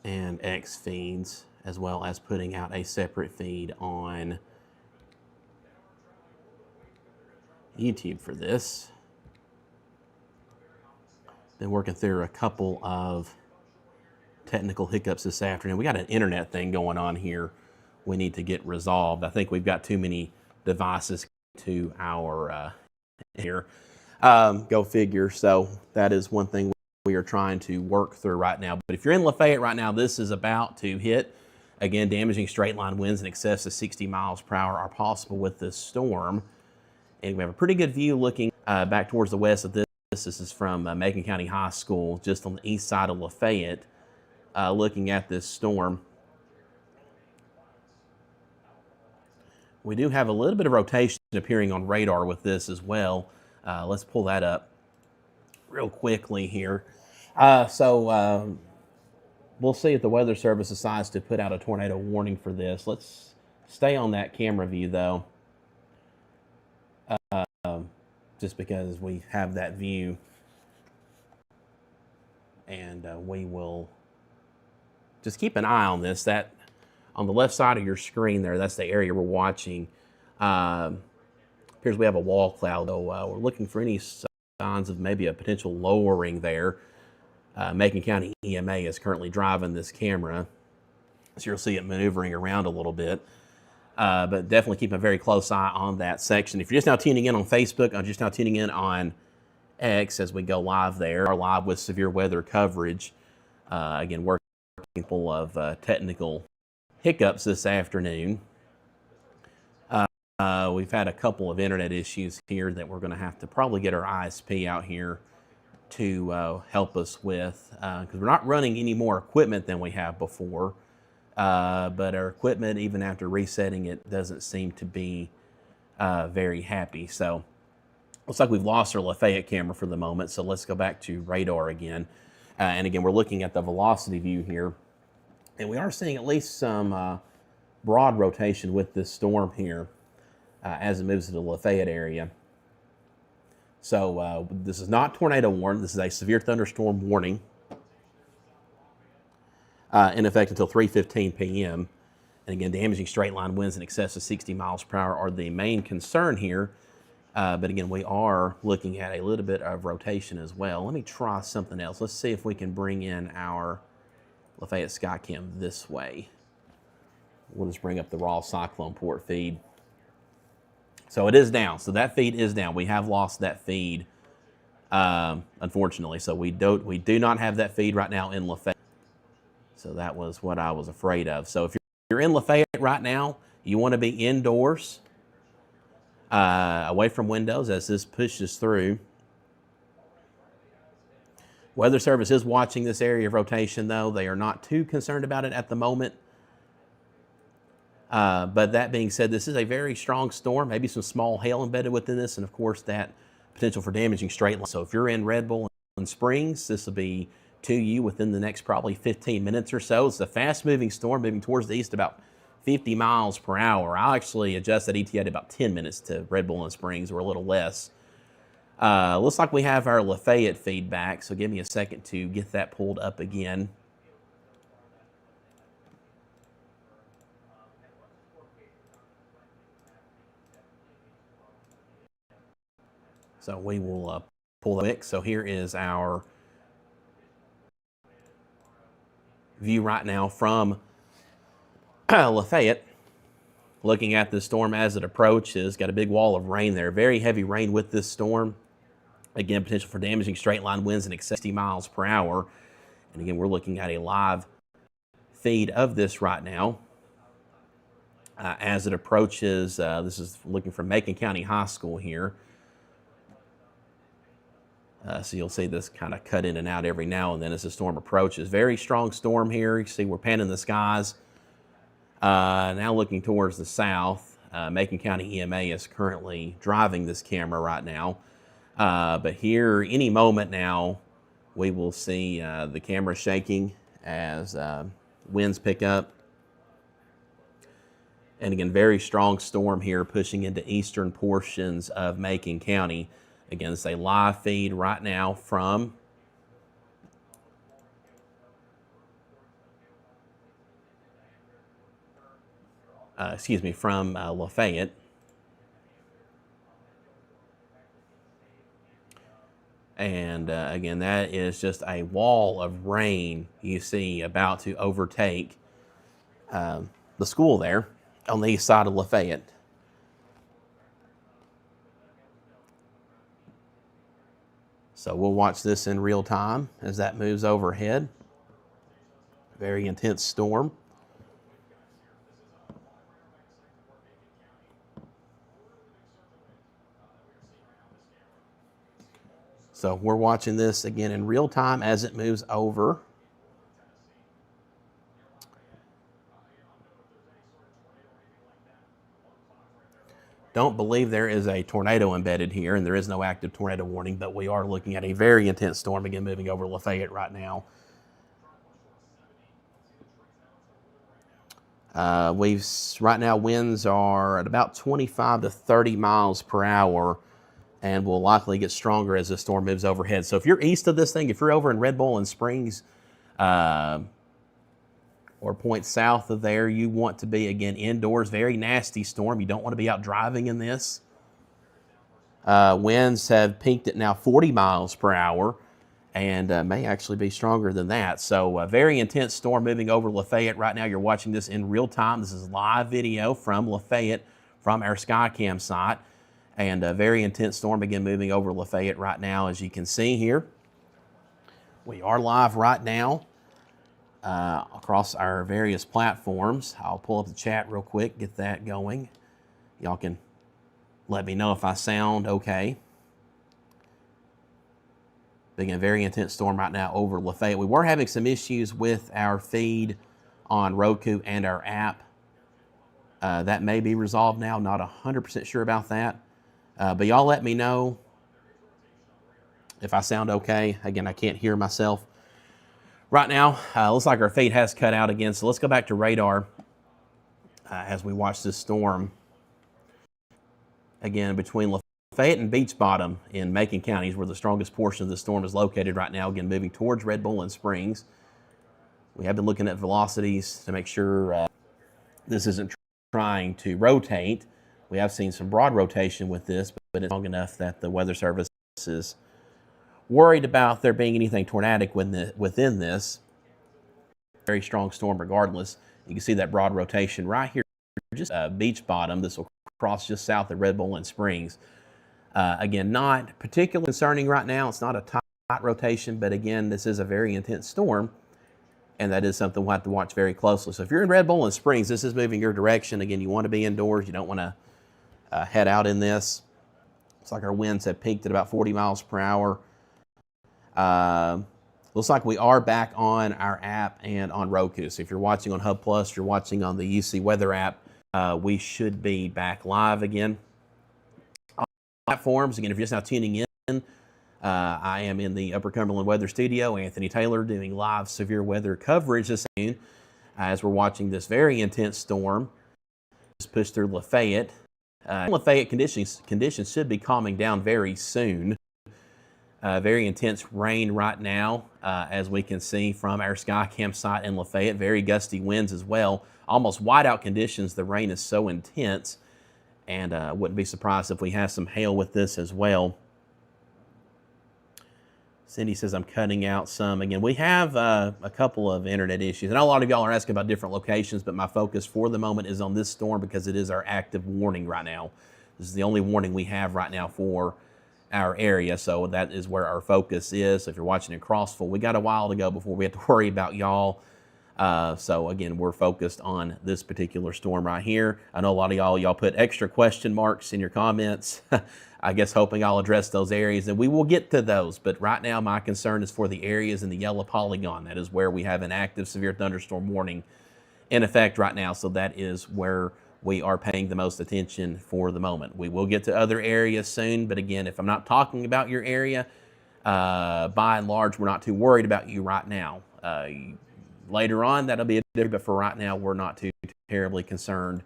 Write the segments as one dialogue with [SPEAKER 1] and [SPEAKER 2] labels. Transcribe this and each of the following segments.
[SPEAKER 1] and X feeds, as well as putting out a separate feed on YouTube for this. Been working through a couple of technical hiccups this afternoon. We got an internet thing going on here we need to get resolved. I think we've got too many devices to our here. Go figure. So that is one thing we are trying to work through right now. But if you're in Lafayette right now, this is about to hit. Again, damaging straight line winds in excess of 60 miles per hour are possible with this storm. And we have a pretty good view looking back towards the west of this. This is from Macon County High School, just on the east side of Lafayette, looking at this storm. We do have a little bit of rotation appearing on radar with this as well. Let's pull that up real quickly here. So we'll see if the Weather Service decides to put out a tornado warning for this. Let's stay on that camera view, though, just because we have that view. And we will just keep an eye on this. That on the left side of your screen there, that's the area we're watching. Appears we have a wall cloud, though. We're looking for any signs of maybe a potential lowering there. Macon County EMA is currently driving this camera, so you'll see it maneuvering around a little bit. But definitely keep a very close eye on that section. If you're just now tuning in on Facebook, I'm just now tuning in on X as we go live there. Are live with severe weather coverage. Again, working full of technical hiccups this afternoon. We've had a couple of internet issues here that we're going to have to probably get our ISP out here to help us with, because we're not running any more equipment than we have before. But our equipment, even after resetting it, doesn't seem to be very happy. So looks like we've lost our Lafayette camera for the moment. So let's go back to radar again. And again, we're looking at the velocity view here. And we are seeing at least some broad rotation with this storm here as it moves to the Lafayette area. So this is not tornado warning. This is a severe thunderstorm warning in effect until 3:15 p.m. And again, damaging straight line winds in excess of 60 miles per hour are the main concern here. But again, we are looking at a little bit of rotation as well. Let me try something else. Let's see if we can bring in our Lafayette Skycam this way. We'll just bring up the raw cyclone port feed. So it is down. So that feed is down. We have lost that feed, unfortunately. So we do not have that feed right now in Lafayette. So that was what I was afraid of. So if you're in Lafayette right now, you want to be indoors, away from windows as this pushes through. Weather Service is watching this area of rotation, though. They are not too concerned about it at the moment. But that being said, this is a very strong storm, maybe some small hail embedded within this, and of course that potential for damaging straight line. So if you're in Red Bull and Springs, this will be to you within the next probably 15 minutes or so. It's a fast-moving storm moving towards the east about 50 miles per hour. I'll actually adjust that ETA to about 10 minutes to Red Bull and Springs, or a little less. Looks like we have our Lafayette feedback, so give me a second to get that pulled up again. So we will pull that quick. So here is our view right now from Lafayette, looking at the storm as it approaches. Got a big wall of rain there. Very heavy rain with this storm. Again, potential for damaging straight line winds in excess of 60 miles per hour. And again, we're looking at a live feed of this right now. As it approaches, this is looking from Macon County High School here. So you'll see this kind of cut in and out every now and then as the storm approaches. Very strong storm here. You see we're panning the skies. Now looking towards the south, Macon County EMA is currently driving this camera right now. But here, any moment now, we will see the camera shaking as winds pick up. And again, very strong storm here pushing into eastern portions of Macon County. Again, it's a live feed right now from from Lafayette. And again, that is just a wall of rain you see about to overtake the school there on the east side of Lafayette. So we'll watch this in real time as that moves overhead. Very intense storm. So we're watching this again in real time as it moves over. Don't believe there is a tornado embedded here, and there is no active tornado warning, but we are looking at a very intense storm again moving over Lafayette right now. Right now winds are at about 25 to 30 miles per hour and will likely get stronger as the storm moves overhead. So if you're east of this thing, if you're over in Red Bull and Springs or points south of there, you want to be, again, indoors. Very nasty storm. You don't want to be out driving in this. Winds have peaked at now 40 miles per hour and may actually be stronger than that. So a very intense storm moving over Lafayette right now. You're watching this in real time. This is live video from Lafayette from our Skycam site. And a very intense storm again moving over Lafayette right now, as you can see here. We are live right now across our various platforms. I'll pull up the chat real quick, get that going. Y'all can let me know if I sound okay. Being a very intense storm right now over Lafayette. We were having some issues with our feed on Roku and our app. That may be resolved now. Not 100% sure about that. But y'all let me know if I sound okay. Again, I can't hear myself right now. Looks like our feed has cut out again. So let's go back to radar as we watch this storm. Again, between Lafayette and Beach Bottom in Macon counties, where the strongest portion of the storm is located right now, again, moving towards Red Bull and Springs. We have been looking at velocities to make sure this isn't trying to rotate. We have seen some broad rotation with this, but it's long enough that the Weather Service is worried about there being anything tornadic within this. Very strong storm regardless. You can see that broad rotation right here, just Beach Bottom. This will cross just south of Red Bull and Springs. Again, not particularly concerning right now. It's not a tight rotation, but again, this is a very intense storm, and that is something we'll have to watch very closely. So if you're in Red Bull and Springs, this is moving your direction. Again, you want to be indoors. You don't want to head out in this. Looks like our winds have peaked at about 40 miles per hour. Looks like we are back on our app and on Roku. So if you're watching on Hub Plus, you're watching on the UC Weather app, we should be back live again. On platforms, again, if you're just now tuning in, I am in the Upper Cumberland Weather studio, Anthony Taylor, doing live severe weather coverage this afternoon as we're watching this very intense storm just push through Lafayette. Lafayette conditions should be calming down very soon. Very intense rain right now, as we can see from our Skycam site in Lafayette. Very gusty winds as well. Almost whiteout conditions. The rain is so intense, and wouldn't be surprised if we have some hail with this as well. Cindy says I'm cutting out some. Again, we have a couple of internet issues. I know a lot of y'all are asking about different locations, but my focus for the moment is on this storm because it is our active warning right now. This is the only warning we have right now for our area, so that is where our focus is. So if you're watching in Crossville, we got a while to go before we have to worry about y'all. So again, we're focused on this particular storm right here. I know a lot of y'all put extra question marks in your comments. I guess hoping I'll address those areas, and we will get to those. But right now, my concern is for the areas in the yellow polygon. That is where we have an active severe thunderstorm warning in effect right now. So that is where we are paying the most attention for the moment. We will get to other areas soon, but again, if I'm not talking about your area, by and large, we're not too worried about you right now. Later on, that'll be a different, but for right now, we're not too terribly concerned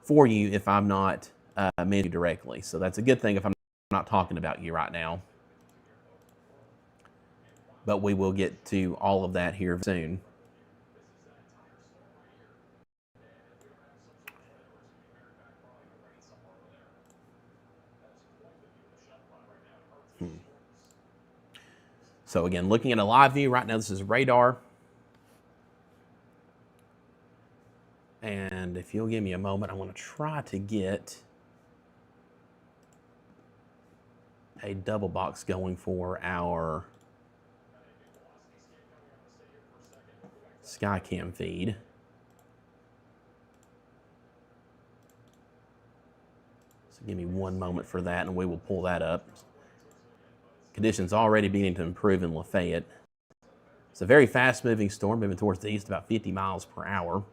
[SPEAKER 1] for you if I'm not mentioning you directly. So that's a good thing if I'm not talking about you right now. But we will get to all of that here soon. So again, looking at a live view right now, this is radar. And if you'll give me a moment, I want to try to get a double box going for our Skycam feed. So give me one moment for that and we will pull that up. Conditions already beginning to improve in Lafayette. It's a very fast moving storm moving towards the east about 50 miles per hour.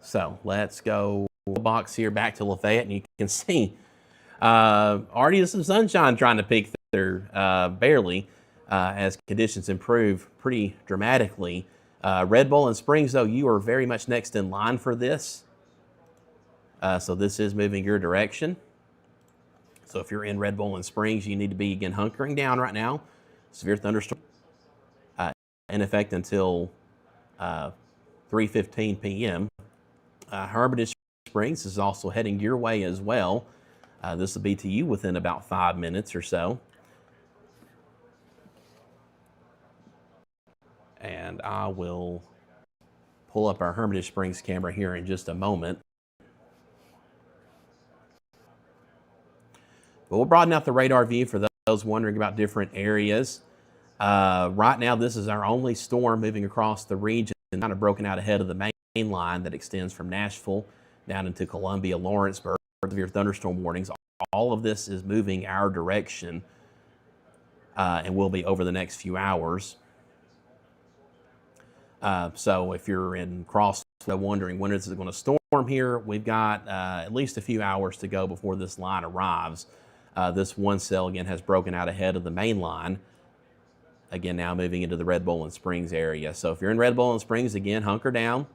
[SPEAKER 1] So let's go box here back to Lafayette, and you can see already some sunshine trying to peek through barely as conditions improve pretty dramatically. Red Bull and Springs, though, you are very much next in line for this. So this is moving your direction. So if you're in Red Bull and Springs, you need to be, again, hunkering down right now. Severe thunderstorm in effect until 3:15 p.m. Hermitage Springs is also heading your way as well. This will be to you within about 5 minutes or so. And I will pull up our Hermitage Springs camera here in just a moment. But we'll broaden out the radar view for those wondering about different areas. Right now, this is our only storm moving across the region, kind of broken out ahead of the main line that extends from Nashville down into Columbia, Lawrenceburg. Severe thunderstorm warnings. All of this is moving our direction and will be over the next few hours. So if you're in Crossville wondering when is it going to storm here, we've got at least a few hours to go before this line arrives. This one cell, again, has broken out ahead of the main line. Again, now moving into the Red Bull and Springs area. So if you're in Red Bull and Springs, again, hunker down.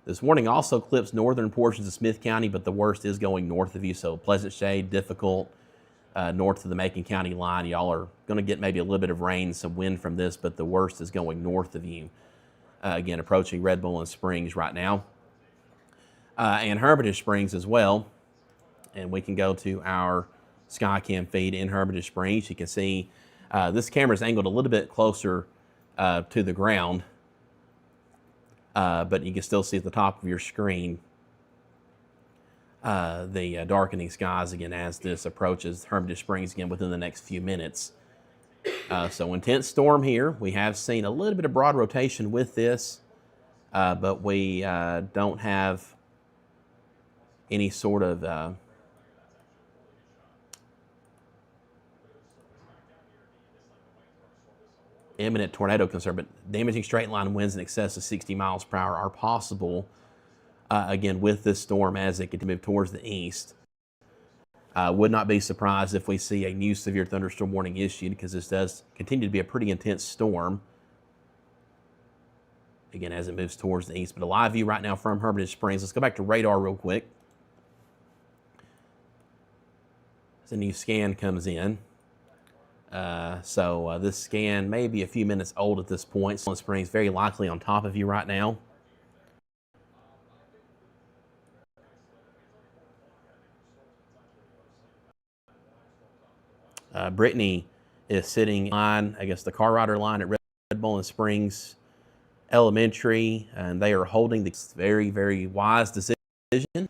[SPEAKER 1] This warning also clips northern portions of Smith County, but the worst is going north of you. So Pleasant Shade, difficult, north of the Macon County line. Y'all are going to get maybe a little bit of rain, some wind from this, but the worst is going north of you. Again, approaching Red Bull and Springs right now. And Hermitage Springs as well. And we can go to our Skycam feed in Hermitage Springs. You can see this camera is angled a little bit closer to the ground. But you can still see at the top of your screen the darkening skies again as this approaches Hermitage Springs again within the next few minutes. So intense storm here. We have seen a little bit of broad rotation with this, but we don't have any sort of imminent tornado concern, but damaging straight line winds in excess of 60 miles per hour are possible, again, with this storm as it continues to move towards the east. Would not be surprised if we see a new severe thunderstorm warning issued because this does continue to be a pretty intense storm, again, as it moves towards the east. But a live view right now from Hermitage Springs. Let's go back to radar real quick. As a new scan comes in. So this scan may be a few minutes old at this point. Salina Springs very likely on top of you right now. Brittany is sitting on, I guess, the car rider line at Red Bull and Springs Elementary, and they are holding this very, very wise decision.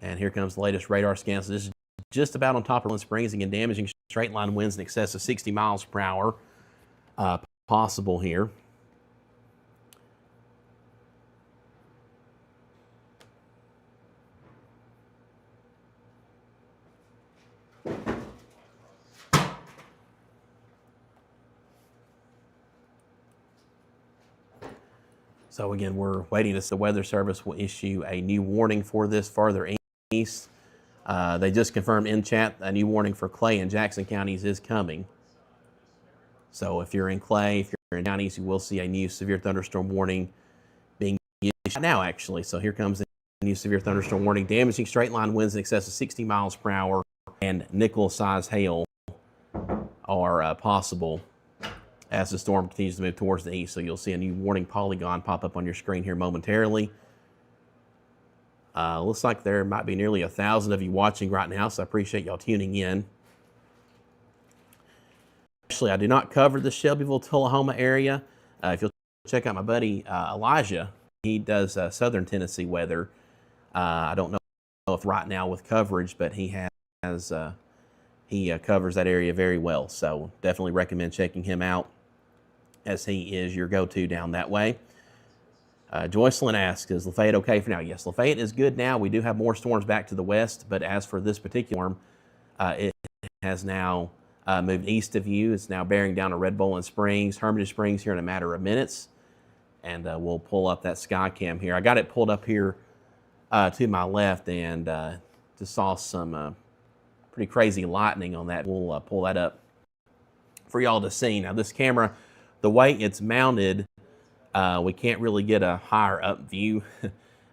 [SPEAKER 1] And here comes the latest radar scan. So this is just about on top of Red Springs, again, damaging straight line winds in excess of 60 miles per hour possible here. So again, we're waiting to see the Weather Service will issue a new warning for this farther east. They just confirmed in chat a new warning for Clay and Jackson counties is coming. So if you're in Clay, if you're in counties, you will see a new severe thunderstorm warning being issued now, actually. So here comes the new severe thunderstorm warning. Damaging straight line winds in excess of 60 miles per hour and nickel-sized hail are possible as the storm continues to move towards the east. So you'll see a new warning polygon pop up on your screen here momentarily. Looks like there might be nearly 1,000 of you watching right now, so I appreciate y'all tuning in. Actually, I do not cover the Shelbyville, Tullahoma area. If you'll check out my buddy Elijah, he does Southern Tennessee weather. I don't know if right now with coverage, but he has he covers that area very well. So definitely recommend checking him out, as he is your go-to down that way. Joycelyn asks, is Lafayette okay for now? Yes, Lafayette is good now. We do have more storms back to the west, but as for this particular storm, it has now moved east of you. It's now bearing down to Red Bowling Springs, Hermitage Springs here in a matter of minutes. And we'll pull up that sky cam here. I got it pulled up here to my left, and just saw some pretty crazy lightning on that. We'll pull that up for y'all to see. Now this camera, the way it's mounted, we can't really get a higher up view.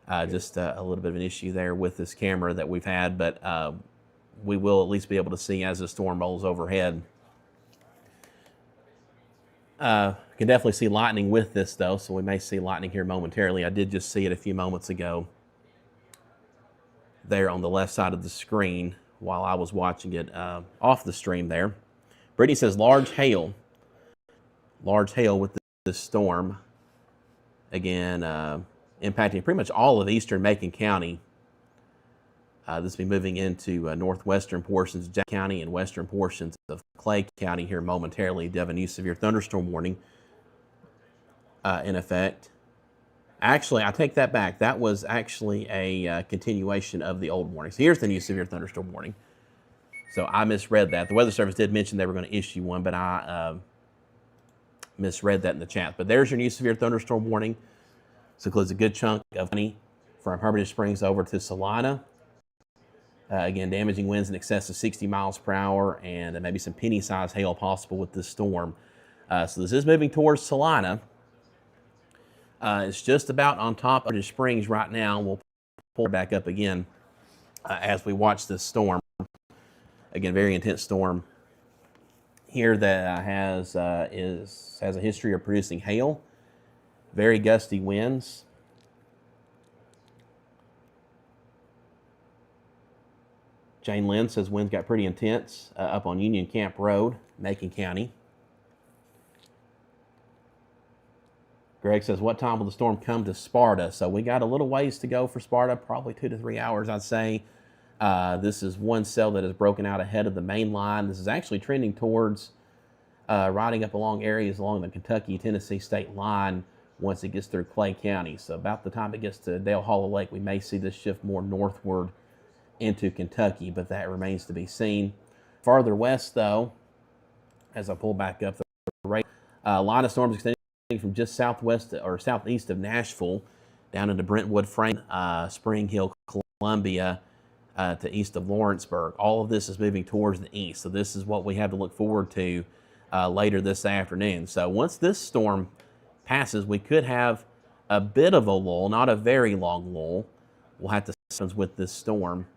[SPEAKER 1] Just a little bit of an issue there with this camera that we've had, but we will at least be able to see as the storm rolls overhead. Can definitely see lightning with this though, so we may see lightning here momentarily. I did just see it a few moments ago there on the left side of the screen while I was watching it off the stream there. Brittany says large hail with this storm. Again, impacting pretty much all of eastern Macon County. This will be moving into northwestern portions of Jack County and western portions of Clay County here momentarily. Do have a new severe thunderstorm warning in effect. Actually, I take that back. That was actually a continuation of the old warning. So here's the new severe thunderstorm warning. So I misread that. The Weather Service did mention they were going to issue one, but I misread that in the chat. But there's your new severe thunderstorm warning. This includes a good chunk of money from Hermitage Springs over to Salina. Again, damaging winds in excess of 60 miles per hour, and maybe some penny-sized hail possible with this storm. So this is moving towards Salina. It's just about on top of Hermitage Springs right now. We'll pull it back up again as we watch this storm. Again, very intense storm here that has a history of producing hail. Very gusty winds. Jane Lynn says winds got pretty intense up on Union Camp Road, Macon County. Greg says, what time will the storm come to Sparta? So we got a little ways to go for Sparta, probably 2 to 3 hours, I'd say. This is one cell that is broken out ahead of the main line. This is actually trending towards riding up along areas along the Kentucky-Tennessee state line once it gets through Clay County. So about the time it gets to Dale Hollow Lake, we may see this shift more northward into Kentucky, but that remains to be seen. Farther west, though, as I pull back up the rate, line of storms extending from just southwest or southeast of Nashville down into Brentwood, Spring Hill, Columbia, to east of Lawrenceburg. All of this is moving towards the east, so this is what we have to look forward to later this afternoon. So once this storm passes, we could have a bit of a lull, not a very long lull. We'll have to see with this storm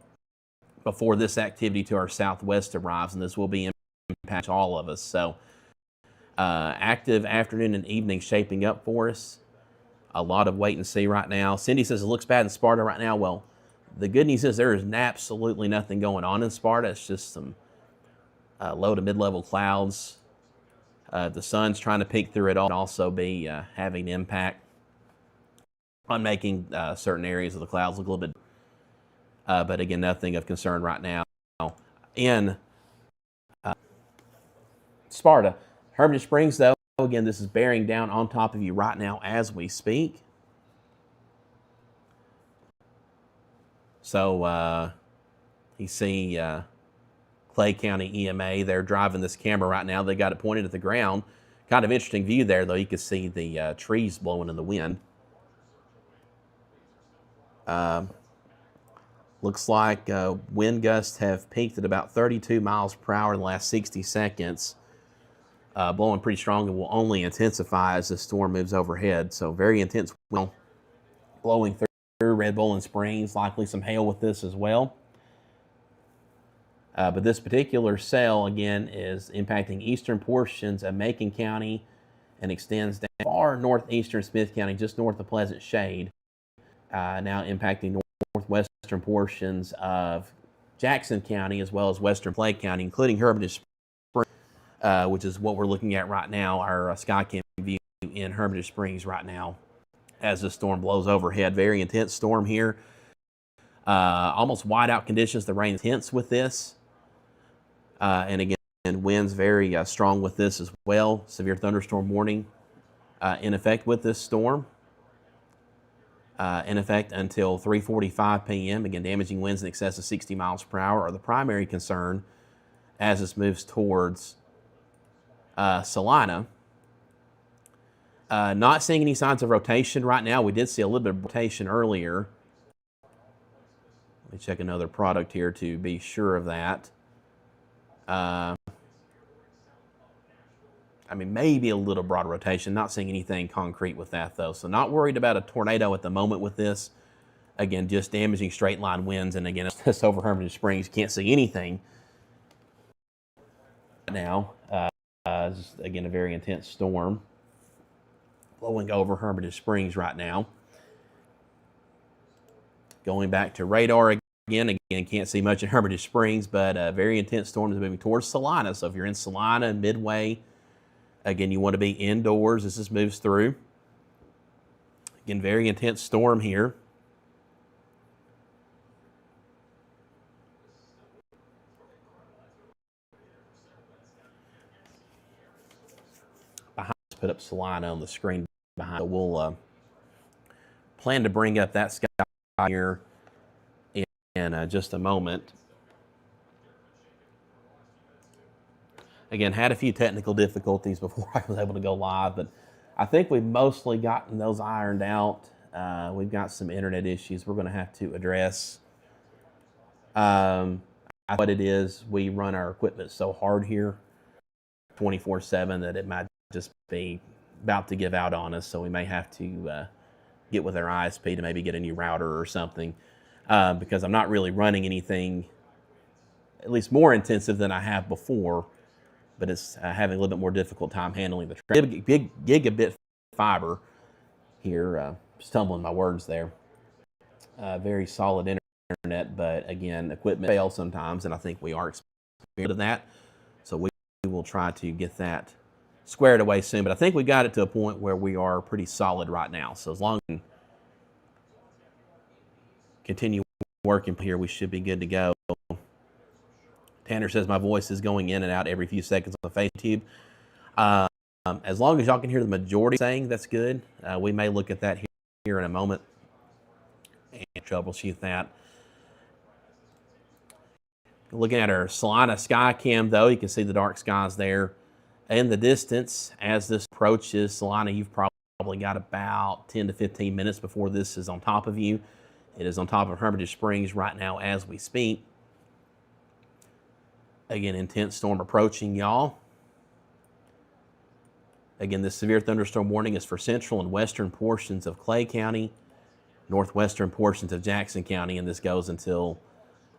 [SPEAKER 1] before this activity to our southwest arrives, and this will be impact all of us. So active afternoon and evening shaping up for us. A lot of wait and see right now. Cindy says it looks bad in Sparta right now. Well, the good news is there is absolutely nothing going on in Sparta. It's just some low to mid-level clouds. The sun's trying to peek through it all, and also be having impact on making certain areas of the clouds look a little bit. But again, nothing of concern right now. In Sparta, Hermitage Springs, though, again, this is bearing down on top of you right now as we speak. So you see Clay County EMA, they're driving this camera right now. They got it pointed at the ground. Kind of interesting view there, though. You can see the trees blowing in the wind. Looks like wind gusts have peaked at about 32 miles per hour in the last 60 seconds. Blowing pretty strong and will only intensify as the storm moves overhead. So very intense wind blowing through Red Bowling Springs. Likely some hail with this as well. But this particular cell, again, is impacting eastern portions of Macon County and extends down far northeastern Smith County, just north of Pleasant Shade. Now impacting northwestern portions of Jackson County, as well as western Clay County, including Hermitage Springs, which is what we're looking at right now, our Skycam view in Hermitage Springs right now as the storm blows overhead. Very intense storm here. Almost whiteout conditions. The rain is intense with this. And again, winds very strong with this as well. Severe thunderstorm warning in effect with this storm. In effect until 3:45 p.m. Again, damaging winds in excess of 60 miles per hour are the primary concern as this moves towards Salina. Not seeing any signs of rotation right now. We did see a little bit of rotation earlier. Let me check another product here to be sure of that. I mean, maybe a little broad rotation. Not seeing anything concrete with that, though. So not worried about a tornado at the moment with this. Again, just damaging straight line winds. And again, it's over Hermitage Springs. You can't see anything now. Again, a very intense storm blowing over Hermitage Springs right now. Going back to radar again, can't see much in Hermitage Springs, but a very intense storm is moving towards Salina. So if you're in Salina and Midway, again, you want to be indoors as this moves through. Again, very intense storm here. Behind, let's put up Salina on the screen behind. So we'll plan to bring up that sky here in just a moment. Again, had a few technical difficulties before I was able to go live, but I think we've mostly gotten those ironed out. We've got some internet issues we're going to have to address. What it is, we run our equipment so hard here 24/7 that it might just be about to give out on us, so we may have to get with our ISP to maybe get a new router or something, because I'm not really running anything, at least more intensive than I have before, but it's having a little bit more difficult time handling the big gigabit fiber here. Stumbling my words there. Very solid internet, but again, equipment fails sometimes, and I think we are experiencing that. So we will try to get that squared away soon. But I think we got it to a point where we are pretty solid right now. So as long as we continue working here, we should be good to go. Tanner says my voice is going in and out every few seconds on the FaceTube. As long as y'all can hear the majority saying, that's good. We may look at that here in a moment and troubleshoot that. Looking at our Salina sky cam, though, you can see the dark skies there in the distance. As this approaches Salina, you've probably got about 10 to 15 minutes before this is on top of you. It is on top of Hermitage Springs right now as we speak. Again, intense storm approaching, y'all. Again, this severe thunderstorm warning is for central and western portions of Clay County, northwestern portions of Jackson County, and this goes until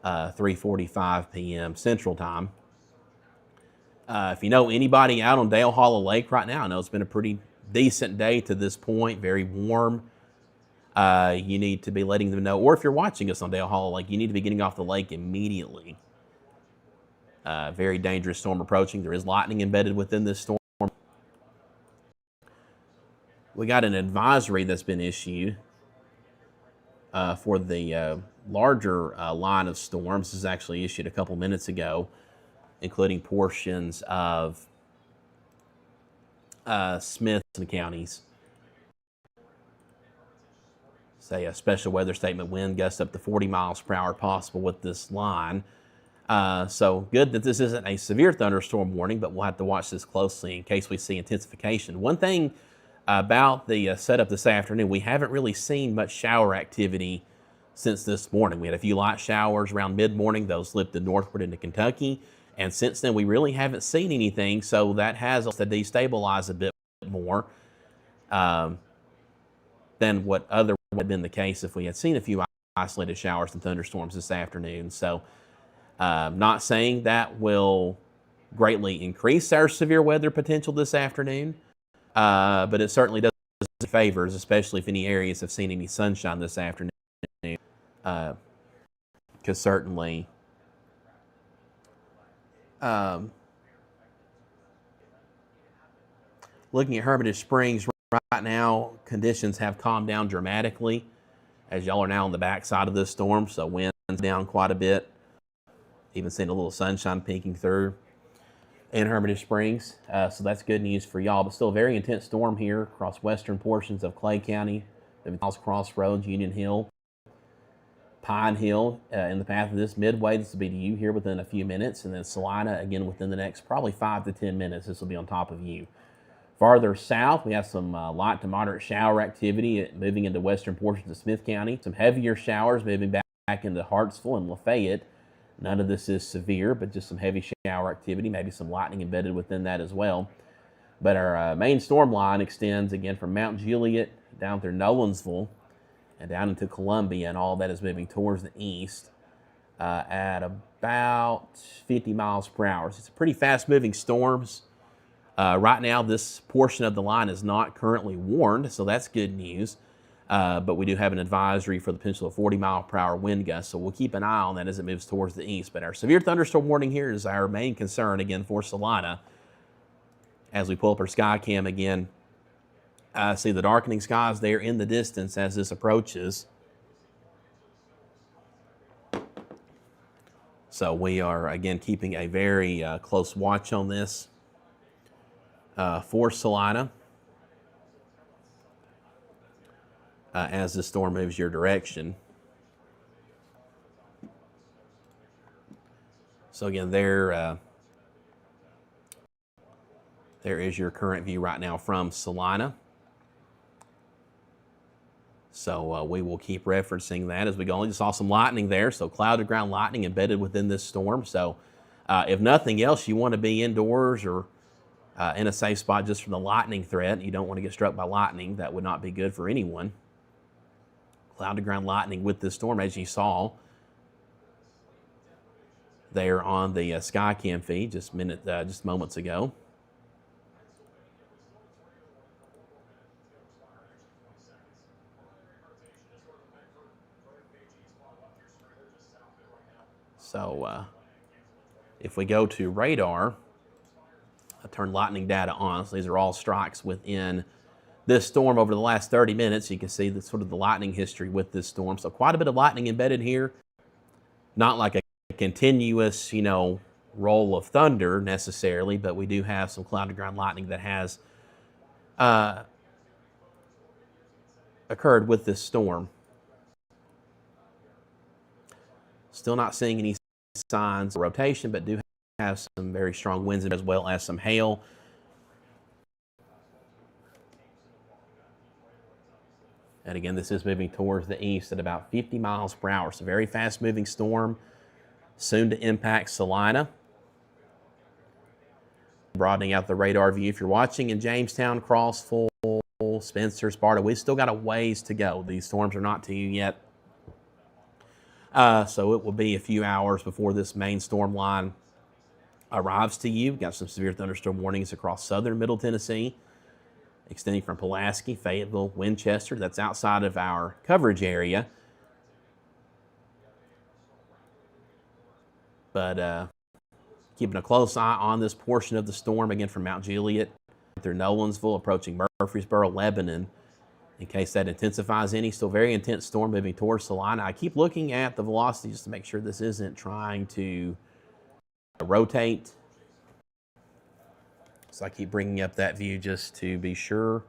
[SPEAKER 1] 3:45 p.m. Central Time. If you know anybody out on Dale Hollow Lake right now, I know it's been a pretty decent day to this point, very warm. You need to be letting them know, or if you're watching us on Dale Hollow Lake, you need to be getting off the lake immediately. Very dangerous storm approaching. There is lightning embedded within this storm. We got an advisory that's been issued for the larger line of storms. This is actually issued a couple minutes ago, including portions of Smith counties. Say a special weather statement, wind gusts up to 40 miles per hour possible with this line. So good that this isn't a severe thunderstorm warning, but we'll have to watch this closely in case we see intensification. One thing about the setup this afternoon, we haven't really seen much shower activity since this morning. We had a few light showers around mid-morning. Those lifted northward into Kentucky. And since then, we really haven't seen anything. So that has us to destabilize a bit more than what other would have been the case if we had seen a few isolated showers and thunderstorms this afternoon. So not saying that will greatly increase our severe weather potential this afternoon, but it certainly does favors, especially if any areas have seen any sunshine this afternoon. could certainly looking at Hermitage Springs right now, conditions have calmed down dramatically as y'all are now on the backside of this storm, so wind's down quite a bit. Even seeing a little sunshine peeking through in Hermitage Springs, so that's good news for y'all, but still a very intense storm here across western portions of Clay County, the Miles Crossroads, Union Hill, Pine Hill in the path of this. Midway, this will be to you here within a few minutes, and then Salina again within the next probably 5 to 10 minutes. This will be on top of you. Farther south, we have some light to moderate shower activity moving into western portions of Smith County. Some heavier showers moving back into Hartsville and Lafayette. None of this is severe, but just some heavy shower activity, maybe some lightning embedded within that as well. But our main storm line extends again from Mount Juliet down through Nolensville and down into Columbia, and all that is moving towards the east at about 50 miles per hour. So it's a pretty fast-moving storms. Right now, this portion of the line is not currently warned, so that's good news. But we do have an advisory for the potential of 40-mile-per-hour wind gusts, so we'll keep an eye on that as it moves towards the east. But our severe thunderstorm warning here is our main concern, again, for Salina. As we pull up our sky cam again, see the darkening skies there in the distance as this approaches. So we are, again, keeping a very close watch on this for Salina as the storm moves your direction. So again, there is your current view right now from Salina. So we will keep referencing that as we go. We just saw some lightning there, so cloud to ground lightning embedded within this storm. So if nothing else, you want to be indoors or in a safe spot just from the lightning threat. You don't want to get struck by lightning. That would not be good for anyone. Cloud to ground lightning with this storm, as you saw there on the Skycam feed just moments ago. So if we go to radar, I turn lightning data on. So these are all strikes within this storm over the last 30 minutes. You can see the sort of the lightning history with this storm. So quite a bit of lightning embedded here. Not like a continuous, roll of thunder necessarily, but we do have some cloud to ground lightning that has occurred with this storm. Still not seeing any signs of rotation, but do have some very strong winds as well as some hail. And again, this is moving towards the east at about 50 miles per hour. So very fast moving storm, soon to impact Salina. Broadening out the radar view. If you're watching in Jamestown, Crossville, Spencer, Sparta, we've still got a ways to go. These storms are not to you yet. So it will be a few hours before this main storm line arrives to you. We've got some severe thunderstorm warnings across southern Middle Tennessee, extending from Pulaski, Fayetteville, Winchester. That's outside of our coverage area. But keeping a close eye on this portion of the storm, again from Mount Juliet through Nolensville, approaching Murfreesboro, Lebanon. In case that intensifies any, still very intense storm moving towards Salina. I keep looking at the velocity just to make sure this isn't trying to rotate. So I keep bringing up that view just to be sure.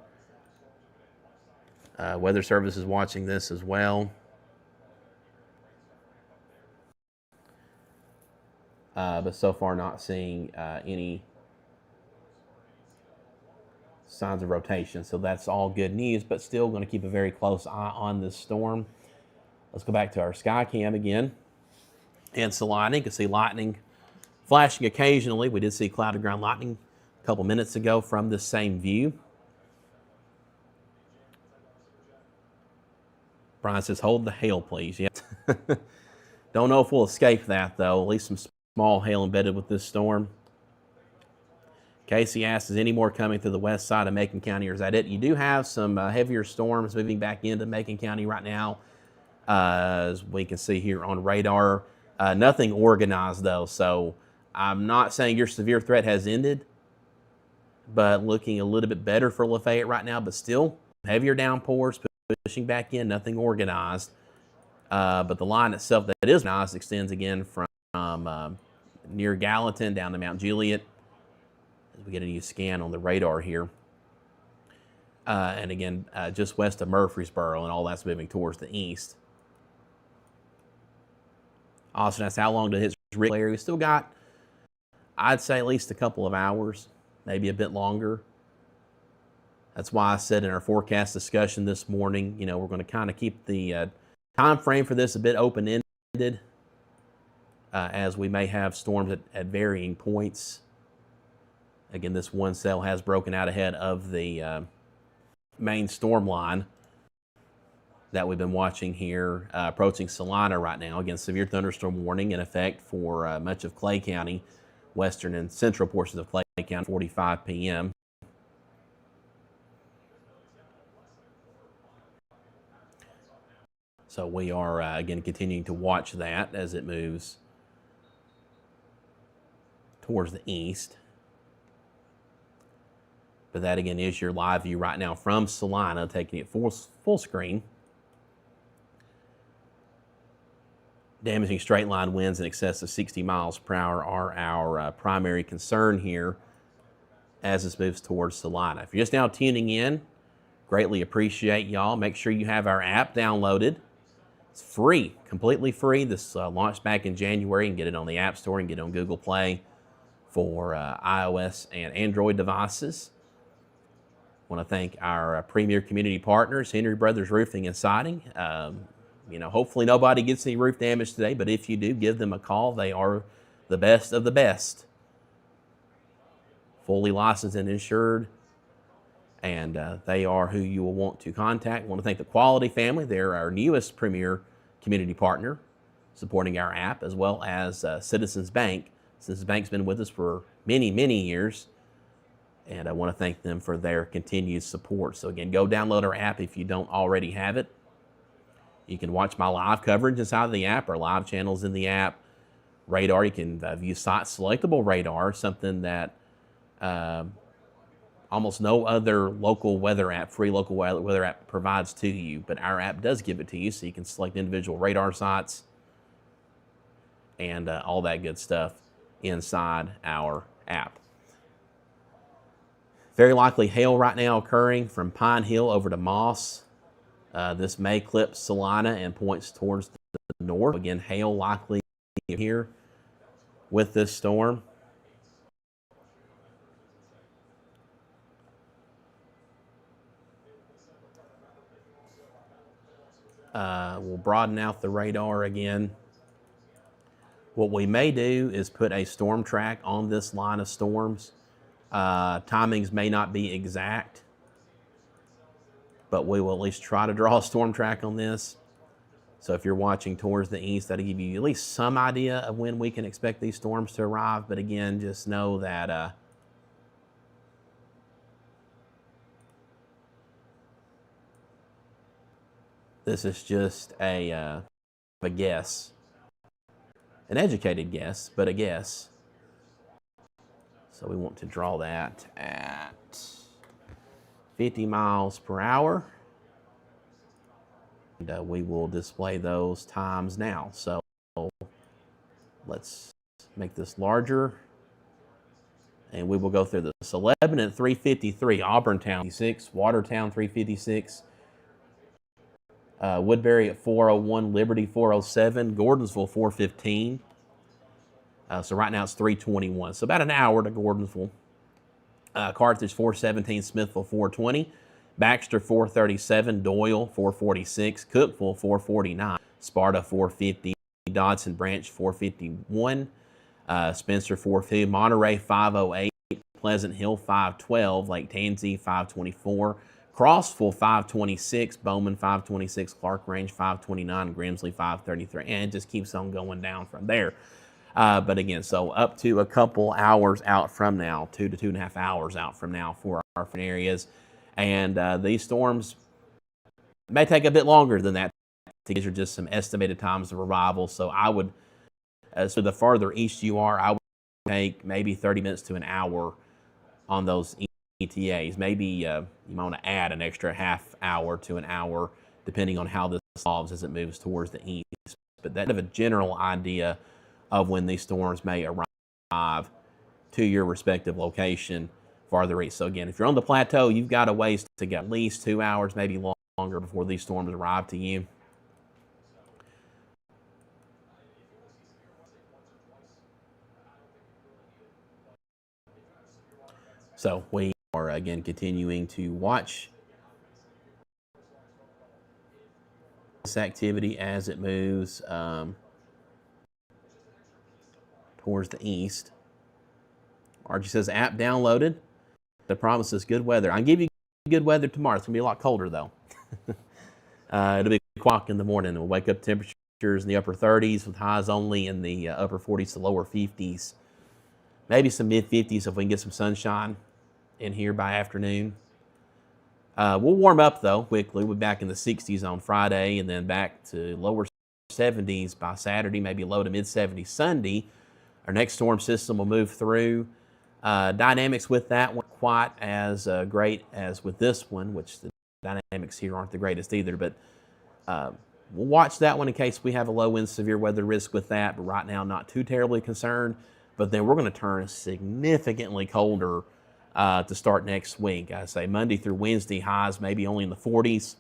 [SPEAKER 1] Weather Service is watching this as well. But so far not seeing any signs of rotation, so that's all good news, but still going to keep a very close eye on this storm. Let's go back to our sky cam again. And Salina, you can see lightning flashing occasionally. We did see cloud to ground lightning a couple minutes ago from this same view. Brian says, hold the hail, please. Yeah. Don't know if we'll escape that, though. At least some small hail embedded with this storm. Casey asks, is any more coming through the west side of Macon County, or is that it? You do have some heavier storms moving back into Macon County right now. as we can see here on radar. Nothing organized though, so I'm not saying your severe threat has ended, but looking a little bit better for Lafayette right now, but still heavier downpours pushing back in, nothing organized. But the line itself that is organized extends again from near Gallatin down to Mount Juliet, as we get a new scan on the radar here. And again, just west of Murfreesboro, and all that's moving towards the east. Also, that's how long to hit Rickman area. We still got, I'd say, at least a couple of hours, maybe a bit longer. That's why I said in our forecast discussion this morning, you know, we're going to kind of keep the time frame for this a bit open-ended, as we may have storms at varying points. Again, this one cell has broken out ahead of the main storm line that we've been watching here, approaching Salina right now. Again, severe thunderstorm warning in effect for much of Clay County, western and central portions of Clay County, 45 p.m. So we are, again, continuing to watch that as it moves towards the east. But that, again, is your live view right now from Salina, taking it full screen. Damaging straight line winds in excess of 60 miles per hour are our primary concern here as this moves towards Salina. If you're just now tuning in, greatly appreciate y'all. Make sure you have our app downloaded. It's free, completely free. This launched back in January. You can get it on the App Store and get it on Google Play for iOS and Android devices. I want to thank our premier community partners, Henry Brothers Roofing and Siding. You know, hopefully nobody gets any roof damage today, but if you do, give them a call. They are the best of the best. Fully licensed and insured, and they are who you will want to contact. I want to thank the Quality family. They're our newest premier community partner, supporting our app, as well as Citizens Bank. Citizens Bank's been with us for many, many years, and I want to thank them for their continued support. So again, go download our app if you don't already have it. You can watch my live coverage inside of the app, our live channels in the app. Radar, you can view site-selectable radar, something that almost no other local weather app, free local weather app provides to you, but our app does give it to you, so you can select individual radar sites and all that good stuff inside our app. Very likely hail right now occurring from Pine Hill over to Moss. This may clip Salina and points towards the north. Again, hail likely here with this storm. We'll broaden out the radar again. What we may do is put a storm track on this line of storms. Timings may not be exact, but we will at least try to draw a storm track on this. So if you're watching towards the east, that'll give you at least some idea of when we can expect these storms to arrive. But again, just know that this is just a guess, an educated guess, but a guess. So we want to draw that at 50 miles per hour. And we will display those times now. So let's make this larger. And we will go through this. Lebanon at 353, Auburntown 6, Watertown 356, Woodbury at 401, Liberty 407, Gordonsville 415. So right now it's 321. So about an hour to Gordonsville. Carthage 417, Smithville 420, Baxter 437, Doyle 446, Cookeville 449, Sparta 450, Dodson Branch 451, Spencer 450, Monterey 508, Pleasant Hill 512, Lake Tansy 524, Crossville 526, Bowman 526, Clark Range 529, Grimsley 533, and it just keeps on going down from there. But again, so up to a couple hours out from now, 2 to 2.5 hours out from now for our areas. And these storms may take a bit longer than that These are just some estimated times of arrival. So I would, so the farther east you are, I would take maybe 30 minutes to an hour on those ETAs. Maybe you might want to add an extra half hour to an hour, depending on how this evolves as it moves towards the east. But that's a general idea of when these storms may arrive to your respective location farther east. So again, if you're on the plateau, you've got a ways to go, at least 2 hours, maybe longer before these storms arrive to you. So we are again continuing to watch this activity as it moves towards the east. Archie says app downloaded that promises good weather. I'll give you good weather tomorrow. It's gonna be a lot colder though. It'll be quiet in the morning. We'll wake up temperatures in the upper 30s with highs only in the upper 40s to lower 50s. Maybe some mid 50s if we can get some sunshine in here by afternoon. We'll warm up though quickly. We'll be back in the 60s on Friday and then back to lower 70s by Saturday, maybe low to mid 70s Sunday. Our next storm system will move through. Dynamics with that weren't quite as great as with this one, which the dynamics here aren't the greatest either, but we'll watch that one in case we have a low wind severe weather risk with that, but right now not too terribly concerned. But then we're going to turn significantly colder to start next week. I say Monday through Wednesday, highs maybe only in the 40s.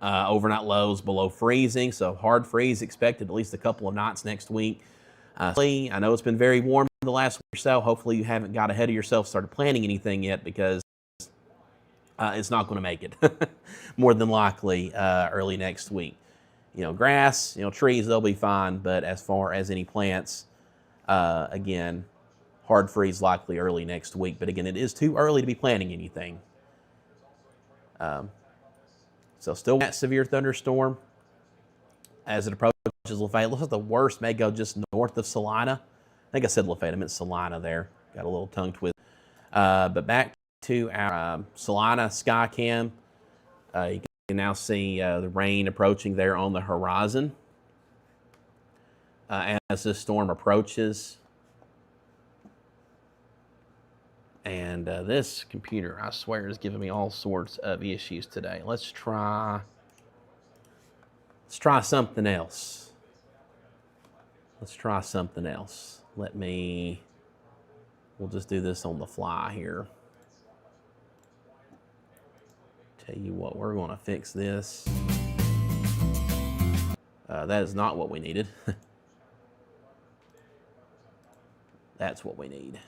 [SPEAKER 1] Overnight lows below freezing, so hard freeze expected at least a couple of nights next week. I know it's been very warm the last week or so. Hopefully you haven't got ahead of yourself, started planning anything yet, because it's not going to make it more than likely early next week. You know, grass, you know, trees, they'll be fine, but as far as any plants, again, hard freeze likely early next week. But again, it is too early to be planning anything. So still that severe thunderstorm as it approaches Lafayette. Looks like the worst may go just north of Salina. I think I said Lafayette, I meant Salina there. Got a little tongue twist. But back to our Salina sky cam. You can now see the rain approaching there on the horizon as this storm approaches. And this computer, I swear, is giving me all sorts of issues today. Let's try something else. Let's try something else. We'll just do this on the fly here. Tell you what, we're going to fix this. That is not what we needed. That's what we need.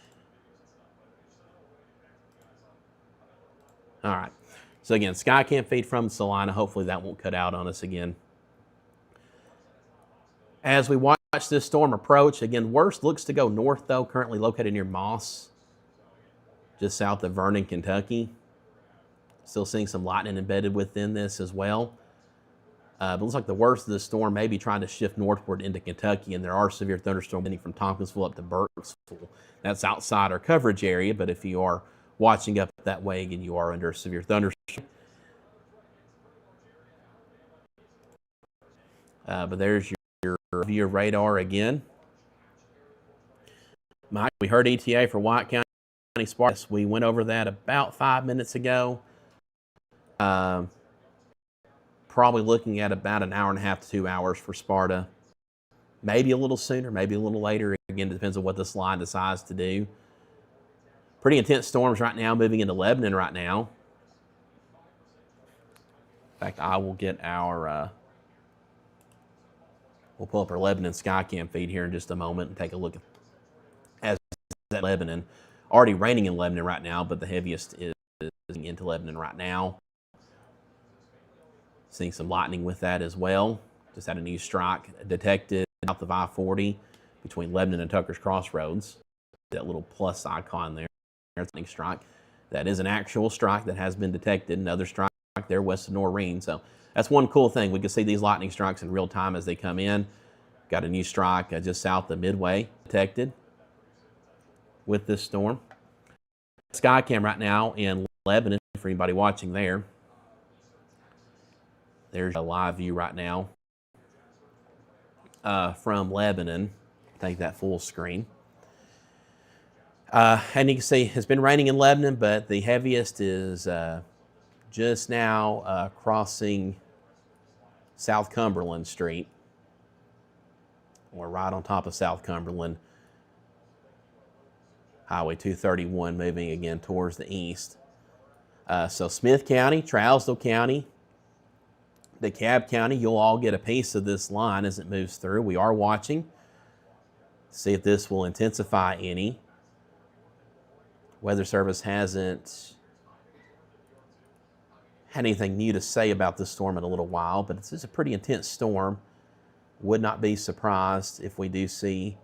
[SPEAKER 1] All right. So again, Skycam feed from Salina. Hopefully that won't cut out on us again. As we watch this storm approach, again, worst looks to go north though, currently located near Moss, just south of Vernon, Kentucky. Still seeing some lightning embedded within this as well. But looks like the worst of the storm may be trying to shift northward into Kentucky, and there are severe thunderstorms heading from Tompkinsville up to Burkesville. That's outside our coverage area, but if you are watching up that way, again, you are under a severe thunderstorm. But there's your radar again. Mike, we heard ETA for White County, Sparta. We went over that about 5 minutes ago. Probably looking at about an hour and a half to 2 hours for Sparta. Maybe a little sooner, maybe a little later. Again, it depends on what this line decides to do. Pretty intense storms right now, moving into Lebanon right now. In fact, I will get our, we'll pull up our Lebanon Skycam feed here in just a moment and take a look at Lebanon. Already raining in Lebanon right now, but the heaviest is into Lebanon right now. Seeing some lightning with that as well. Just had a new strike detected south of I-40 between Lebanon and Tucker's Crossroads. That little plus icon there. Strike. That is an actual strike that has been detected. Another strike there west of Noreen. So that's one cool thing. We can see these lightning strikes in real time as they come in. Got a new strike just south of Midway detected with this storm. Skycam right now in Lebanon for anybody watching there. There's a live view right now from Lebanon. Take that full screen. And you can see it's been raining in Lebanon, but the heaviest is just now crossing South Cumberland Street. We're right on top of South Cumberland. Highway 231 moving again towards the east. So Smith County, Trousdale County, DeKalb County, you'll all get a piece of this line as it moves through. We are watching to see if this will intensify any. Weather Service hasn't had anything new to say about this storm in a little while, but it's a pretty intense storm. Would not be surprised if we do see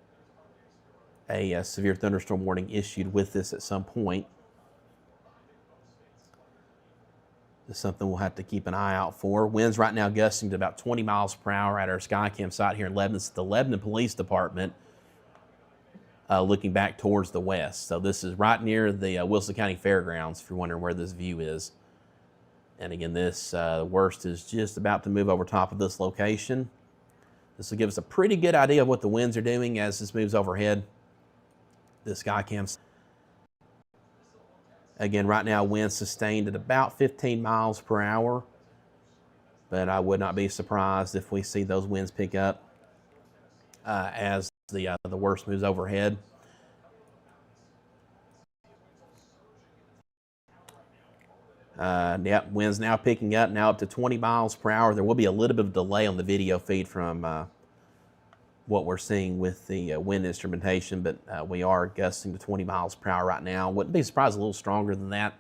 [SPEAKER 1] a severe thunderstorm warning issued with this at some point. It's something we'll have to keep an eye out for. Winds right now gusting to about 20 miles per hour at our Skycam site here in Lebanon. It's the Lebanon Police Department looking back towards the west. So this is right near the Wilson County Fairgrounds, if you're wondering where this view is. And again, this worst is just about to move over top of this location. This will give us a pretty good idea of what the winds are doing as this moves overhead. This Skycam. Again, right now, winds sustained at about 15 miles per hour. But I would not be surprised if we see those winds pick up as the worst moves overhead. Yep, winds now picking up, now up to 20 miles per hour. There will be a little bit of delay on the video feed from what we're seeing with the wind instrumentation, but we are gusting to 20 miles per hour right now. Wouldn't be surprised a little stronger than that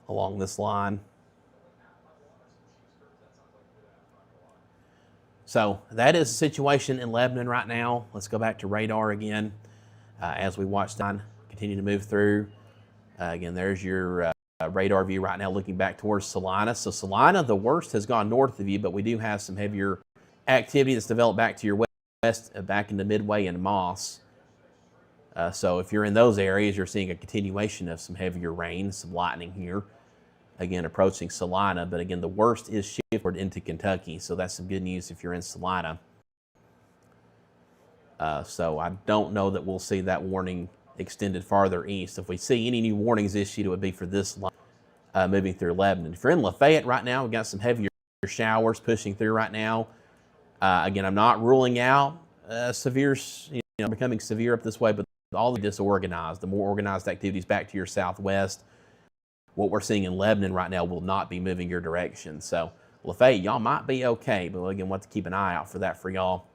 [SPEAKER 1] along this line. So that is the situation in Lebanon right now. Let's go back to radar again as we watch time continue to move through. Again, there's your radar view right now looking back towards Salina. So Salina, the worst has gone north of you, but we do have some heavier activity that's developed back to your west, back into Midway and Moss. So if you're in those areas, you're seeing a continuation of some heavier rain, some lightning here. Again, approaching Salina, but again, the worst is shifted into Kentucky, so that's some good news if you're in Salina. So I don't know that we'll see that warning extended farther east. If we see any new warnings issued, it would be for this line moving through Lebanon. If you're in Lafayette right now, we've got some heavier showers pushing through right now. Again, I'm not ruling out severe, becoming severe up this way, but all the disorganized, the more organized activities back to your southwest. What we're seeing in Lebanon right now will not be moving your direction. So Lafayette, y'all might be okay, but again, we'll have to keep an eye out for that for y'all.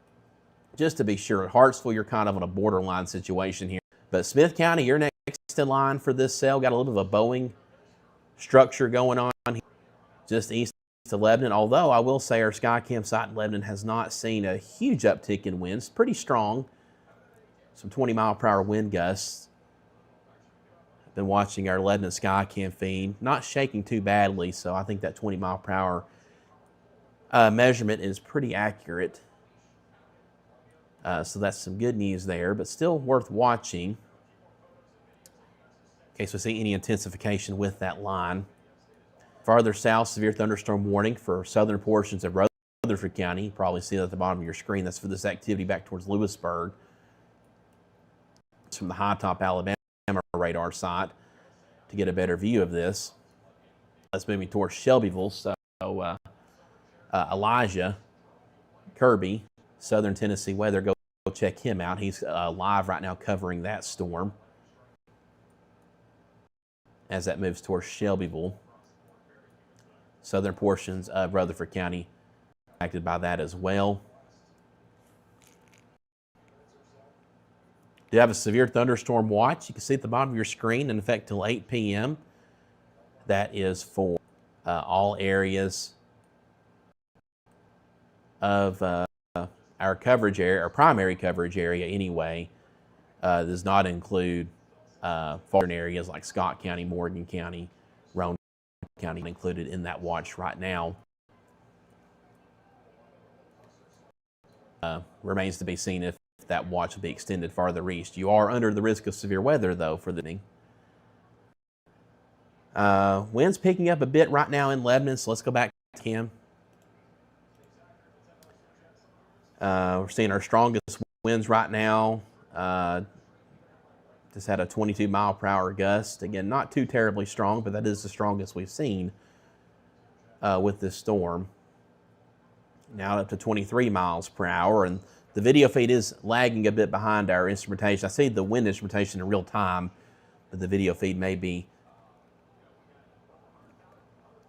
[SPEAKER 1] Just to be sure, at Hartsville, you're kind of on a borderline situation here. But Smith County, you're next in line for this cell. Got a little bit of a Boeing structure going on here, just east of Lebanon. Although I will say our Skycam site in Lebanon has not seen a huge uptick in winds. Pretty strong, some 20 mile per hour wind gusts. Been watching our Lebanon Skycam feed, not shaking too badly, so I think that 20 mile per hour measurement is pretty accurate. So that's some good news there, but still worth watching in case we see any intensification with that line. Farther south, severe thunderstorm warning for southern portions of Rutherford County. You probably see that at the bottom of your screen. That's for this activity back towards Lewisburg. It's from the High Top, Alabama radar site to get a better view of this. Let's move towards Shelbyville. So Elijah Kirby, Southern Tennessee Weather, go check him out. He's live right now covering that storm as that moves towards Shelbyville. Southern portions of Rutherford County impacted by that as well. Do have a severe thunderstorm watch. You can see at the bottom of your screen in effect till 8 p.m. That is for all areas of our coverage area, our primary coverage area anyway. Does not include foreign areas like Scott County, Morgan County, Roane County included in that watch right now. Remains to be seen if that watch will be extended farther east. You are under the risk of severe weather, though, for the evening. Winds picking up a bit right now in Lebanon, so let's go back cam. We're seeing our strongest winds right now. Just had a 22 mile per hour gust. Again, not too terribly strong, but that is the strongest we've seen with this storm. Now up to 23 miles per hour, and the video feed is lagging a bit behind our instrumentation. I see the wind instrumentation in real time, but the video feed may be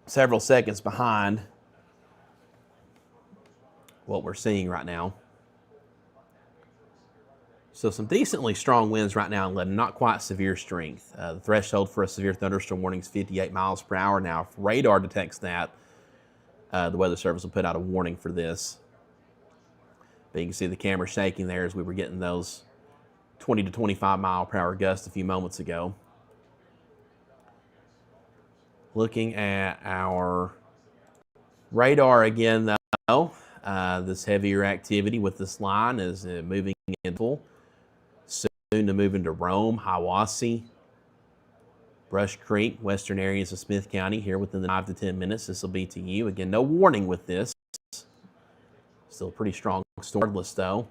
[SPEAKER 1] several seconds behind what we're seeing right now. So some decently strong winds right now in Lebanon, not quite severe strength. The threshold for a severe thunderstorm warning is 58 miles per hour. Now, if radar detects that, the Weather Service will put out a warning for this. But you can see the camera shaking there as we were getting those 20 to 25 mile per hour gusts a few moments ago. Looking at our radar again, though, this heavier activity with this line is moving into soon to move into Rome, Hiwassee, Brush Creek, western areas of Smith County here within the 5 to 10 minutes. This will be to you. Again, no warning with this. Still a pretty strong storm, regardless, though.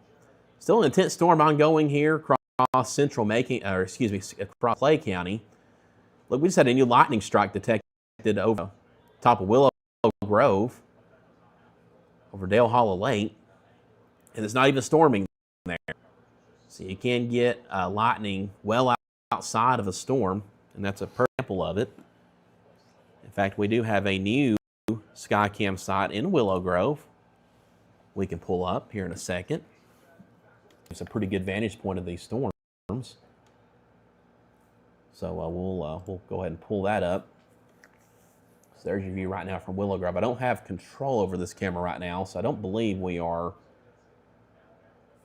[SPEAKER 1] Still an intense storm ongoing here across central across Clay County. Look, we just had a new lightning strike detected over top of Willow Grove, over Dale Hollow Lake, and it's not even storming there. So you can get lightning well outside of a storm, and that's a example of it. In fact, we do have a new Skycam site in Willow Grove we can pull up here in a second. It's a pretty good vantage point of these storms. So we'll go ahead and pull that up. So there's your view right now from Willow Grove. I don't have control over this camera right now, so I don't believe we are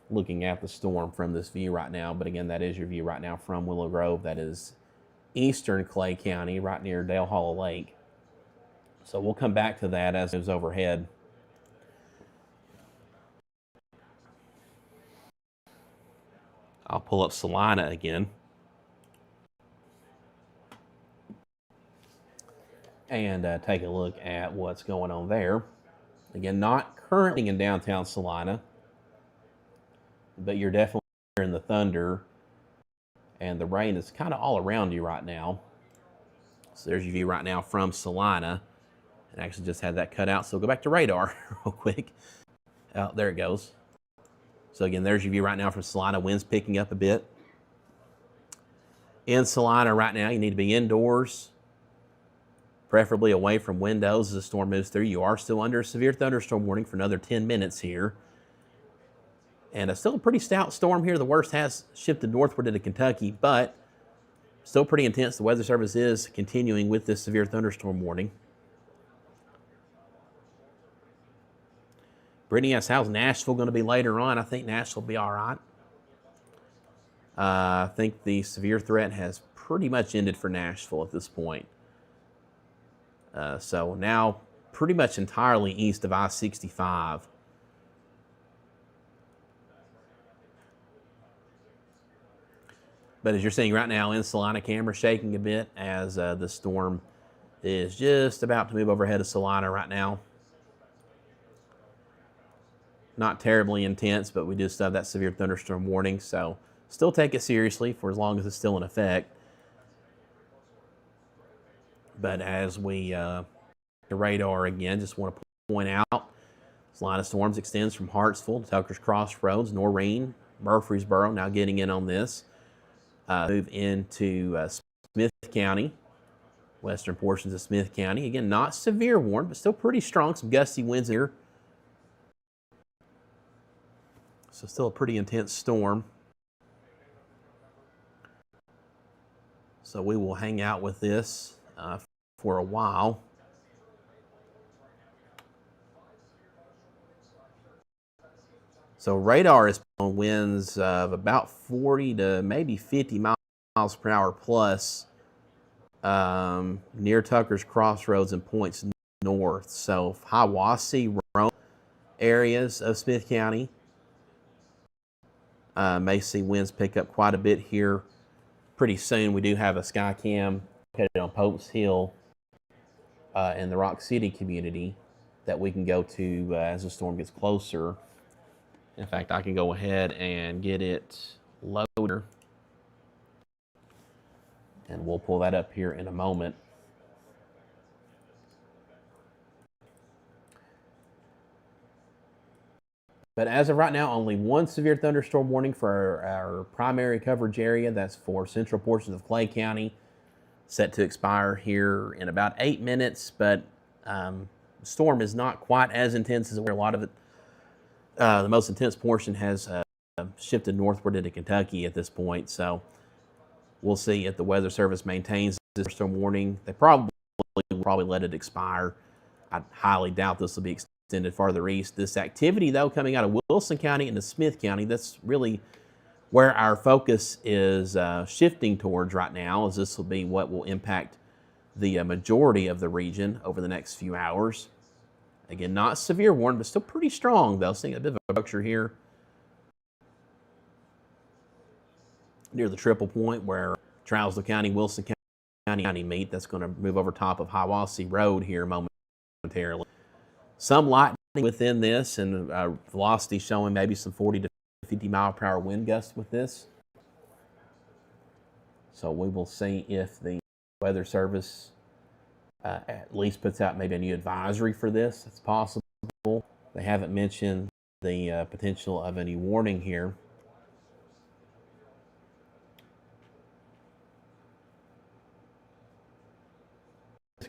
[SPEAKER 1] looking at the storm from this view right now. But again, that is your view right now from Willow Grove. That is eastern Clay County, right near Dale Hollow Lake. So we'll come back to that as it was overhead. I'll pull up Salina again. And take a look at what's going on there. Again, not currently in downtown Salina, but you're definitely hearing the thunder, and the rain is kind of all around you right now. So there's your view right now from Salina. And actually just had that cut out, so go back to radar real quick. Oh, there it goes. So again, there's your view right now from Salina. Wind's picking up a bit. In Salina right now, you need to be indoors, preferably away from windows as the storm moves through. You are still under a severe thunderstorm warning for another 10 minutes here. And it's still a pretty stout storm here. The worst has shifted northward into Kentucky, but still pretty intense. The Weather Service is continuing with this severe thunderstorm warning. Brittany asks, how's Nashville going to be later on? I think Nashville will be all right. I think the severe threat has pretty much ended for Nashville at this point. So now pretty much entirely east of I-65. But as you're seeing right now in Salina, camera shaking a bit as the storm is just about to move overhead of Salina right now. Not terribly intense, but we do still have that severe thunderstorm warning, so still take it seriously for as long as it's still in effect. But as we the radar again, just want to point out, this line of storms extends from Hartsville to Tucker's Crossroads, Noreen, Murfreesboro, now getting in on this. Move into Smith County, western portions of Smith County. Again, not severe warning, but still pretty strong. Some gusty winds here. So still a pretty intense storm. So we will hang out with this for a while. So radar is on winds of about 40 to maybe 50 miles per hour plus near Tucker's Crossroads and points north. So Hiwassee, Rome areas of Smith County may see winds pick up quite a bit here pretty soon. We do have a Skycam located on Pope's Hill in the Rock City community. that we can go to as the storm gets closer. In fact, I can go ahead and get it loaded, and we'll pull that up here in a moment. But as of right now, only one severe thunderstorm warning for our primary coverage area. That's for central portions of Clay County, set to expire here in about 8 minutes. But the storm is not quite as intense as where a lot of it. The most intense portion has shifted northward into Kentucky at this point. So we'll see if the Weather Service maintains this storm warning. They probably will let it expire. I highly doubt this will be extended farther east. This activity, though, coming out of Wilson County into Smith County, that's really where our focus is shifting towards right now, as this will be what will impact the majority of the region over the next few hours. Again, not severe warning, but still pretty strong, though. Seeing a bit of a structure here near the triple point where Trousdale County, Wilson County meet. That's going to move over top of Hiwassee Road here momentarily. Some lightning within this, and velocity showing maybe some 40 to 50 mile per hour wind gusts with this. So we will see if the Weather Service at least puts out maybe a new advisory for this. It's possible. They haven't mentioned the potential of any warning here.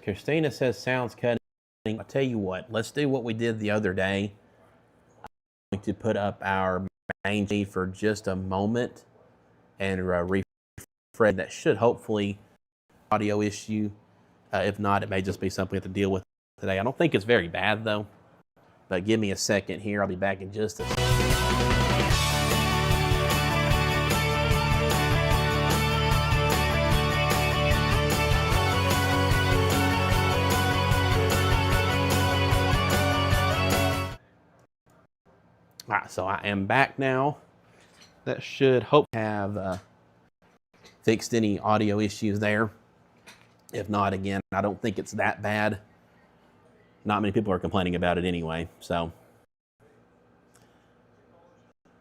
[SPEAKER 1] Christina says sounds cutting. I'll tell you what, let's do what we did the other day. I'm going to put up our main feed for just a moment and refresh. That should hopefully audio issue. If not, it may just be something we have to deal with today. I don't think it's very bad though, but give me a second here. I'll be back in just a second. All right, so I am back now. That should hope have fixed any audio issues there. If not, again, I don't think it's that bad. Not many people are complaining about it anyway, so.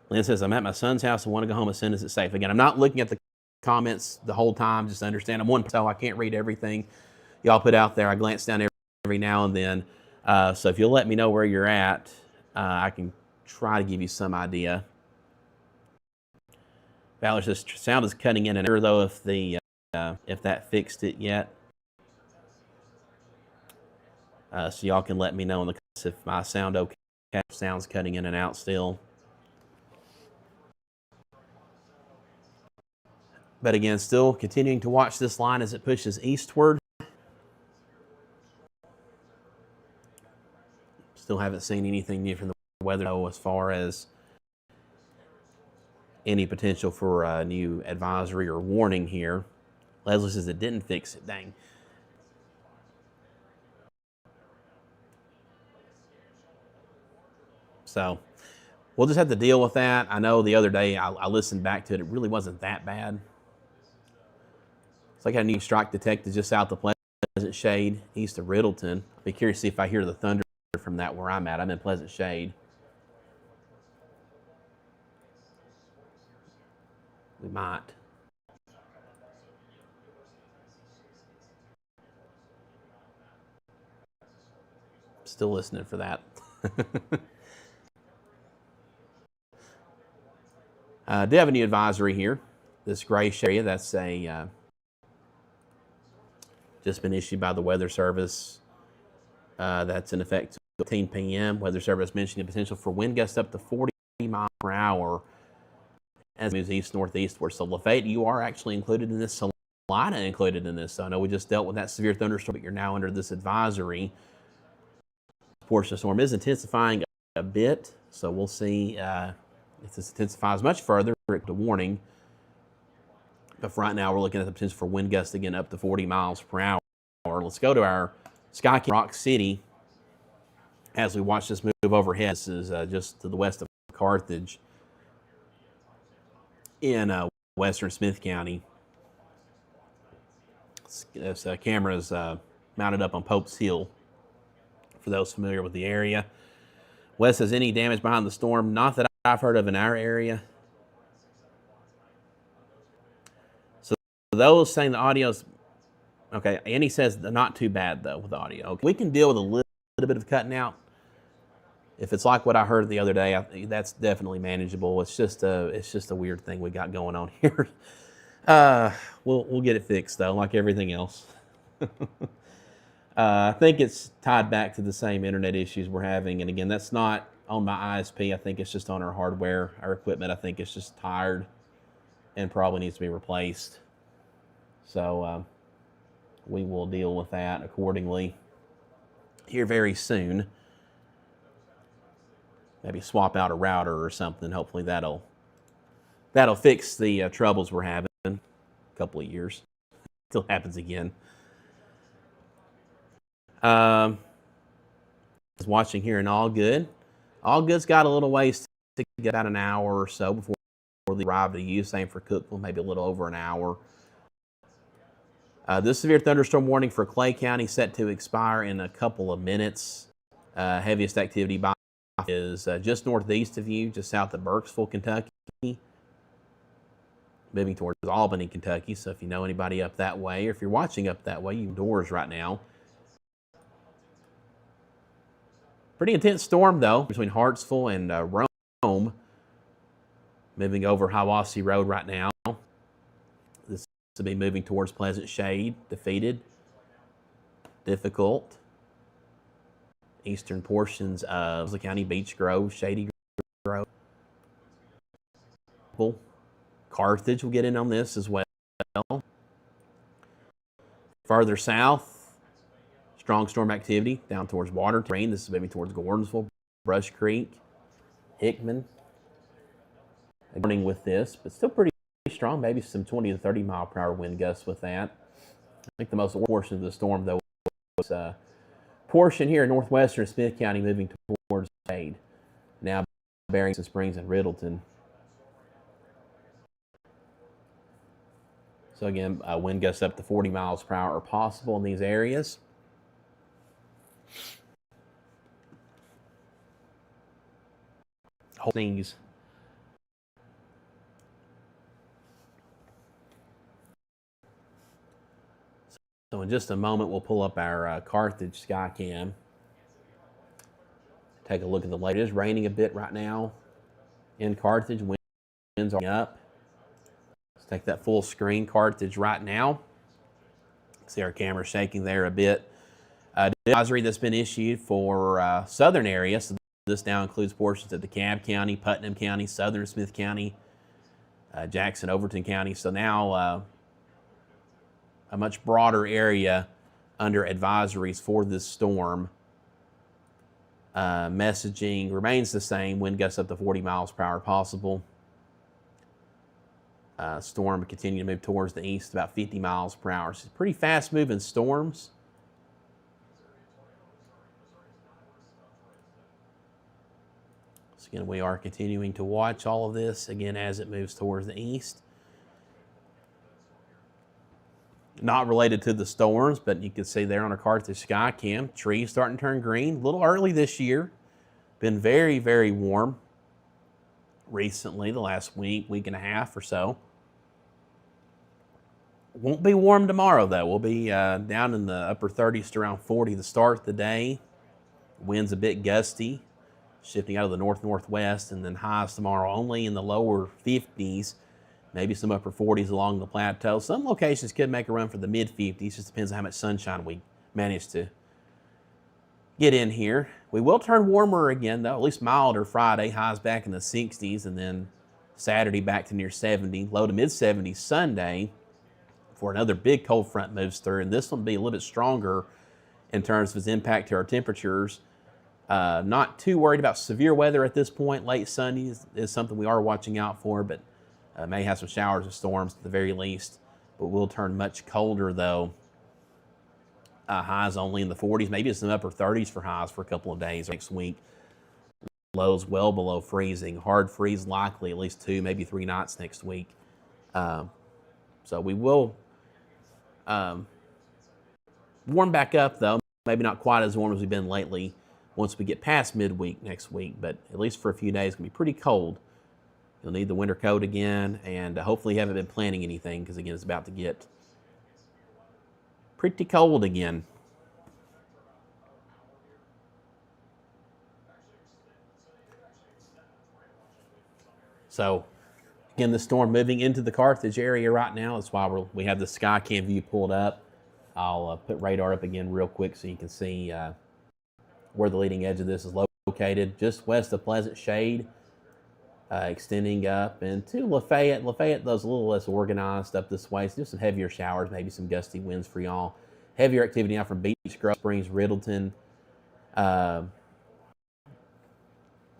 [SPEAKER 1] Lynn says, I'm at my son's house and want to go home as soon as it's safe. Again, I'm not looking at the comments the whole time, just understand I'm one, so I can't read everything y'all put out there. I glance down every now and then. So if you'll let me know where you're at, I can try to give you some idea. Valor says sound is cutting in and out, though, if that fixed it yet. So y'all can let me know in the comments if my sound okay. Sound's cutting in and out still. But again, still continuing to watch this line as it pushes eastward. Still haven't seen anything new from the weather as far as any potential for a new advisory or warning here. Leslie says it didn't fix it. Dang. So we'll just have to deal with that. I know the other day I listened back to it. It really wasn't that bad. It's like I had a new strike detected just south of Pleasant Shade, east of Riddleton. I'll be curious to see if I hear the thunder from that where I'm at. I'm in Pleasant Shade. We might. Still listening for that. Do have a new advisory here. This grayish area, that's a just been issued by the Weather Service. That's in effect till 15 p.m. Weather Service mentioning the potential for wind gusts up to 40 miles per hour as it moves east-northeastward. So Lafayette, you are actually included in this. Salina included in this. So I know we just dealt with that severe thunderstorm, but you're now under this advisory. Portion of the storm is intensifying a bit, so we'll see if this intensifies much further. It's a warning. But for right now, we're looking at the potential for wind gusts again up to 40 miles per hour. Let's go to our Sky Rock City as we watch this move overhead. This is just to the west of Carthage in western Smith County. This camera is mounted up on Pope's Hill for those familiar with the area. Wes says, any damage behind the storm? Not that I've heard of in our area. So those saying the audio's okay. Annie says not too bad though with audio. Okay. We can deal with a little bit of cutting out. If it's like what I heard the other day, that's definitely manageable. It's just a weird thing we got going on here. We'll get it fixed though, like everything else. I think it's tied back to the same internet issues we're having. And again, that's not on my ISP. I think it's just on our hardware. Our equipment, I think it's just tired and probably needs to be replaced. So we will deal with that accordingly here very soon. Maybe swap out a router or something. Hopefully that'll fix the troubles we're having a couple of years. Still happens again. Watching here in All Good. All Good's got a little ways to get, about an hour or so before they arrive to you. Same for Cookeville, maybe a little over an hour. This severe thunderstorm warning for Clay County set to expire in a couple of minutes. Heaviest activity by is just northeast of you, just south of Burkesville, Kentucky. Moving towards Albany, Kentucky. So if you know anybody up that way, or if you're watching up that way, you're indoors right now. Pretty intense storm, though, between Hartsville and Rome. Moving over Hiwassee Road right now. This will be moving towards Pleasant Shade, defeated, difficult. Eastern portions of the county, Beech Grove, Shady Grove. Carthage will get in on this as well. Farther south, strong storm activity down towards Watertown. This is maybe towards Gordonsville, Brush Creek, Hickman. Warning with this, but still pretty strong. Maybe some 20 to 30 mile per hour wind gusts with that. I think the most portion of the storm, though, was portion here in northwestern Smith County moving towards Shade. Now Barrington Springs and Riddleton. So again, wind gusts up to 40 miles per hour are possible in these areas. Things. So in just a moment, we'll pull up our Carthage sky cam. Take a look at the latest. It is raining a bit right now in Carthage. Winds are up. Let's take that full screen Carthage right now. See our camera shaking there a bit. Advisory that's been issued for southern areas. So this now includes portions of DeKalb County, Putnam County, southern Smith County, Jackson, Overton County. So now a much broader area under advisories for this storm. Messaging remains the same. Wind gusts up to 40 miles per hour possible. Storm continue to move towards the east, about 50 miles per hour. So pretty fast moving storms. So again, we are continuing to watch all of this again as it moves towards the east. Not related to the storms, but you can see there on our Carthage sky cam, trees starting to turn green. A little early this year. Been very, very warm recently, the last week and a half or so. Won't be warm tomorrow, though. We'll be down in the upper 30s to around 40 to start the day. Winds a bit gusty, shifting out of the north-northwest, and then highs tomorrow only in the lower 50s. Maybe some upper 40s along the plateau. Some locations could make a run for the mid-50s. Just depends on how much sunshine we manage to get in here. We will turn warmer again, though, at least milder Friday. Highs back in the 60s, and then Saturday back to near 70. Low to mid-70s Sunday before another big cold front moves through. And this one will be a little bit stronger in terms of its impact to our temperatures. Not too worried about severe weather at this point. Late Sunday is something we are watching out for, but may have some showers and storms at the very least, but will turn much colder though. Highs only in the 40s, maybe it's in the upper 30s for highs for a couple of days next week. Lows well below freezing. Hard freeze likely at least 2, maybe 3 nights next week. So we will warm back up though. maybe not quite as warm as we've been lately once we get past midweek next week, but at least for a few days, it's going to be pretty cold. You'll need the winter coat again, and hopefully you haven't been planting anything because, again, it's about to get pretty cold again. So, again, the storm moving into the Carthage area right now. That's why we have the Skycam view pulled up. I'll put radar up again real quick so you can see where the leading edge of this is located. Just west of Pleasant Shade, extending up into Lafayette. Lafayette, though, is a little less organized up this way. So just some heavier showers, maybe some gusty winds for y'all. Heavier activity now from Beach Grove, Springs, Riddleton,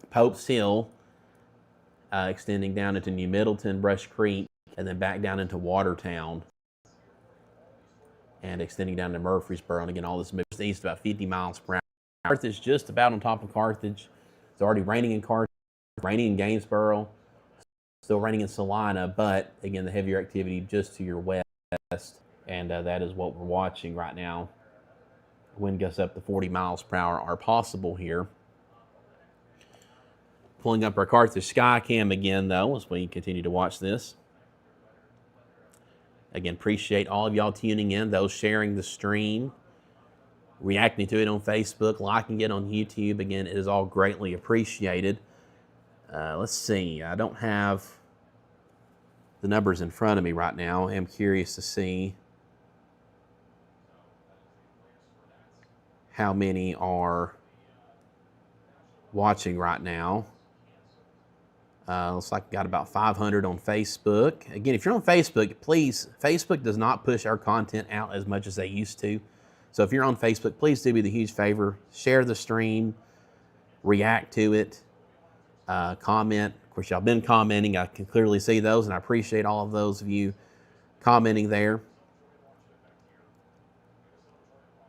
[SPEAKER 1] Pope's Hill, extending down into New Middleton, Brush Creek, and then back down into Watertown, and extending down to Murfreesboro. And again, all this moves east about 50 miles per hour. Carthage just about on top of Carthage. It's already raining in Carthage, raining in Gainesboro, still raining in Salina, but again, the heavier activity just to your west, and that is what we're watching right now. Wind gusts up to 40 miles per hour are possible here. Pulling up our Carthage Skycam again, though, as we continue to watch this. Again, appreciate all of y'all tuning in, those sharing the stream, reacting to it on Facebook, liking it on YouTube. Again, it is all greatly appreciated. Let's see. I don't have the numbers in front of me right now. I'm curious to see how many are watching right now. Looks like we got about 500 on Facebook. Again, if you're on Facebook, please, Facebook does not push our content out as much as they used to. So if you're on Facebook, please do me the huge favor, share the stream, react to it, comment. Of course, y'all been commenting. I can clearly see those, and I appreciate all of those of you commenting there.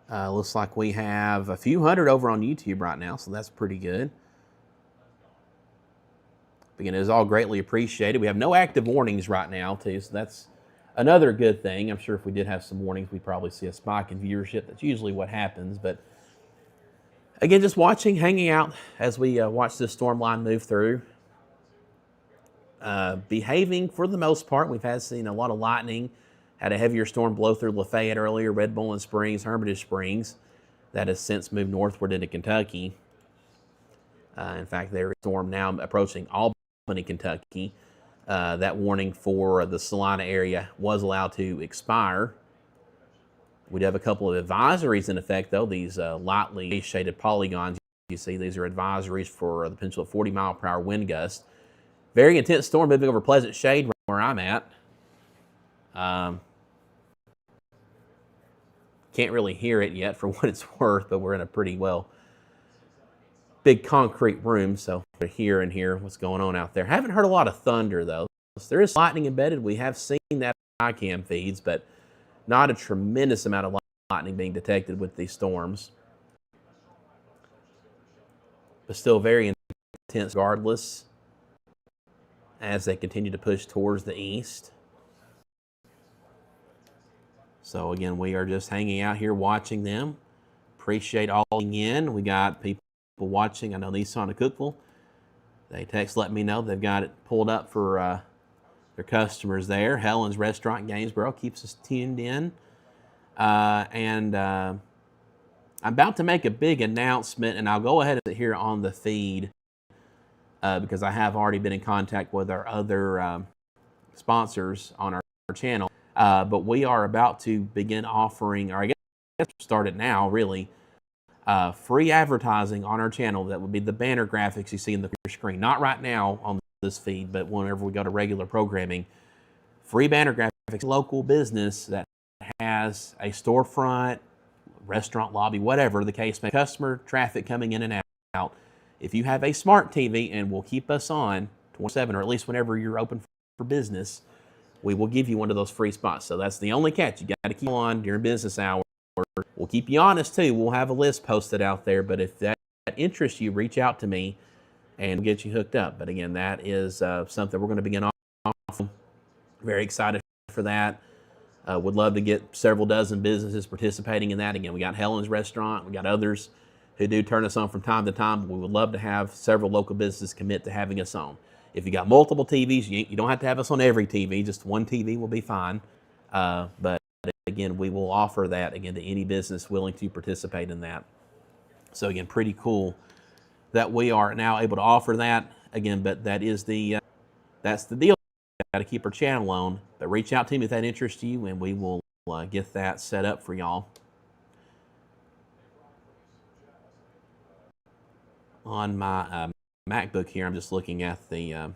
[SPEAKER 1] Looks like we have a few hundred over on YouTube right now, so that's pretty good. Again, it is all greatly appreciated. We have no active warnings right now, too, so that's another good thing. I'm sure if we did have some warnings, we'd probably see a spike in viewership. That's usually what happens. But again, just watching, hanging out as we watch this storm line move through. Behaving for the most part. We've seen a lot of lightning. Had a heavier storm blow through Lafayette earlier, Red Bowling Springs, Hermitage Springs. That has since moved northward into Kentucky. In fact, there is a storm now approaching Albany, Kentucky. That warning for the Salina area was allowed to expire. We do have a couple of advisories in effect, though. These lightly shaded polygons, you see, these are advisories for the potential of 40 mile per hour wind gusts. Very intense storm moving over Pleasant Shade where I'm at. Can't really hear it yet for what it's worth, but we're in a pretty big concrete room, so to hear and hear what's going on out there. Haven't heard a lot of thunder, though. There is lightning embedded. We have seen that in iCam feeds, but not a tremendous amount of lightning being detected with these storms. But still very intense regardless as they continue to push towards the east. So again, we are just hanging out here watching them. Appreciate all in. We got people watching. I know Nissan of Cookeville. They text letting me know they've got it pulled up for their customers there. Helen's Restaurant in Gainesboro keeps us tuned in. I'm about to make a big announcement, and I'll go ahead and here on the feed because I have already been in contact with our other sponsors on our channel. But we are about to begin offering, or I guess start it now, really, free advertising on our channel. That would be the banner graphics you see in the screen. Not right now on this feed, but whenever we go to regular programming. Free banner graphics, local business that has a storefront, restaurant lobby, whatever the case may be, customer traffic coming in and out. If you have a smart TV and will keep us on 24/7, or at least whenever you're open for business, we will give you one of those free spots. So that's the only catch. You got to keep on during business hours. We'll keep you honest too. We'll have a list posted out there, but if that interests you, reach out to me and we'll get you hooked up. But again, that is something we're going to begin off. Very excited for that. Would love to get several dozen businesses participating in that. Again, we got Helen's Restaurant. We got others who do turn us on from time to time. But we would love to have several local businesses commit to having us on. If you got multiple TVs, you don't have to have us on every TV. Just one TV will be fine. But again, we will offer that again to any business willing to participate in that. So again, pretty cool that we are now able to offer that again. But that is that's the deal. Got to keep our channel on. But reach out to me if that interests you, and we will get that set up for y'all. On my MacBook here, I'm just looking at the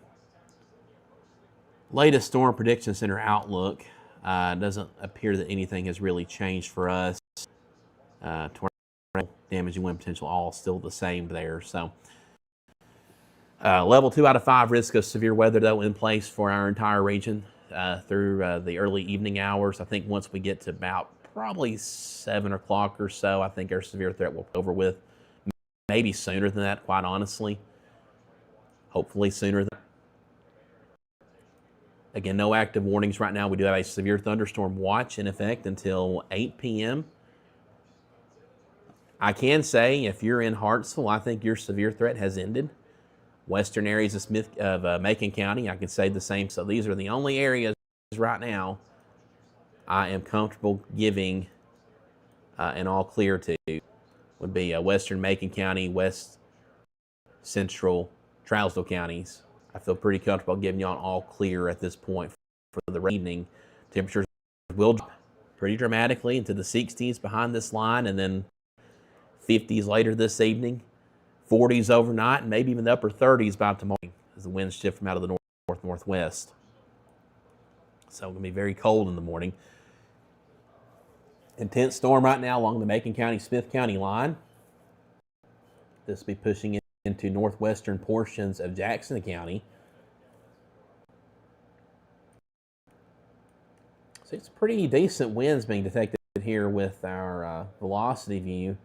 [SPEAKER 1] latest Storm Prediction Center outlook. It doesn't appear that anything has really changed for us. Tornado damage and wind potential all still the same there. So level 2 out of 5 risk of severe weather, though, in place for our entire region through the early evening hours. I think once we get to about probably 7 o'clock or so, I think our severe threat will be over with. Maybe sooner than that, quite honestly. Hopefully sooner than that. Again, no active warnings right now. We do have a severe thunderstorm watch in effect until 8 p.m. I can say, if you're in Hartsville, I think your severe threat has ended. Western areas of Macon County, I can say the same. So these are the only areas right now I am comfortable giving an all clear to. Would be Western Macon County, West Central Trousdale counties. I feel pretty comfortable giving you an all clear at this point for the evening. Temperatures will drop pretty dramatically into the 60s behind this line, and then 50s later this evening, 40s overnight, and maybe even the upper 30s by tomorrow as the winds shift from out of the northwest. So it's going to be very cold in the morning. Intense storm right now along the Macon County-Smith County line. This will be pushing into northwestern portions of Jackson County. So it's pretty decent winds being detected here with our velocity view.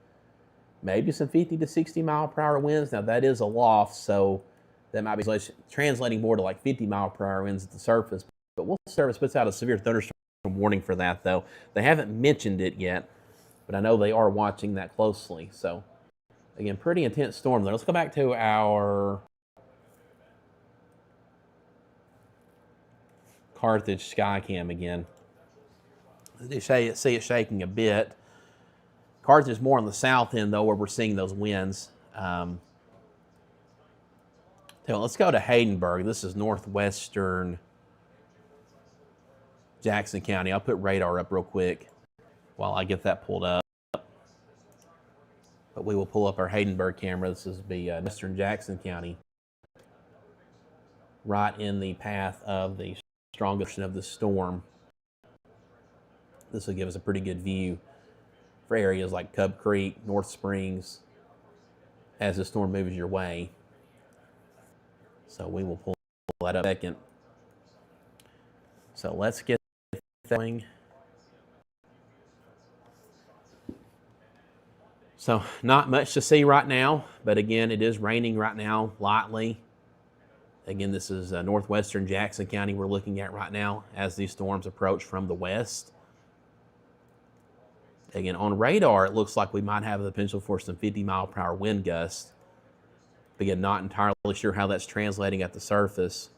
[SPEAKER 1] Maybe some 50 to 60 mile per hour winds. Now that is a loft, so that might be translating more to like 50 mile per hour winds at the surface. But Weather Service puts out a severe thunderstorm warning for that, though. They haven't mentioned it yet, but I know they are watching that closely. So again, pretty intense storm there. Let's go back to our Carthage Skycam again. You see it shaking a bit. Carthage is more on the south end, though, where we're seeing those winds. Let's go to Haydenburg. This is northwestern Jackson County. I'll put radar up real quick while I get that pulled up. But we will pull up our Haydenburg camera. This is the western Jackson County, right in the path of the strongest of the storm. This will give us a pretty good view for areas like Cub Creek, North Springs, as the storm moves your way. So we will pull that up in a second. So let's get that going. So not much to see right now, but again, it is raining right now, lightly. Again, this is northwestern Jackson County we're looking at right now as these storms approach from the west. Again, on radar, it looks like we might have the potential for some 50 mile per hour wind gusts. Again, not entirely sure how that's translating at the surface.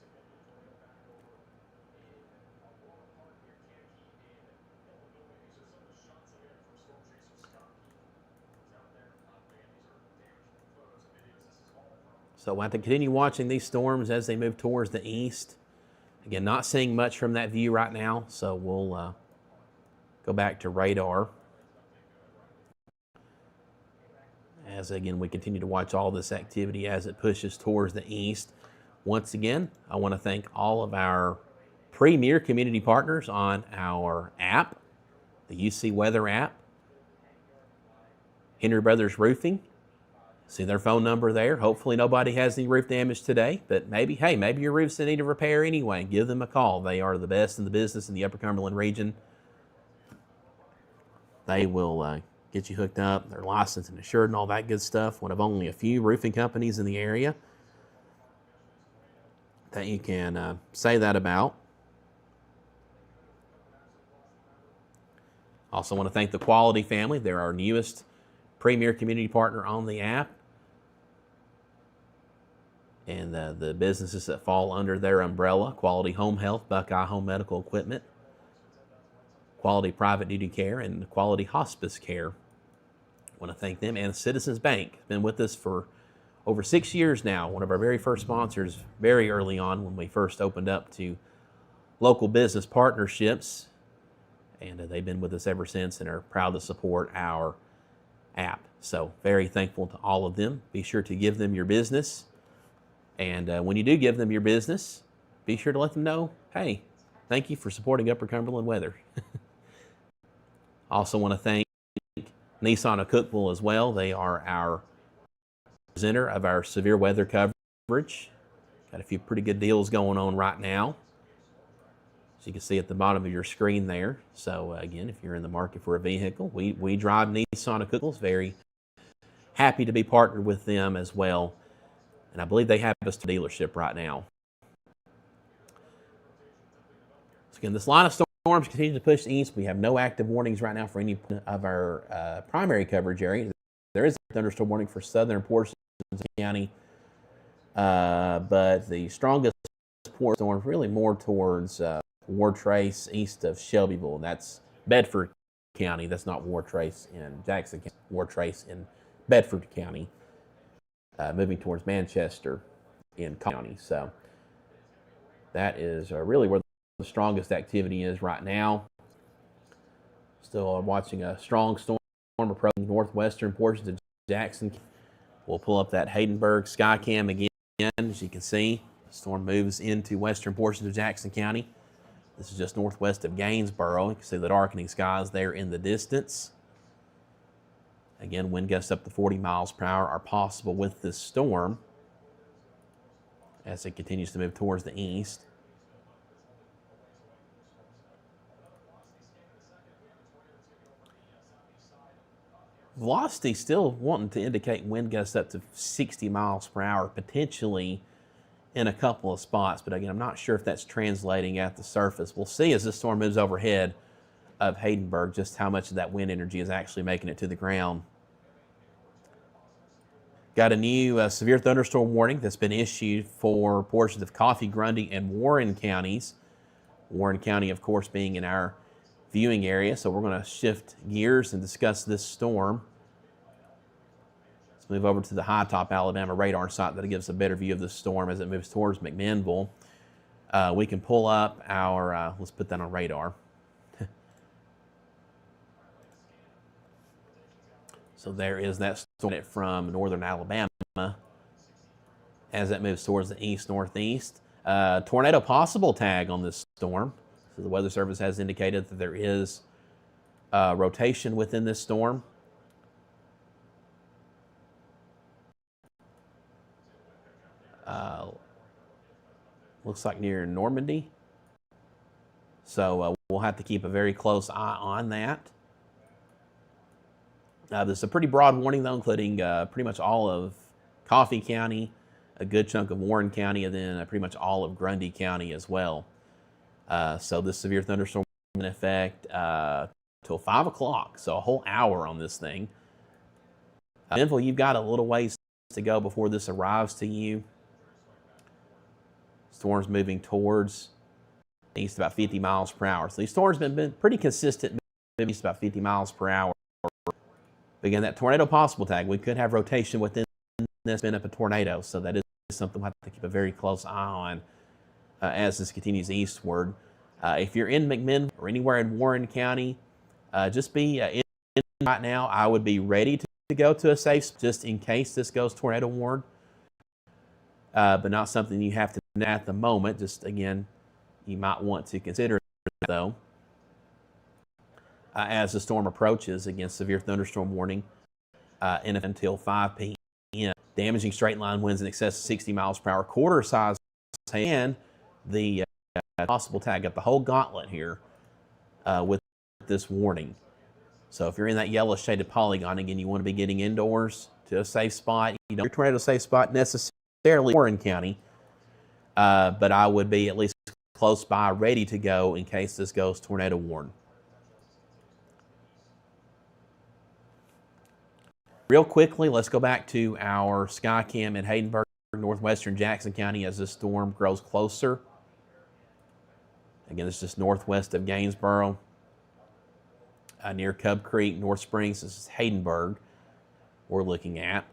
[SPEAKER 1] So we'll have to continue watching these storms as they move towards the east. Again, not seeing much from that view right now, so we'll go back to radar. As again, we continue to watch all this activity as it pushes towards the east. Once again, I want to thank all of our premier community partners on our app, the UC Weather app, Henry Brothers Roofing. See their phone number there. Hopefully nobody has any roof damage today, but maybe your roof's in need of repair anyway. Give them a call. They are the best in the business in the Upper Cumberland region. They will get you hooked up. They're licensed and insured and all that good stuff. One of only a few roofing companies in the area that you can say that about. Also want to thank the Quality family. They're our newest premier community partner on the app. And the businesses that fall under their umbrella: Quality Home Health, Buckeye Home Medical Equipment, Quality Private Duty Care, and Quality Hospice Care. I want to thank them. And Citizens Bank, been with us for over 6 years now. One of our very first sponsors, very early on when we first opened up to local business partnerships. And they've been with us ever since and are proud to support our app. So very thankful to all of them. Be sure to give them your business. And when you do give them your business, be sure to let them know, hey, thank you for supporting Upper Cumberland Weather. Also want to thank Nissan of Cookeville as well. They are our presenter of our severe weather coverage. Got a few pretty good deals going on right now, as you can see at the bottom of your screen there. So again, if you're in the market for a vehicle, we drive Nissan of Cookeville. Very happy to be partnered with them as well. And I believe they have us to dealership right now. So again, this line of storms continue to push east. We have no active warnings right now for any of our primary coverage areas. There is a thunderstorm warning for southern portions of the county, but the strongest storm is really more towards War Trace east of Shelbyville. That's Bedford County. That's not War Trace in Jackson County. War Trace in Bedford County. Moving towards Manchester in County. So that is really where the strongest activity is right now. Still watching a strong storm approaching northwestern portions of Jackson. We'll pull up that Haydenburg Skycam again. As you can see, the storm moves into western portions of Jackson County. This is just northwest of Gainesboro. You can see the darkening skies there in the distance. Again, wind gusts up to 40 miles per hour are possible with this storm as it continues to move towards the east. Velocity still wanting to indicate wind gusts up to 60 miles per hour, potentially in a couple of spots. But again, I'm not sure if that's translating at the surface. We'll see as this storm moves overhead of Haydenburg just how much of that wind energy is actually making it to the ground. Got a new severe thunderstorm warning that's been issued for portions of Coffee, Grundy, and Warren counties. Warren County, of course, being in our viewing area. So we're going to shift gears and discuss this storm. Let's move over to the High Top, Alabama radar site that gives a better view of the storm as it moves towards McMinnville. We can pull up our, let's put that on radar. So there is that storm from northern Alabama as it moves towards the east-northeast. Tornado possible tag on this storm. So the Weather Service has indicated that there is rotation within this storm. Looks like near Normandy. So we'll have to keep a very close eye on that. This is a pretty broad warning, though, including pretty much all of Coffee County, a good chunk of Warren County, and then pretty much all of Grundy County as well. So this severe thunderstorm in effect till 5 o'clock, so a whole hour on this thing. McMinnville, you've got a little ways to go before this arrives to you. Storm's moving towards east about 50 miles per hour. So these storms have been pretty consistent, moving east about 50 miles per hour. Again, that tornado possible tag, we could have rotation within this spin up a tornado. So that is something we'll have to keep a very close eye on as this continues eastward. If you're in McMinnville or anywhere in Warren County, just be in right now. I would be ready to go to a safe spot just in case this goes tornado warned, but not something you have to do at the moment. Just again, you might want to consider that, though. As the storm approaches, again, severe thunderstorm warning until 5 p.m. Damaging straight line winds in excess of 60 miles per hour, quarter size, and the possible tag. Got the whole gauntlet here with this warning. So if you're in that yellow shaded polygon, again, you want to be getting indoors to a safe spot. You don't your tornado safe spot necessarily Warren County, but I would be at least close by, ready to go in case this goes tornado warned. Real quickly, let's go back to our Skycam in Haydenburg, northwestern Jackson County as this storm grows closer. Again, this is just northwest of Gainesboro, near Cub Creek, North Springs. This is Haydenburg we're looking at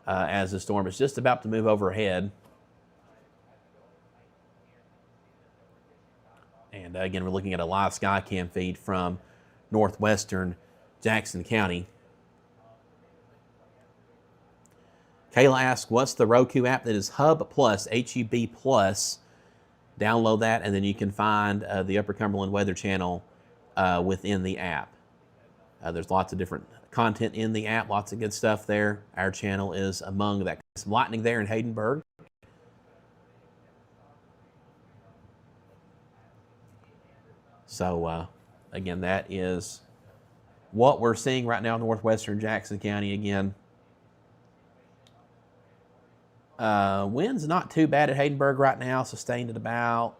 [SPEAKER 1] as the storm is just about to move overhead. And again, we're looking at a live Skycam feed from northwestern Jackson County. Kayla asks, what's the Roku app? That is Hub Plus, HUB Plus. Download that, and then you can find the Upper Cumberland Weather channel within the app. There's lots of different content in the app, lots of good stuff there. Our channel is among that. Some lightning there in Haydenburg. So, again, that is what we're seeing right now in northwestern Jackson County. Again, winds not too bad at Haydenburg right now, sustained at about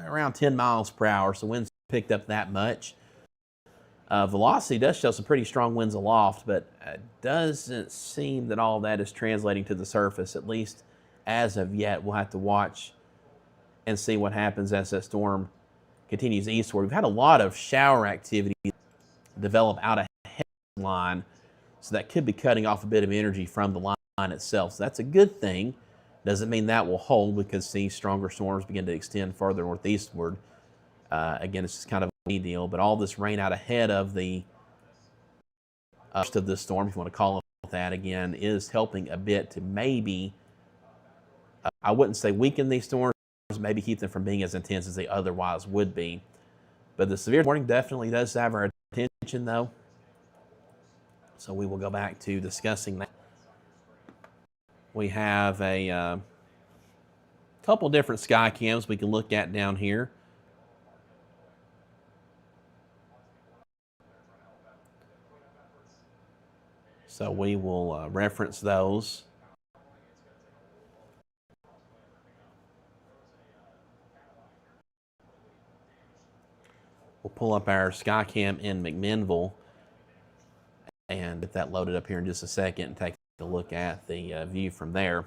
[SPEAKER 1] around 10 miles per hour, so winds picked up that much. Velocity does show some pretty strong winds aloft, but it doesn't seem that all that is translating to the surface, at least as of yet. We'll have to watch and see what happens as that storm continues eastward. We've had a lot of shower activity develop out of the line, so that could be cutting off a bit of energy from the line itself. So that's a good thing. Doesn't mean that will hold. We could see stronger storms begin to extend further northeastward. Again, it's just kind of a deal, but all this rain out ahead of the of this storm, if you want to call it that, again, is helping a bit to maybe, I wouldn't say weaken these storms, maybe keep them from being as intense as they otherwise would be. But the severe warning definitely does have our attention, though. So we will go back to discussing that. We have a couple different sky cams we can look at down here. So we will reference those. We'll pull up our Skycam in McMinnville and get that loaded up here in just a second and take a look at the view from there.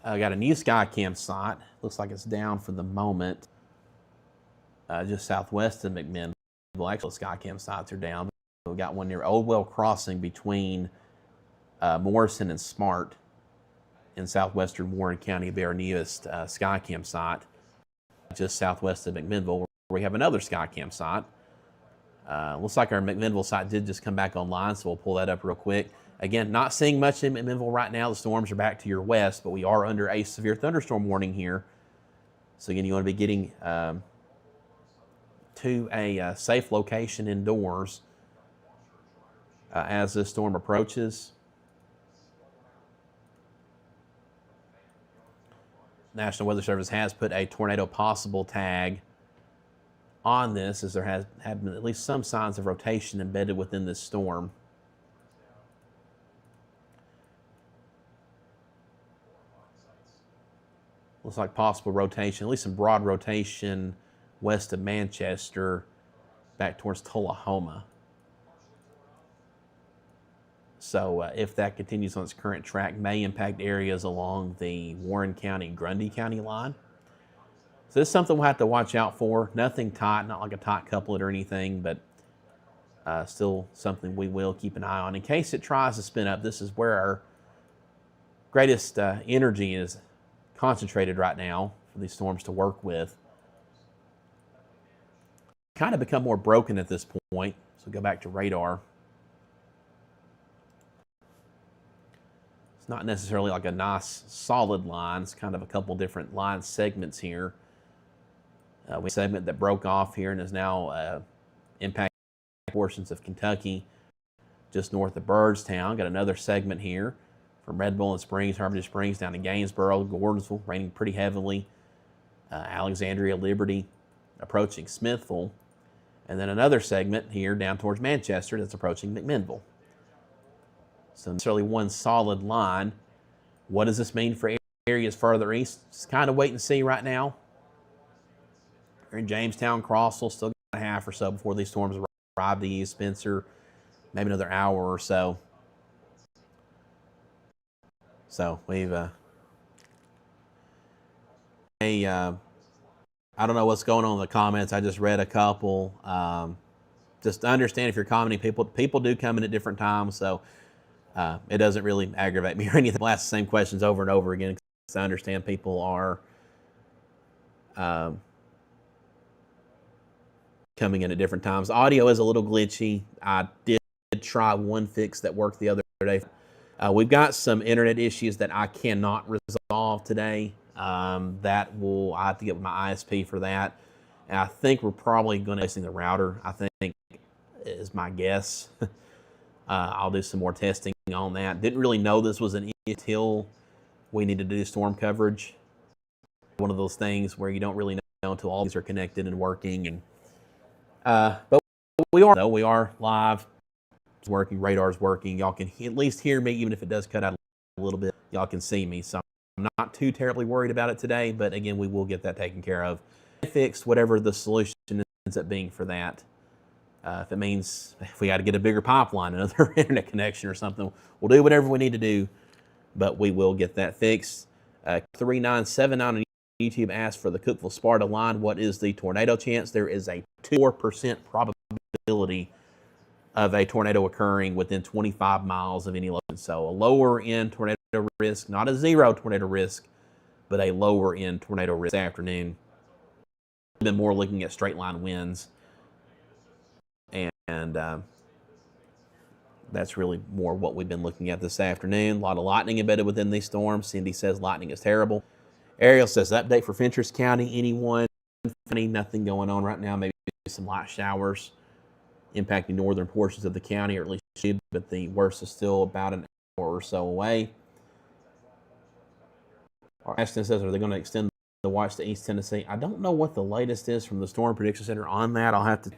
[SPEAKER 1] I got a new Skycam site. Looks like it's down for the moment. Just southwest of McMinnville. Actually, Skycam sites are down. We've got one near Oldwell Crossing between Morrison and Smart in southwestern Warren County. Be our newest Skycam site. Just southwest of McMinnville, where we have another Skycam site. Looks like our McMinnville site did just come back online, so we'll pull that up real quick. Again, not seeing much in McMinnville right now. The storms are back to your west, but we are under a severe thunderstorm warning here. So again, you want to be getting to a safe location indoors as this storm approaches. National Weather Service has put a tornado possible tag on this, as there have been at least some signs of rotation embedded within this storm. Looks like possible rotation, at least some broad rotation west of Manchester back towards Tullahoma. So if that continues on its current track, may impact areas along the Warren County, Grundy County line. So this is something we'll have to watch out for. Nothing tight, not like a tight couplet or anything, but still something we will keep an eye on. In case it tries to spin up, this is where our greatest energy is concentrated right now for these storms to work with. Kind of become more broken at this point. So go back to radar. It's not necessarily like a nice solid line. It's kind of a couple different line segments here. We have a segment that broke off here and is now impacting portions of Kentucky just north of Byrdstown. Got another segment here from Red Bull and Springs, Hermitage Springs down to Gainesboro, Gordonsville, raining pretty heavily. Alexandria, Liberty, approaching Smithville. And then another segment here down towards Manchester that's approaching McMinnville. So necessarily one solid line. What does this mean for areas further east? Just kind of wait and see right now. We're in Jamestown, Crossville, still got a half half or so before these storms arrive to East Spencer, maybe another hour or so. So we've I don't know what's going on in the comments. I just read a couple. Just to understand, if you're commenting, people do come in at different times, so it doesn't really aggravate me or anything. I'll ask the same questions over and over again because I understand people are coming in at different times. Audio is a little glitchy. I did try one fix that worked the other day. We've got some internet issues that I cannot resolve today. I have to get with my ISP for that. And I think we're probably going to be using the router, I think is my guess. I'll do some more testing on that. Didn't really know this was an issue until we needed to do storm coverage. One of those things where you don't really know until all these are connected and working. And but we are live. It's working. Radar's working. Y'all can at least hear me, even if it does cut out a little bit. Y'all can see me, so I'm not too terribly worried about it today. But again, we will get that taken care of, fixed, whatever the solution ends up being for that. If it means if we got to get a bigger pipeline, another internet connection or something, we'll do whatever we need to do, but we will get that fixed. 3979 on YouTube asked for the Cookeville Sparta line. What is the tornado chance? There is a 4% probability of a tornado occurring within 25 miles of any location. So a lower end tornado risk, not a zero tornado risk, but a lower end tornado risk this afternoon. I've been more looking at straight line winds. And that's really more what we've been looking at this afternoon. A lot of lightning embedded within these storms. Cindy says lightning is terrible. Ariel says update for Fentress County. Anyone? Nothing going on right now. Maybe some light showers impacting northern portions of the county, or at least, but the worst is still about an hour or so away. Ashton says, are they going to extend the watch to East Tennessee? I don't know what the latest is from the Storm Prediction Center on that. I'll have to...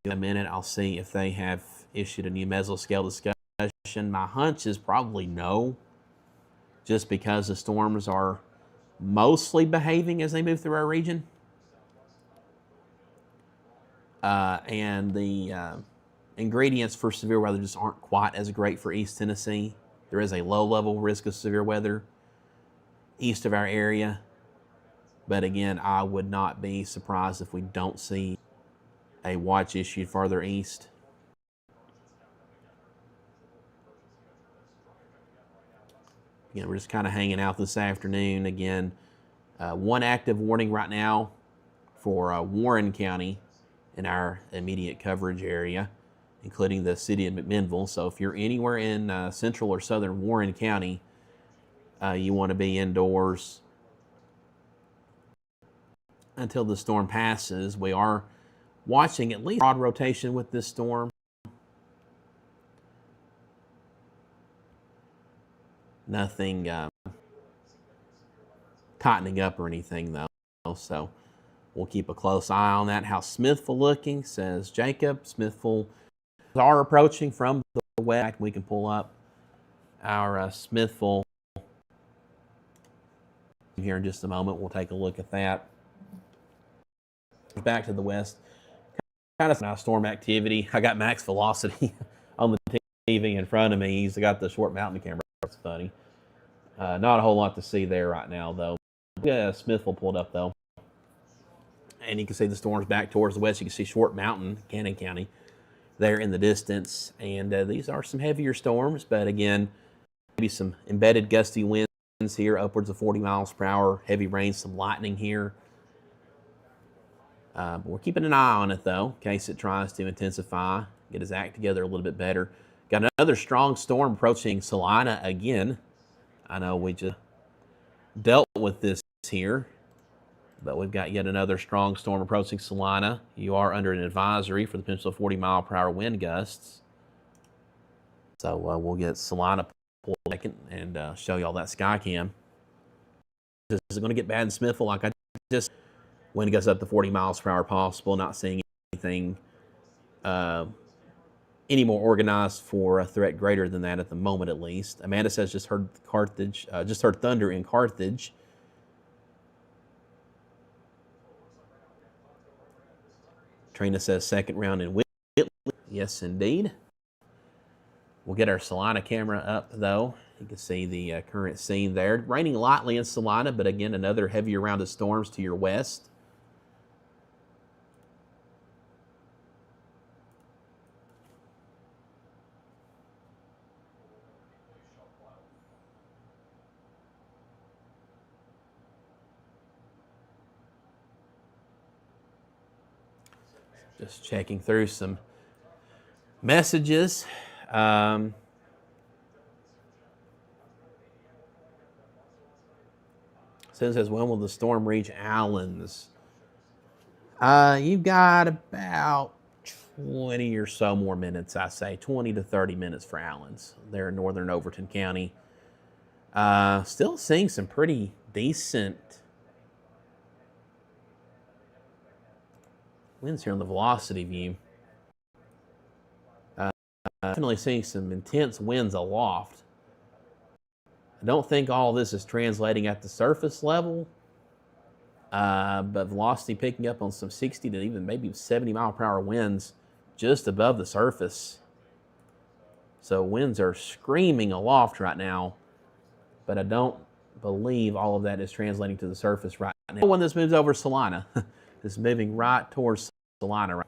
[SPEAKER 1] in a minute, I'll see if they have issued a new mesoscale discussion. My hunch is probably no, just because the storms are mostly behaving as they move through our region. And the ingredients for severe weather just aren't quite as great for East Tennessee. There is a low-level risk of severe weather east of our area. But again, I would not be surprised if we don't see a watch issued farther east. Again, we're just kind of hanging out this afternoon. Again, one active warning right now for Warren County in our immediate coverage area, including the city of McMinnville. So if you're anywhere in central or southern Warren County, you want to be indoors until the storm passes. We are watching at least broad rotation with this storm. Nothing tightening up or anything, though. So we'll keep a close eye on that. How's Smithville looking, says Jacob. Smithville are approaching from the west. We can pull up our Smithville here in just a moment. We'll take a look at that. Back to the west. Kind of nice storm activity. I got max velocity on the TV in front of me. He's got the short mountain camera. That's funny. Not a whole lot to see there right now, though. Yeah, Smithville pulled up, though. And you can see the storms back towards the west. You can see Short Mountain, Cannon County, there in the distance. And these are some heavier storms, but again, maybe some embedded gusty winds here, upwards of 40 miles per hour, heavy rain, some lightning here. But we're keeping an eye on it, though, in case it tries to intensify, get its act together a little bit better. Got another strong storm approaching Salina again. I know we just dealt with this here, but we've got yet another strong storm approaching Salina. You are under an advisory for the potential of 40-mile-per-hour wind gusts. So we'll get Salina pulled second and show you all that sky cam. Is it going to get bad in Smithville? Like I just... wind gusts up to 40 miles per hour possible. Not seeing anything any more organized for a threat greater than that at the moment, at least. Amanda says just heard Carthage, just heard thunder in Carthage. Trina says second round in Whitley. Yes, indeed. We'll get our Salina camera up, though. You can see the current scene there. Raining lightly in Salina, but again, another heavier round of storms to your west. Just checking through some messages. Says, when will the storm reach Allen's? You've got about 20 or so more minutes, I say. 20 to 30 minutes for Allen's. They're in northern Overton County. Still seeing some pretty decent winds here on the velocity view. Definitely seeing some intense winds aloft. I don't think all this is translating at the surface level, but velocity picking up on some 60 to even maybe 70 mile per hour winds just above the surface. So winds are screaming aloft right now, but I don't believe all of that is translating to the surface right now. When this moves over Salina, is moving right towards Salina.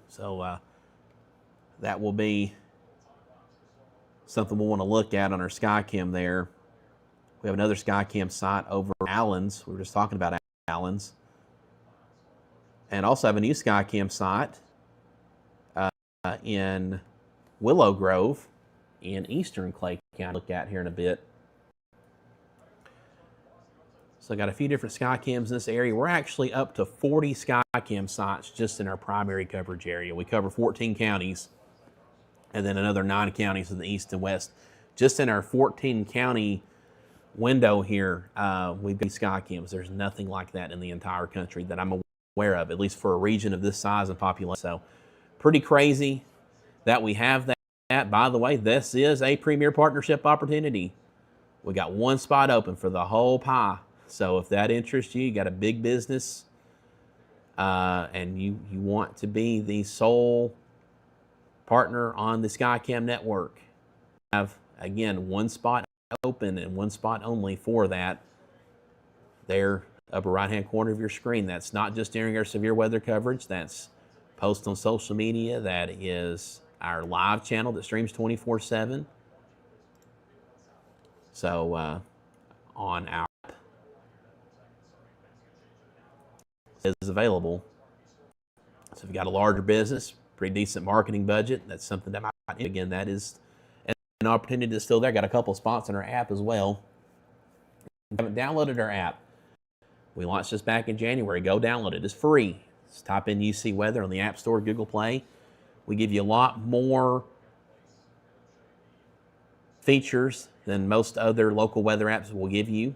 [SPEAKER 1] So that will be something we'll want to look at on our Skycam there. We have another Skycam site over Allen's. We were just talking about Allen's. And also have a new Skycam site in Willow Grove in eastern Clay County. Look at here in a bit. So I got a few different Skycams in this area. We're actually up to 40 Skycam sites just in our primary coverage area. We cover 14 counties and then another 9 counties in the east and west. Just in our 14 county window here, we've got Skycams. There's nothing like that in the entire country that I'm aware of, at least for a region of this size and population. So pretty crazy that we have that. By the way, this is a premier partnership opportunity. We got one spot open for the whole pie. So if that interests you, you got a big business and you want to be the sole partner on the Skycam network, have, again, one spot open and one spot only for that. There, upper right-hand corner of your screen. That's not just during our severe weather coverage. That's post on social media. That is our live channel that streams 24/7. So on our app is available. So if you've got a larger business, pretty decent marketing budget, that's something that might, again, that is an opportunity that's still there. Got a couple of spots on our app as well. If you haven't downloaded our app, we launched this back in January. Go download it. It's free. Just type in UC Weather on the App Store, Google Play. We give you a lot more features than most other local weather apps will give you,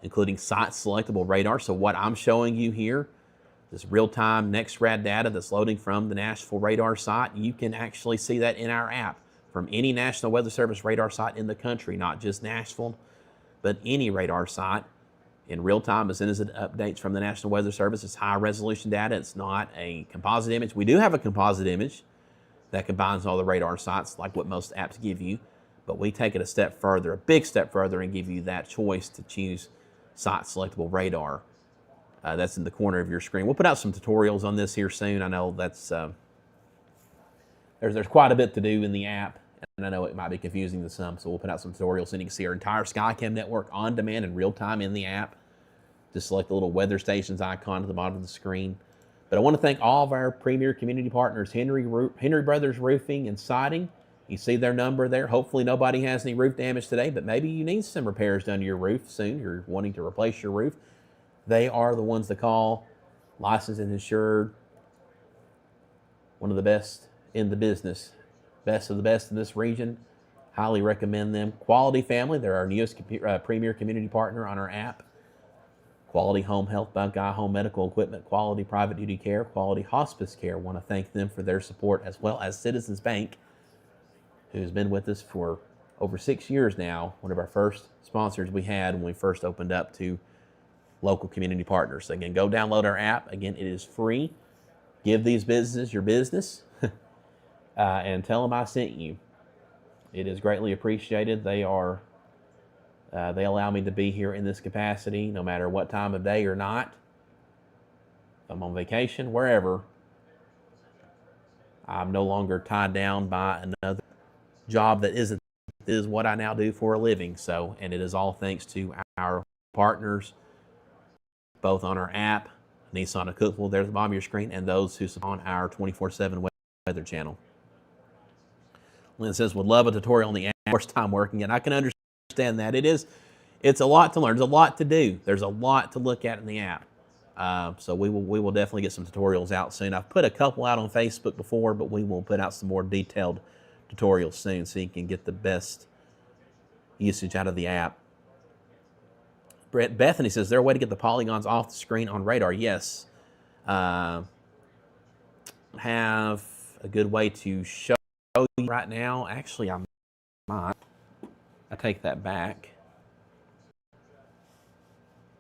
[SPEAKER 1] including site selectable radar. So what I'm showing you here, this real-time NextRad data that's loading from the Nashville radar site, you can actually see that in our app from any National Weather Service radar site in the country, not just Nashville, but any radar site in real time as soon as it updates from the National Weather Service. It's high resolution data. It's not a composite image. We do have a composite image that combines all the radar sites like what most apps give you, but we take it a step further, a big step further, and give you that choice to choose site selectable radar. That's in the corner of your screen. We'll put out some tutorials on this here soon. I know that's there's quite a bit to do in the app, and I know it might be confusing to some, so we'll put out some tutorials and you can see our entire Skycam network on demand in real time in the app. Just select the little weather stations icon at the bottom of the screen. But I want to thank all of our premier community partners, Henry Brothers Roofing and Siding. You see their number there. Hopefully nobody has any roof damage today, but maybe you need some repairs done to your roof soon. You're wanting to replace your roof. They are the ones to call, licensed and insured. One of the best in the business. Best of the best in this region. Highly recommend them. Quality Family, they're our newest premier community partner on our app. Quality Home Health, Buckeye Home Medical Equipment, Quality Private Duty Care, Quality Hospice Care. Want to thank them for their support, as well as Citizens Bank, who's been with us for over 6 years now. One of our first sponsors we had when we first opened up to local community partners. So again, go download our app. Again, it is free. Give these businesses your business and tell them I sent you. It is greatly appreciated. They allow me to be here in this capacity no matter what time of day or not. If I'm on vacation, wherever, I'm no longer tied down by another job that isn't. This is what I now do for a living. So, and it is all thanks to our partners, both on our app, Nissan of Cookeville, there's the bottom of your screen, and those who support our 24/7 weather channel. Lynn says, would love a tutorial on the app. First time working, and I can understand that. It's a lot to learn. There's a lot to do. There's a lot to look at in the app. So we will definitely get some tutorials out soon. I've put a couple out on Facebook before, but we will put out some more detailed tutorials soon so you can get the best usage out of the app. Bethany says, is there a way to get the polygons off the screen on radar? Yes. Have a good way to show you right now. Actually, I might. I take that back.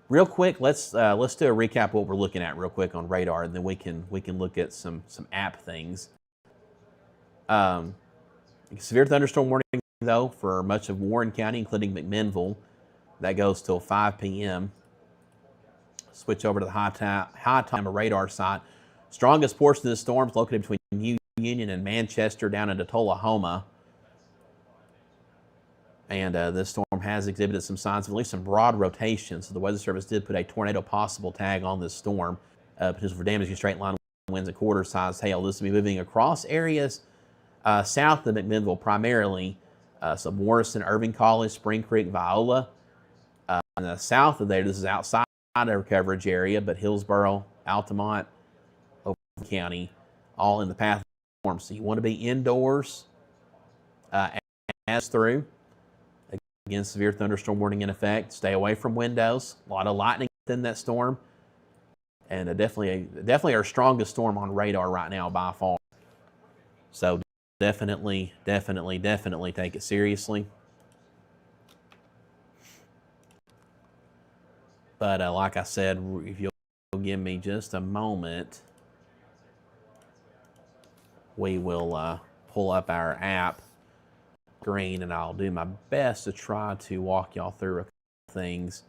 [SPEAKER 1] Real quick, let's do a recap of what we're looking at real quick on radar, and then we can look at some app things. Severe thunderstorm warning though for much of Warren County, including McMinnville. That goes till 5 p.m. Switch over to the high time radar site. Strongest portion of the storm is located between New Union and Manchester down into Tullahoma. And this storm has exhibited some signs of at least some broad rotation. So the Weather Service did put a tornado possible tag on this storm. Potential for damaging straight line winds and quarter-sized hail. This will be moving across areas south of McMinnville primarily. So Morrison, Irving College, Spring Creek, Viola. On the south of there, this is outside our coverage area, but Hillsborough, Altamont, Oakland County, all in the path of the storm. So you want to be indoors as through. Again, severe thunderstorm warning in effect. Stay away from windows. A lot of lightning within that storm. And definitely our strongest storm on radar right now by far. So definitely take it seriously. But like I said, if you'll give me just a moment, we will pull up our app screen, and I'll do my best to try to walk y'all through a couple things.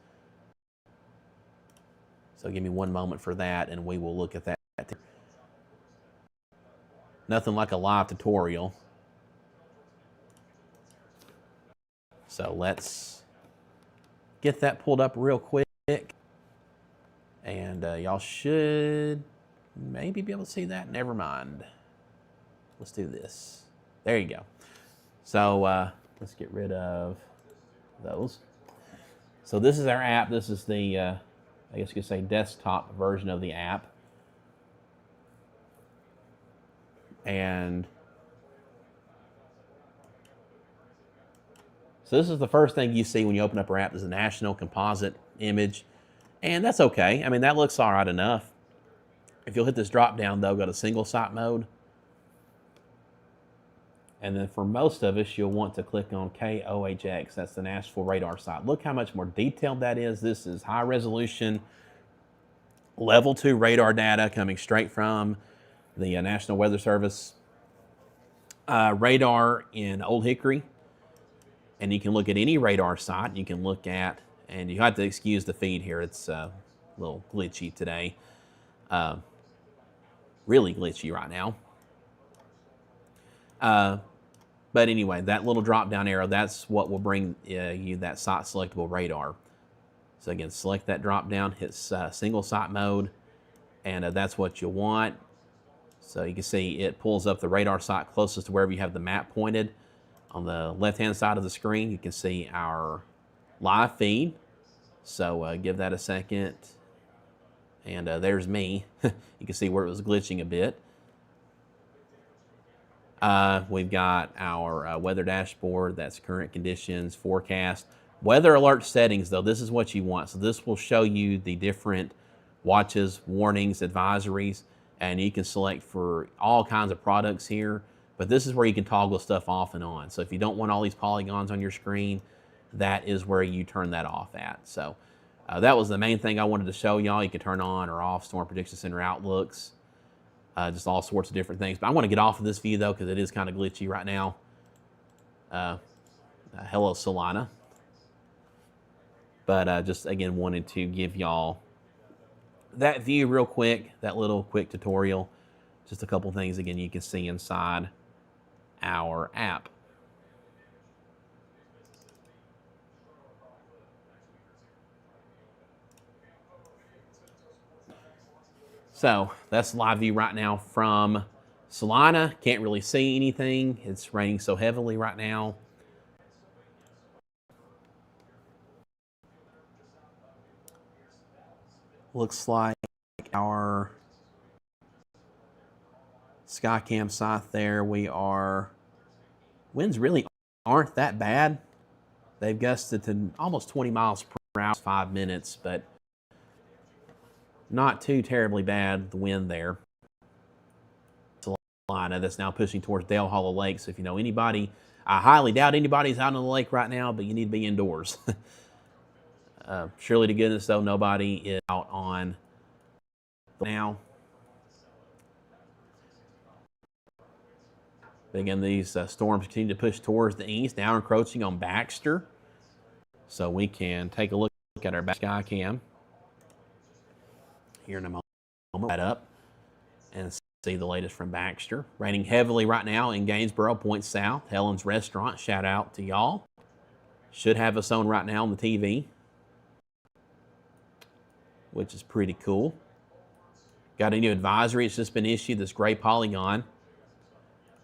[SPEAKER 1] So give me one moment for that, and we will look at that. Nothing like a live tutorial. So let's get that pulled up real quick. And y'all should maybe be able to see that. Never mind. Let's do this. There you go. So let's get rid of those. So this is our app. This is the, I guess you could say, desktop version of the app. And so this is the first thing you see when you open up our app. Is a national composite image. And that's okay. I mean, that looks all right enough. If you'll hit this drop down, though, go to single site mode. And then for most of us, you'll want to click on KOHX. That's the Nashville radar site. Look how much more detailed that is. This is high resolution, level 2 radar data coming straight from the National Weather Service radar in Old Hickory. And you can look at any radar site. You can look at, and you have to excuse the feed here. It's a little glitchy today. Really glitchy right now. But anyway, that little drop-down arrow, that's what will bring you that site selectable radar. So again, select that drop-down, hit single site mode, and that's what you want. So you can see it pulls up the radar site closest to wherever you have the map pointed. On the left-hand side of the screen, you can see our live feed. So give that a second. And there's me. You can see where it was glitching a bit. We've got our weather dashboard. That's current conditions, forecast. Weather alert settings, though, this is what you want. So this will show you the different watches, warnings, advisories, and you can select for all kinds of products here. But this is where you can toggle stuff off and on. So if you don't want all these polygons on your screen, that is where you turn that off at. So That was the main thing I wanted to show y'all. You can turn on or off Storm Prediction Center outlooks, just all sorts of different things. But I want to get off of this view, though, because it is kind of glitchy right now. Hello, Salina. But just, again, wanted to give y'all that view real quick, that little quick tutorial. Just a couple things, again, you can see inside our app. So that's live view right now from Salina. Can't really see anything. It's raining so heavily right now. Looks like our Skycam site there, winds really aren't that bad. They've gusted to almost 20 miles per hour, 5 minutes, but not too terribly bad, the wind there. Salina, that's now pushing towards Dale Hollow Lake. So if you know anybody, I highly doubt anybody's out on the lake right now, but you need to be indoors. Surely to goodness, though, nobody is out on now. But again, these storms continue to push towards the east, now encroaching on Baxter. So we can take a look at our Skycam here in a moment. That up and see the latest from Baxter. Raining heavily right now in Gainesboro, points south. Helen's Restaurant, shout out to y'all. Should have us on right now on the TV, which is pretty cool. Got a new advisory. It's just been issued, this gray polygon.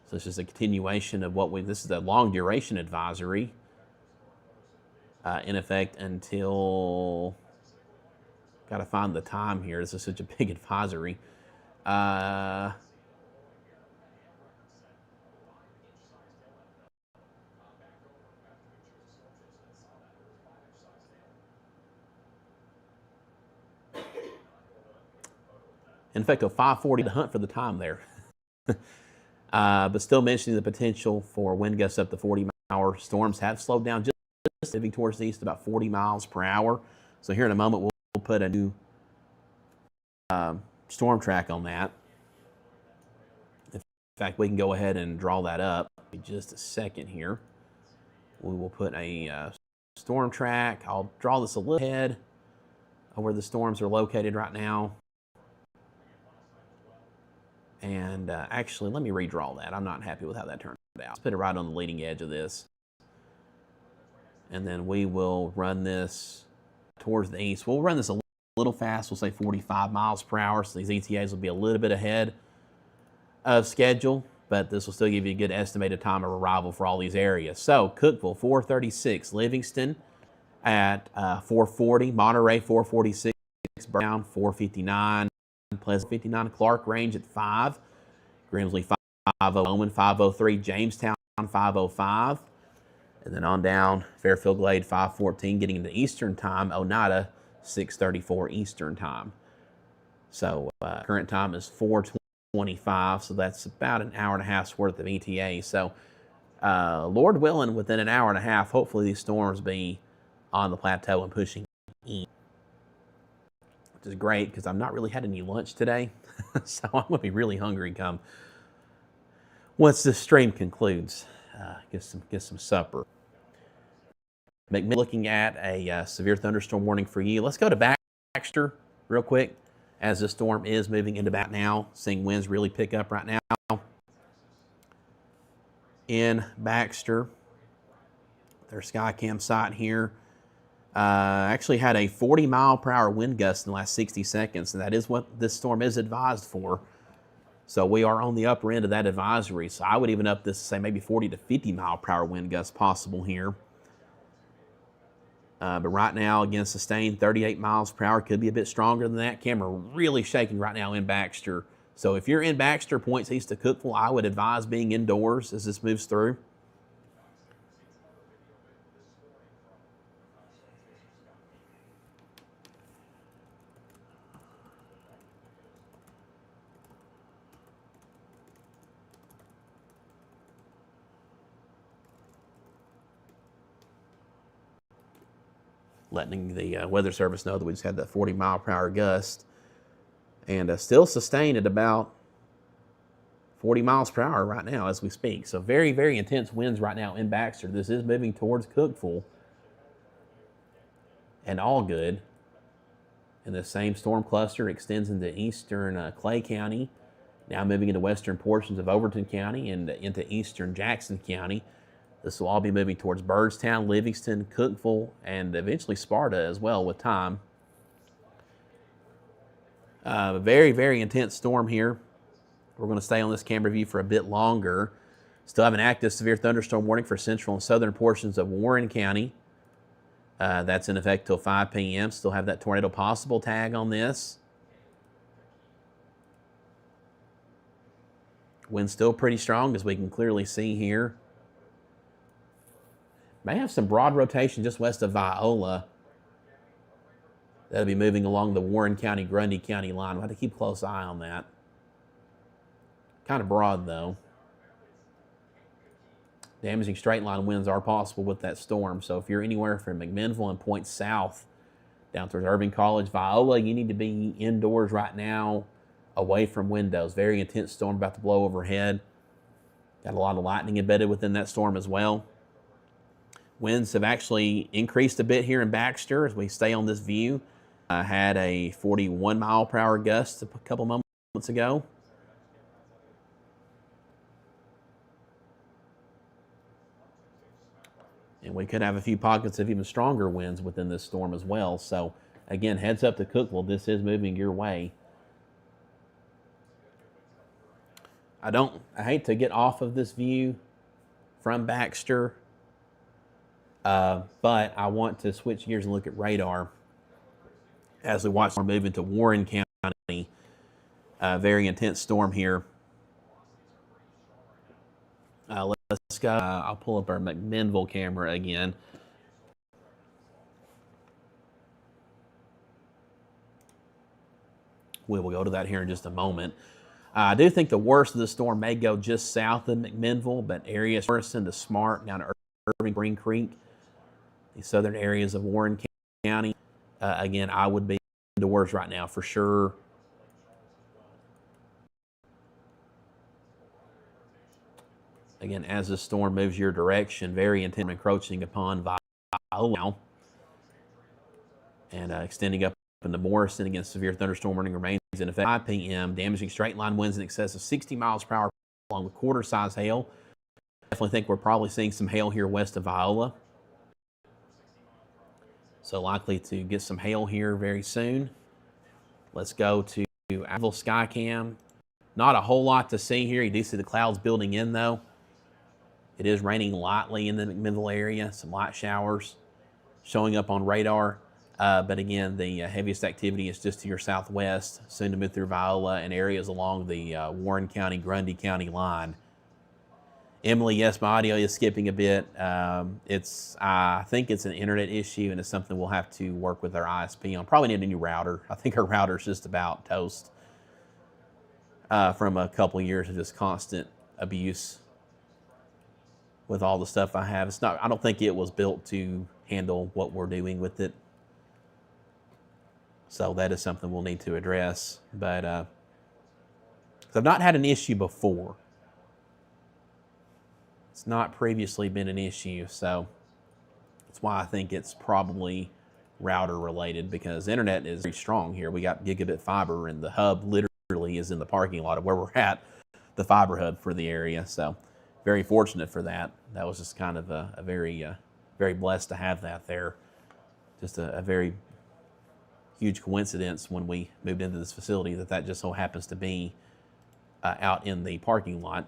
[SPEAKER 1] So this is a continuation of this is a long duration advisory in effect until, got to find the time here. This is such a big advisory. In fact, at 5:40 to hunt for the time there. But still mentioning the potential for wind gusts up to 40-mile-per-hour. Storms have slowed down just moving towards the east about 40 miles per hour. So here in a moment, we'll put a new storm track on that. In fact, we can go ahead and draw that up in just a second here. We will put a storm track. I'll draw this a little ahead of where the storms are located right now. And actually, let me redraw that. I'm not happy with how that turned out. Let's put it right on the leading edge of this. And then we will run this towards the east. We'll run this a little fast. We'll say 45 miles per hour. So these ETAs will be a little bit ahead of schedule, but this will still give you a good estimated time of arrival for all these areas. So Cookeville, 436. Livingston at 440. Monterey, 446. Brown, 459. Pleasant 59, Clark Range at 5, Grimsley 5:00, Bowman 5:03, Jamestown 5:05, and then on down Fairfield Glade 5:14, getting into Eastern Time, Oneida 6:34 Eastern Time. So current time is 4:25, so that's about an hour and a half's worth of ETA. So Lord willing, within an hour and a half, hopefully these storms be on the plateau and pushing east. Which is great because I've not really had any lunch today. So I'm going to be really hungry come once this stream concludes. Get some supper. McMinnville looking at a severe thunderstorm warning for you. Let's go to Baxter real quick as this storm is moving into back now. Seeing winds really pick up right now. In Baxter, their Skycam site here. Actually had a 40-mile-per-hour wind gust in the last 60 seconds, and that is what this storm is advised for. So we are on the upper end of that advisory. So I would even up this to say maybe 40 to 50-mile-per-hour wind gusts possible here. But right now, again, sustained 38 miles per hour. Could be a bit stronger than that. Camera really shaking right now in Baxter. So if you're in Baxter, points east of Cookeville, I would advise being indoors as this moves through. letting the Weather Service know that we just had that 40-mile-per-hour gust, and still sustained at about 40 miles per hour right now as we speak. So very, very intense winds right now in Baxter. This is moving towards Cookeville, and all good. And the same storm cluster extends into eastern Clay County, now moving into western portions of Overton County and into eastern Jackson County. This will all be moving towards Byrdstown, Livingston, Cookeville, and eventually Sparta as well with time. Very, very intense storm here. We're going to stay on this camera view for a bit longer. Still have an active severe thunderstorm warning for central and southern portions of Warren County. That's in effect till 5 p.m. Still have that tornado possible tag on this. Wind's still pretty strong, as we can clearly see here. May have some broad rotation just west of Viola. That'll be moving along the Warren County, Grundy County line. We'll have to keep a close eye on that. Kind of broad, though. Damaging straight line winds are possible with that storm. So if you're anywhere from McMinnville and points south down towards Irving College, Viola, you need to be indoors right now, away from windows. Very intense storm about to blow overhead. Got a lot of lightning embedded within that storm as well. Winds have actually increased a bit here in Baxter as we stay on this view. I had a 41-mile-per-hour gust a couple moments ago. And we could have a few pockets of even stronger winds within this storm as well. So, again, heads up to Cookeville. This is moving your way. I hate to get off of this view from Baxter, but I want to switch gears and look at radar as we watch. We're moving to Warren County. Very intense storm here. Let's go. I'll pull up our McMinnville camera again. We will go to that here in just a moment. I do think the worst of the storm may go just south of McMinnville, but areas first into Smart, down to Irving, Green Creek, the southern areas of Warren County. Again, I would be indoors right now for sure. Again, as the storm moves your direction, very intense, encroaching upon Viola and extending up into Morrison. Again, severe thunderstorm warning remains in effect. 5 p.m. Damaging straight line winds in excess of 60 miles per hour along with quarter-size hail. Definitely think we're probably seeing some hail here west of Viola. So likely to get some hail here very soon. Let's go to Upper Skycam. Not a whole lot to see here. You do see the clouds building in, though. It is raining lightly in the McMinnville area. Some light showers showing up on radar. But again, the heaviest activity is just to your southwest, soon to move through Viola and areas along the Warren County, Grundy County line. Emily, yes, my audio is skipping a bit. I think it's an internet issue, and it's something we'll have to work with our ISP on. Probably need a new router. I think our router's just about toast from a couple years of just constant abuse with all the stuff I have. I don't think it was built to handle what we're doing with it. So that is something we'll need to address. But I've not had an issue before. It's not previously been an issue, so that's why I think it's probably router related, because the internet is very strong here. We got gigabit fiber, and the hub literally is in the parking lot of where we're at, the fiber hub for the area. So very fortunate for that. That was just kind of a very, very blessed to have that there. Just a very huge coincidence when we moved into this facility that just so happens to be out in the parking lot.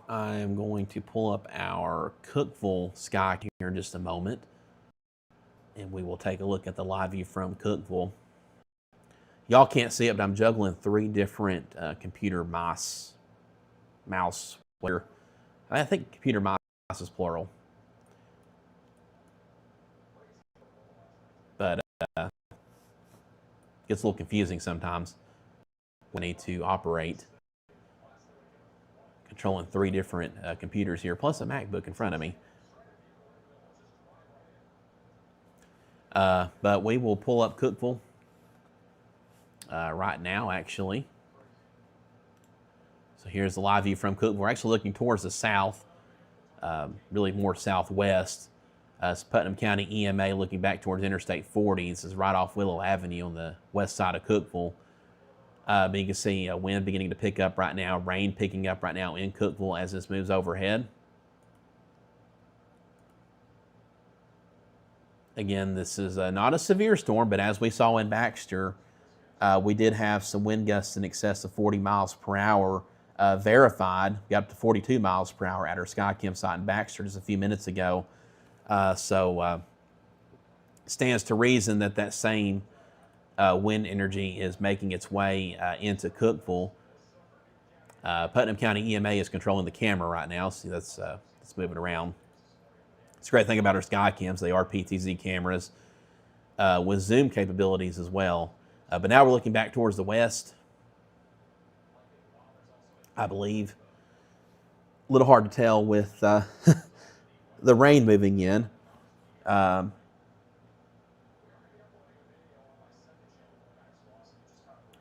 [SPEAKER 1] I am going to pull up our Cookeville sky here in just a moment, and we will take a look at the live view from Cookeville. Y'all can't see it, but I'm juggling 3 different computer mouse. Where I think computer mouse is plural, but it gets a little confusing sometimes when we need to operate controlling 3 different computers here, plus a MacBook in front of me. But we will pull up Cookeville right now, actually. So here's the live view from Cookeville. We're actually looking towards the south, really more southwest. It's Putnam County EMA looking back towards Interstate 40. This is right off Willow Avenue on the west side of Cookeville. But you can see wind beginning to pick up right now, rain picking up right now in Cookeville as this moves overhead. Again, this is not a severe storm, but as we saw in Baxter, we did have some wind gusts in excess of 40 miles per hour verified. We got up to 42 miles per hour at our SkyChem site in Baxter just a few minutes ago. So stands to reason that that same wind energy is making its way into Cookeville. Putnam County EMA is controlling the camera right now. See, that's moving around. It's a great thing about our SkyCams. They are PTZ cameras with zoom capabilities as well. But now we're looking back towards the west, I believe. A little hard to tell with the rain moving in.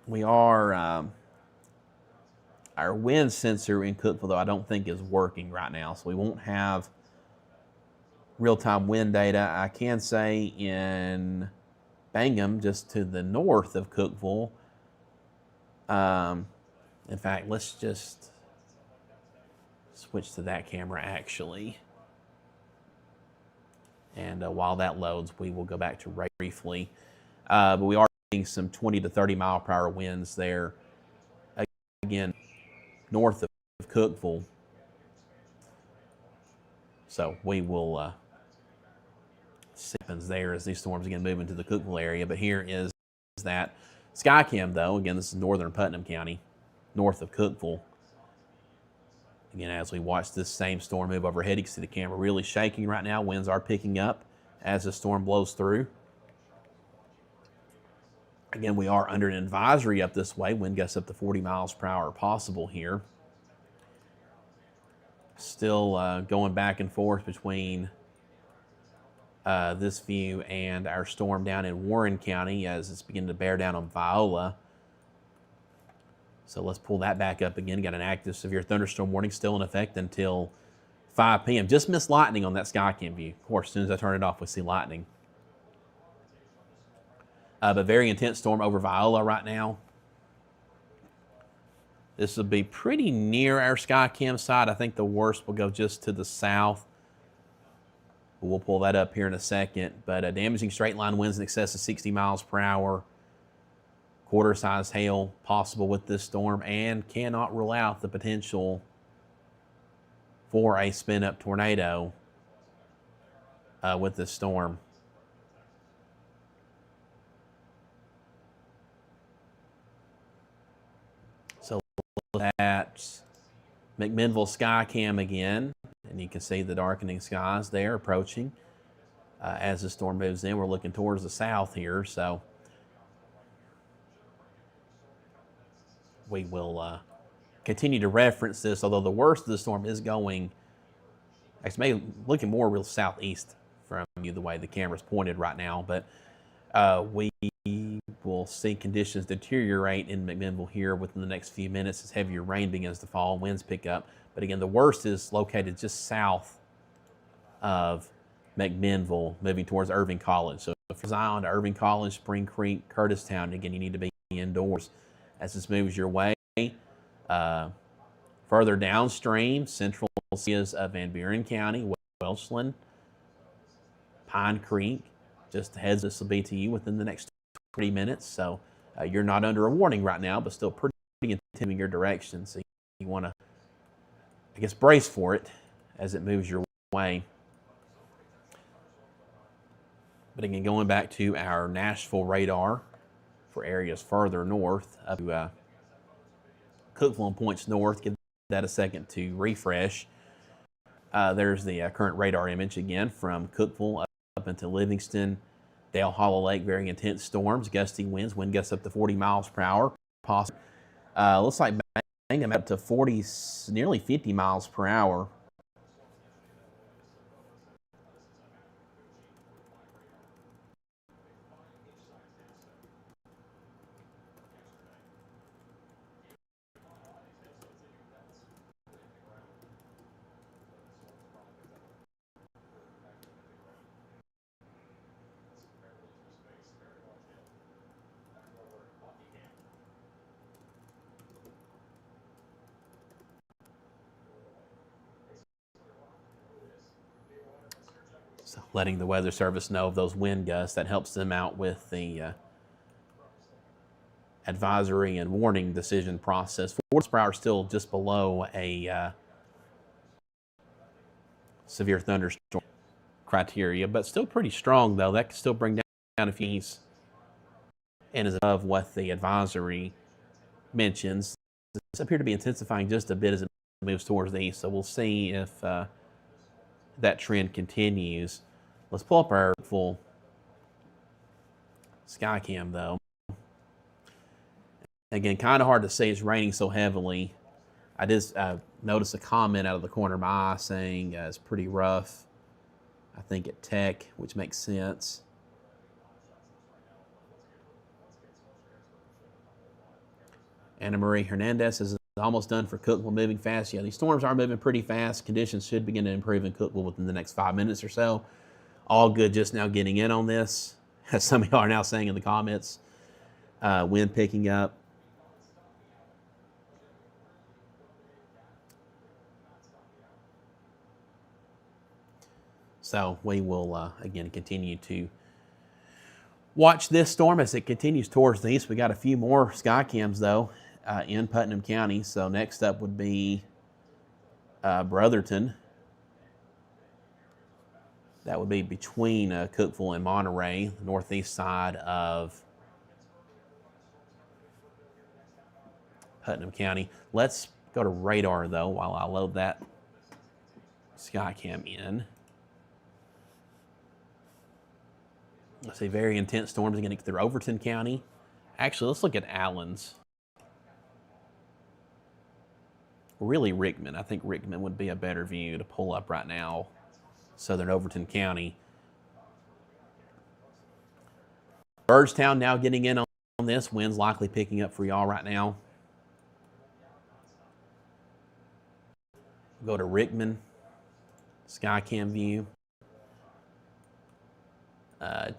[SPEAKER 1] We are, our wind sensor in Cookeville, though, I don't think is working right now, so we won't have real-time wind data. I can say in Bangham, just to the north of Cookeville. In fact, let's just switch to that camera, actually. And while that loads, we will go back to Ray briefly. But we are seeing some 20 to 30 mile per hour winds there. Again, north of Cookeville. So we will see what happens there as these storms again move into the Cookeville area. But here is that SkyCam, though. Again, this is northern Putnam County, north of Cookeville. Again, as we watch this same storm move overhead, you can see the camera really shaking right now. Winds are picking up as the storm blows through. Again, we are under an advisory up this way. Wind gusts up to 40 miles per hour possible here. Still going back and forth between this view and our storm down in Warren County as it's beginning to bear down on Viola. So let's pull that back up again. Got an active severe thunderstorm warning still in effect until 5 p.m. Just missed lightning on that SkyCam view. Of course, as soon as I turn it off, we see lightning. But very intense storm over Viola right now. This will be pretty near our SkyCam side. I think the worst will go just to the south. We'll pull that up here in a second. But damaging straight line winds in excess of 60 miles per hour. Quarter-sized hail possible with this storm, and cannot rule out the potential for a spin-up tornado with this storm. So look at McMinnville SkyCam again, and you can see the darkening skies there approaching. As the storm moves in, we're looking towards the south here, so we will continue to reference this, although the worst of the storm is going, actually maybe looking more real southeast from you the way the camera's pointed right now, but we will see conditions deteriorate in McMinnville here within the next few minutes as heavier rain begins to fall, winds pick up. But again, the worst is located just south of McMinnville, moving towards Irving College. So if you're on to Irving College, Spring Creek, Curtistown, again, you need to be indoors as this moves your way. Further downstream, central areas of Van Buren County, Welchland, Pine Creek, just heads this will be to you within the next 30 minutes. So you're not under a warning right now, but still pretty intense in your direction. So you want to, I guess, brace for it as it moves your way. But again, going back to our Nashville radar for areas further north up to Cookeville and points north, give that a second to refresh. There's the current radar image again from Cookeville up into Livingston, Dale Hollow Lake, very intense storms, gusty winds, wind gusts up to 40 miles per hour. Possible. Looks like Bangham up to 40, nearly 50 miles per hour. So letting the Weather Service know of those wind gusts, that helps them out with the advisory and warning decision process. 40 miles per hour still just below a severe thunderstorm criteria, but still pretty strong, though. That could still bring down a few and is above what the advisory mentions. This appears to be intensifying just a bit as it moves towards the east, so we'll see if that trend continues. Let's pull up our full sky cam, though. Again, kind of hard to say, it's raining so heavily. I did notice a comment out of the corner of my eye saying it's pretty rough, I think, at Tech, which makes sense. Anna Marie Hernandez is almost done for Cookeville, moving fast. Yeah, these storms are moving pretty fast. Conditions should begin to improve in Cookeville within the next 5 minutes or so. All good just now getting in on this, as some of y'all are now saying in the comments. Wind picking up. So we will, again, continue to watch this storm as it continues towards the east. We got a few more sky cams, though, in Putnam County. So next up would be Brotherton. That would be between Cookeville and Monterey, the northeast side of Putnam County. Let's go to radar, though, while I load that sky cam in. Let's see, very intense storms going to get through Overton County. Actually, let's look at Allen's. Really, Rickman. I think Rickman would be a better view to pull up right now. Southern Overton County. Byrdstown now getting in on this. Wind's likely picking up for y'all right now. Go to Rickman. Skycam view.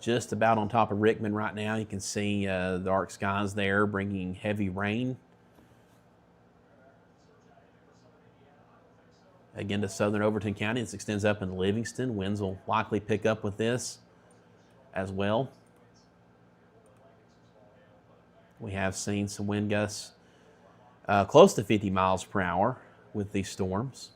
[SPEAKER 1] Just about on top of Rickman right now. You can see dark skies there bringing heavy rain. Again to southern Overton County. This extends up into Livingston. Winds will likely pick up with this as well. We have seen some wind gusts close to 50 miles per hour with these storms.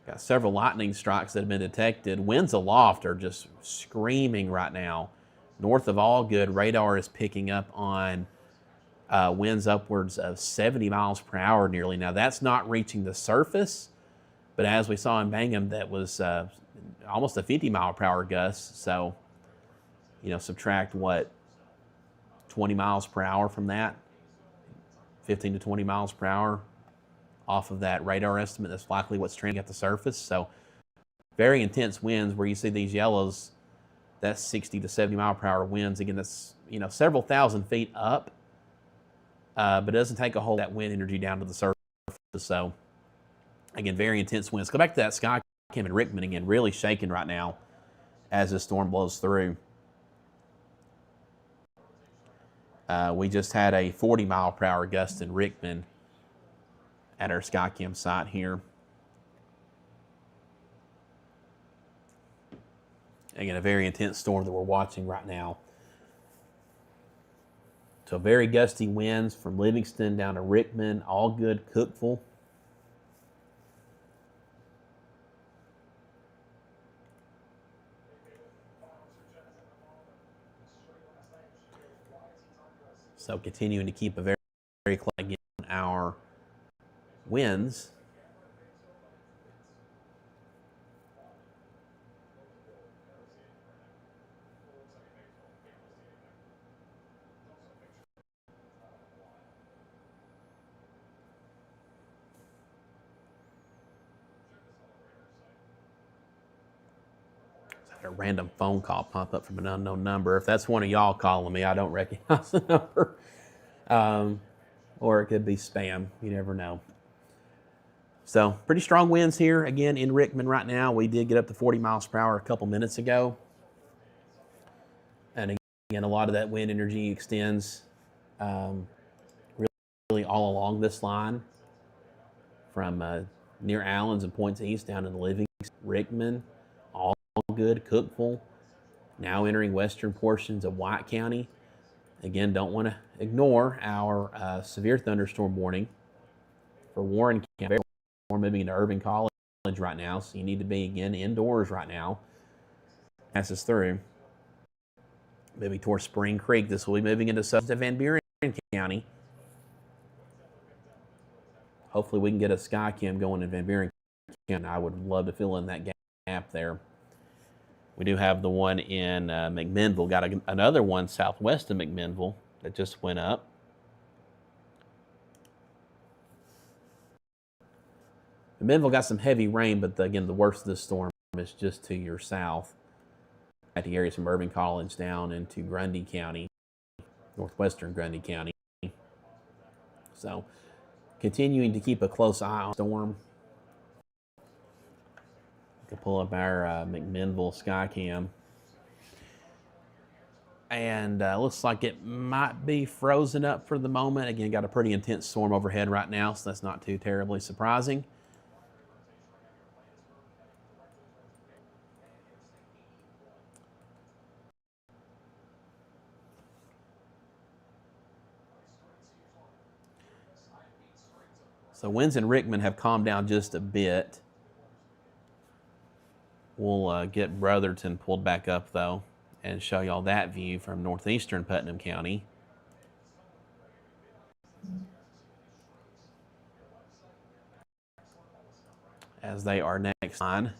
[SPEAKER 1] Got several lightning strikes that have been detected. Winds aloft are just screaming right now. North of Allgood, radar is picking up on winds upwards of 70 miles per hour nearly. Now, that's not reaching the surface, but as we saw in Bangham, that was almost a 50 mile per hour gust. So, you know, subtract what, 20 miles per hour from that, 15 to 20 miles per hour off of that radar estimate. That's likely what's trending at the surface. So very intense winds where you see these yellows, that's 60 to 70 mile per hour winds. Again, that's, you know, several thousand feet up, but it doesn't take a whole that wind energy down to the surface. So again, very intense winds. Go back to that sky cam in Rickman again, really shaking right now as this storm blows through. We just had a 40 mile per hour gust in Rickman at our Skycam site here. Again, a very intense storm that we're watching right now. So very gusty winds from Livingston down to Rickman, Allgood, Cookeville. So continuing to keep a very, very close again on our winds. a random phone call pop up from an unknown number. If that's one of y'all calling me, I don't recognize the number. Or it could be spam. You never know. So pretty strong winds here. Again, in Rickman right now, we did get up to 40 miles per hour a couple minutes ago. And again, a lot of that wind energy extends really all along this line from near Allens and points east down into Livingston, Rickman, all good, Cookeville, now entering western portions of White County. Again, don't want to ignore our severe thunderstorm warning for Warren County. We're moving into Urban College right now, so you need to be, again, indoors right now. Passes through. Moving towards Spring Creek. This will be moving into southern Van Buren County. Hopefully we can get a sky cam going in Van Buren County. I would love to fill in that gap there. We do have the one in McMinnville. Got another one southwest of McMinnville that just went up. McMinnville got some heavy rain, but again, the worst of this storm is just to your south at the areas from Urban College down into Grundy County, northwestern Grundy County. So continuing to keep a close eye on the storm. We can pull up our McMinnville Skycam. And looks like it might be frozen up for the moment. Again, got a pretty intense storm overhead right now, so that's not too terribly surprising. So winds in Rickman have calmed down just a bit. We'll get Brotherton pulled back up, though, and show y'all that view from northeastern Putnam County. As they are next line.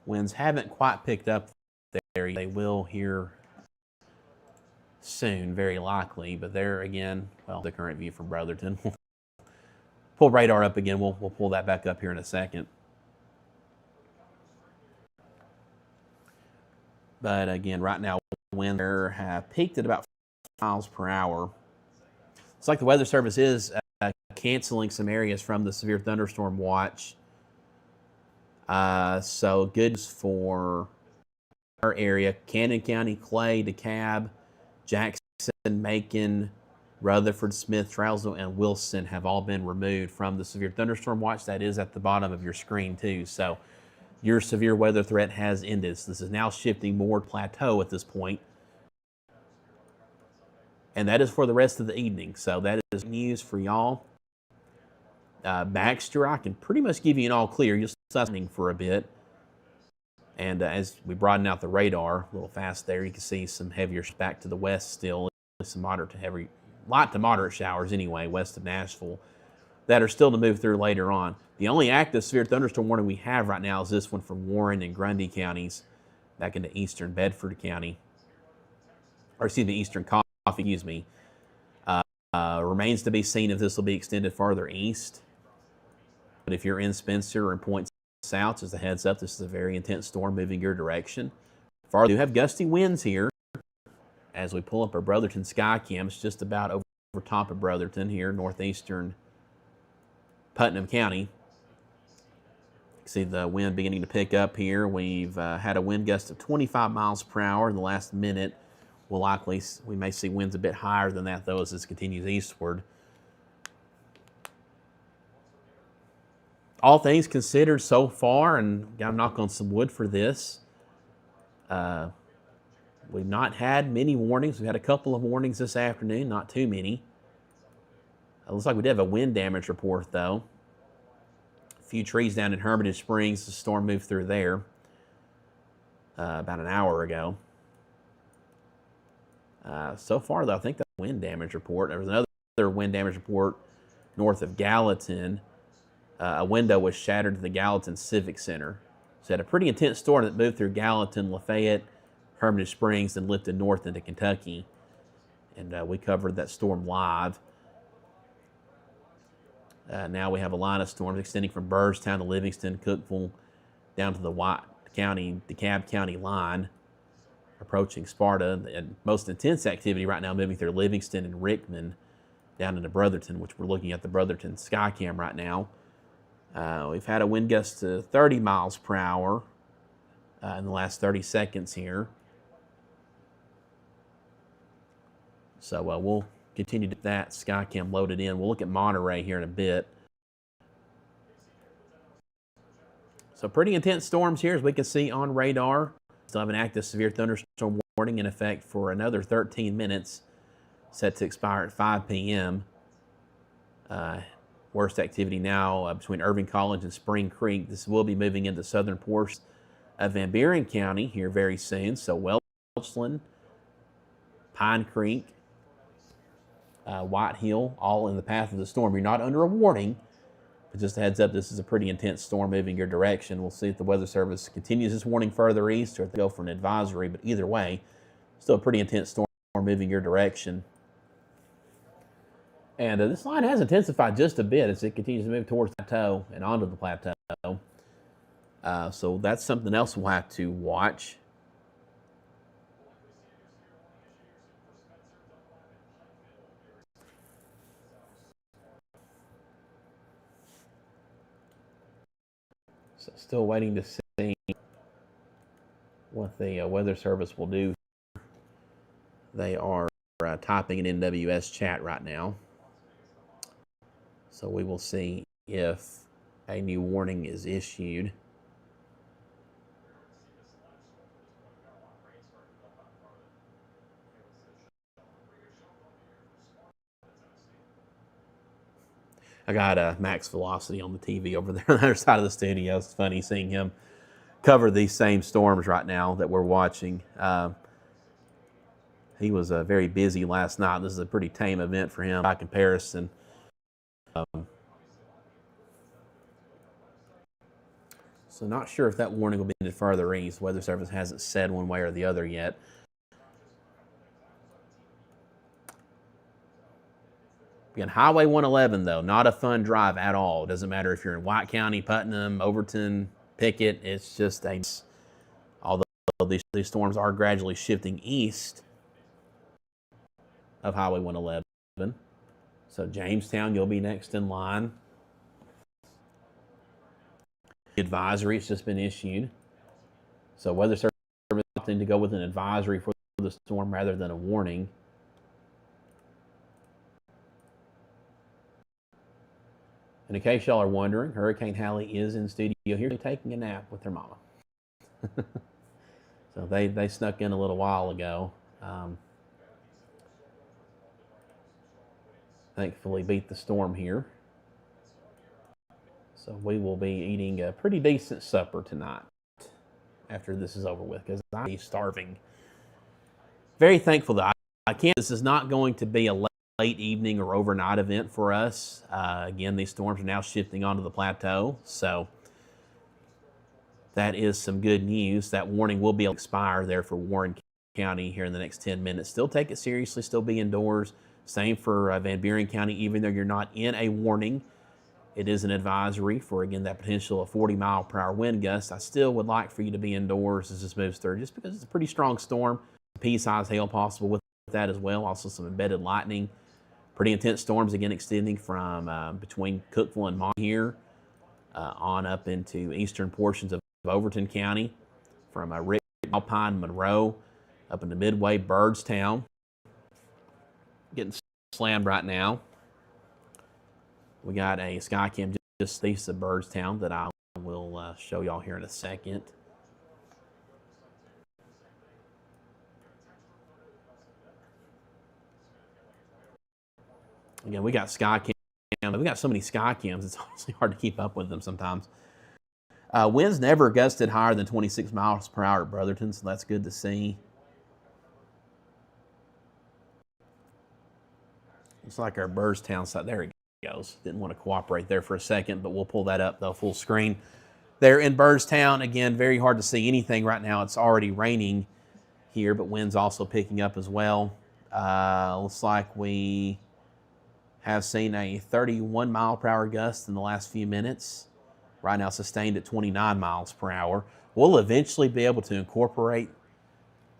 [SPEAKER 1] Winds haven't quite picked up there. They will here soon, very likely, but there again, well, the current view from Brotherton. Pull radar up again. We'll pull that back up here in a second. But again, right now, winds have peaked at about 5 miles per hour. It's like the Weather Service is canceling some areas from the severe thunderstorm watch. So good for our area: Cannon County, Clay, DeKalb, Jackson, Macon, Rutherford, Smith, Trousdale, and Wilson have all been removed from the severe thunderstorm watch. That is at the bottom of your screen too. So your severe weather threat has ended. So this is now shifting more plateau at this point. And that is for the rest of the evening. So that is news for y'all. Baxter, I can pretty much give you an all clear. You're listening for a bit. And as we broaden out the radar a little fast there, you can see some heavier back to the west still. Some moderate to heavy, light to moderate showers anyway, west of Nashville, that are still to move through later on. The only active severe thunderstorm warning we have right now is this one from Warren and Grundy counties back into eastern Bedford County. Or excuse me, eastern Coffee, excuse me. Remains to be seen if this will be extended farther east. But if you're in Spencer or in Point South, just a heads up, this is a very intense storm moving your direction. We do have gusty winds here. As we pull up our Brotherton Skycam, it's just about over top of Brotherton here, northeastern Putnam County. See the wind beginning to pick up here. We've had a wind gust of 25 miles per hour in the last minute. We may see winds a bit higher than that, though, as this continues eastward. All things considered so far, and got to knock on some wood for this, we've not had many warnings. We've had a couple of warnings this afternoon, not too many. It looks like we did have a wind damage report, though. A few trees down in Hermitage Springs. The storm moved through there about an hour ago. So far, though, I think that's a wind damage report. There was another wind damage report north of Gallatin. A window was shattered to the Gallatin Civic Center. So had a pretty intense storm that moved through Gallatin, Lafayette, Hermitage Springs, and lifted north into Kentucky. And we covered that storm live. Now we have a line of storms extending from Byrdstown to Livingston, Cookeville, down to the County, DeKalb County line, approaching Sparta. And most intense activity right now moving through Livingston and Rickman down into Brotherton, which we're looking at the Brotherton Skycam right now. We've had a wind gust to 30 miles per hour in the last 30 seconds here. So we'll continue to get that Skycam loaded in. We'll look at Monterey here in a bit. So pretty intense storms here, as we can see on radar. Still have an active severe thunderstorm warning in effect for another 13 minutes, set to expire at 5 p.m. Worst activity now between Irving College and Spring Creek. This will be moving into southern portions of Van Buren County here very soon. So Welchland, Pine Creek, White Hill, all in the path of the storm. You're not under a warning, but just a heads up, this is a pretty intense storm moving your direction. We'll see if the Weather Service continues this warning further east or if they go for an advisory, but either way, still a pretty intense storm moving your direction. And this line has intensified just a bit as it continues to move towards the plateau and onto the plateau. So that's something else we'll have to watch. So still waiting to see what the Weather Service will do. They are typing an NWS chat right now. So we will see if a new warning is issued. I got Max Velocity on the TV over there on the other side of the studio. It's funny seeing him cover these same storms right now that we're watching. He was very busy last night. This is a pretty tame event for him by comparison. So not sure if that warning will be ended further east. Weather Service hasn't said one way or the other yet. Again, Highway 111, though, not a fun drive at all. It doesn't matter if you're in White County, Putnam, Overton, Pickett. It's just a... Although these storms are gradually shifting east of Highway 111. So Jamestown, you'll be next in line. Advisory has just been issued. So Weather Service is opting to go with an advisory for the storm rather than a warning. And in case y'all are wondering, Hurricane Hallie is in studio here taking a nap with her mama. So they snuck in a little while ago. Thankfully beat the storm here. So we will be eating a pretty decent supper tonight after this is over with, because I'm starving. Very thankful that I can't. This is not going to be a late evening or overnight event for us. Again, these storms are now shifting onto the plateau, so that is some good news. That warning will be expired there for Warren County here in the next 10 minutes. Still take it seriously, still be indoors. Same for Van Buren County, even though you're not in a warning. It is an advisory for, again, that potential of 40-mile-per-hour wind gust. I still would like for you to be indoors as this moves through, just because it's a pretty strong storm. Pea-sized hail possible with that as well. Also some embedded lightning. Pretty intense storms, again, extending from between Cookeville and Mont here on up into eastern portions of Overton County, from Rickman, Alpine, Monroe, up into Midway, Byrdstown. Getting slammed right now. We got a Skycam just east of Byrdstown that I will show y'all here in a second. Again, we got Skycam. We got so many Skycams, it's honestly hard to keep up with them sometimes. Winds never gusted higher than 26 miles per hour at Brotherton, so that's good to see. Looks like our Byrdstown side, there he goes. Didn't want to cooperate there for a second, but we'll pull that up though full screen. There in Byrdstown, again, very hard to see anything right now. It's already raining here, but winds also picking up as well. Looks like we have seen a 31 mile per hour gust in the last few minutes. Right now sustained at 29 miles per hour. We'll eventually be able to incorporate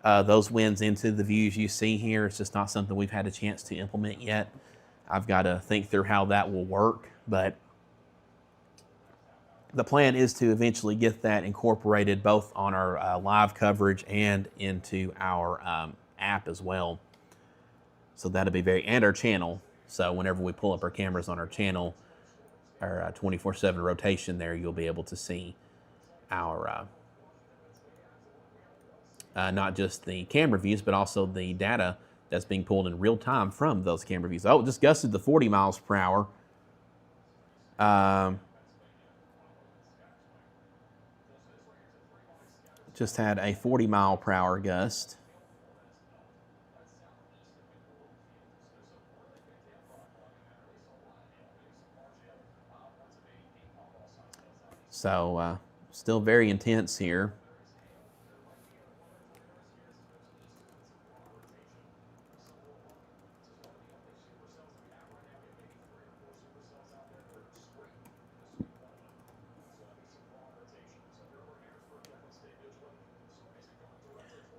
[SPEAKER 1] those winds into the views you see here. It's just not something we've had a chance to implement yet. I've got to think through how that will work, but the plan is to eventually get that incorporated both on our live coverage and into our app as well. So that'll be and our channel. So whenever we pull up our cameras on our channel, our 24/7 rotation there, you'll be able to see our, not just the camera views, but also the data that's being pulled in real time from those camera views. Oh, it just gusted to 40 miles per hour. Just had a 40 mile per hour gust. So still very intense here.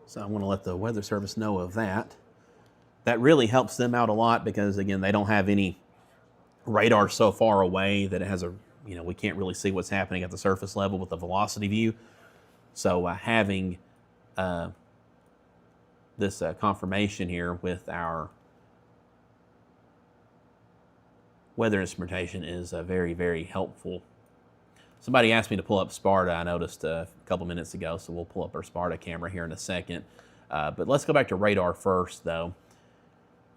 [SPEAKER 1] So I want to let the Weather Service know of that. That really helps them out a lot because, again, they don't have any radar so far away that it has a, we can't really see what's happening at the surface level with the velocity view. So having this confirmation here with our weather instrumentation is very, very helpful. Somebody asked me to pull up Sparta, I noticed a couple minutes ago, so we'll pull up our Sparta camera here in a second. But let's go back to radar first, though,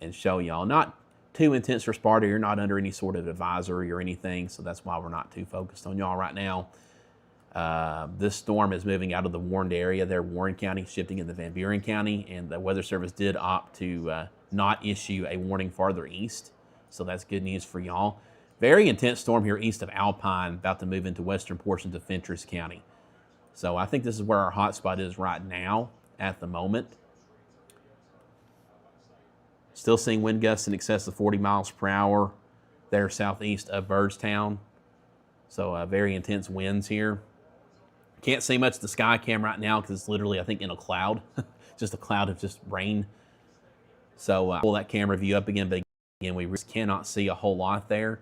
[SPEAKER 1] and show y'all. Not too intense for Sparta. You're not under any sort of advisory or anything, so that's why we're not too focused on y'all right now. This storm is moving out of the warned area there, Warren County, shifting into Van Buren County, and the Weather Service did opt to not issue a warning farther east, so that's good news for y'all. Very intense storm here east of Alpine, about to move into western portions of Fentress County. So I think this is where our hot spot is right now at the moment. Still seeing wind gusts in excess of 40 miles per hour there southeast of Byrdstown. So very intense winds here. Can't see much of the sky cam right now because it's literally, I think, in a cloud. Just a cloud of just rain. So pull that camera view up again, but again, we just cannot see a whole lot there.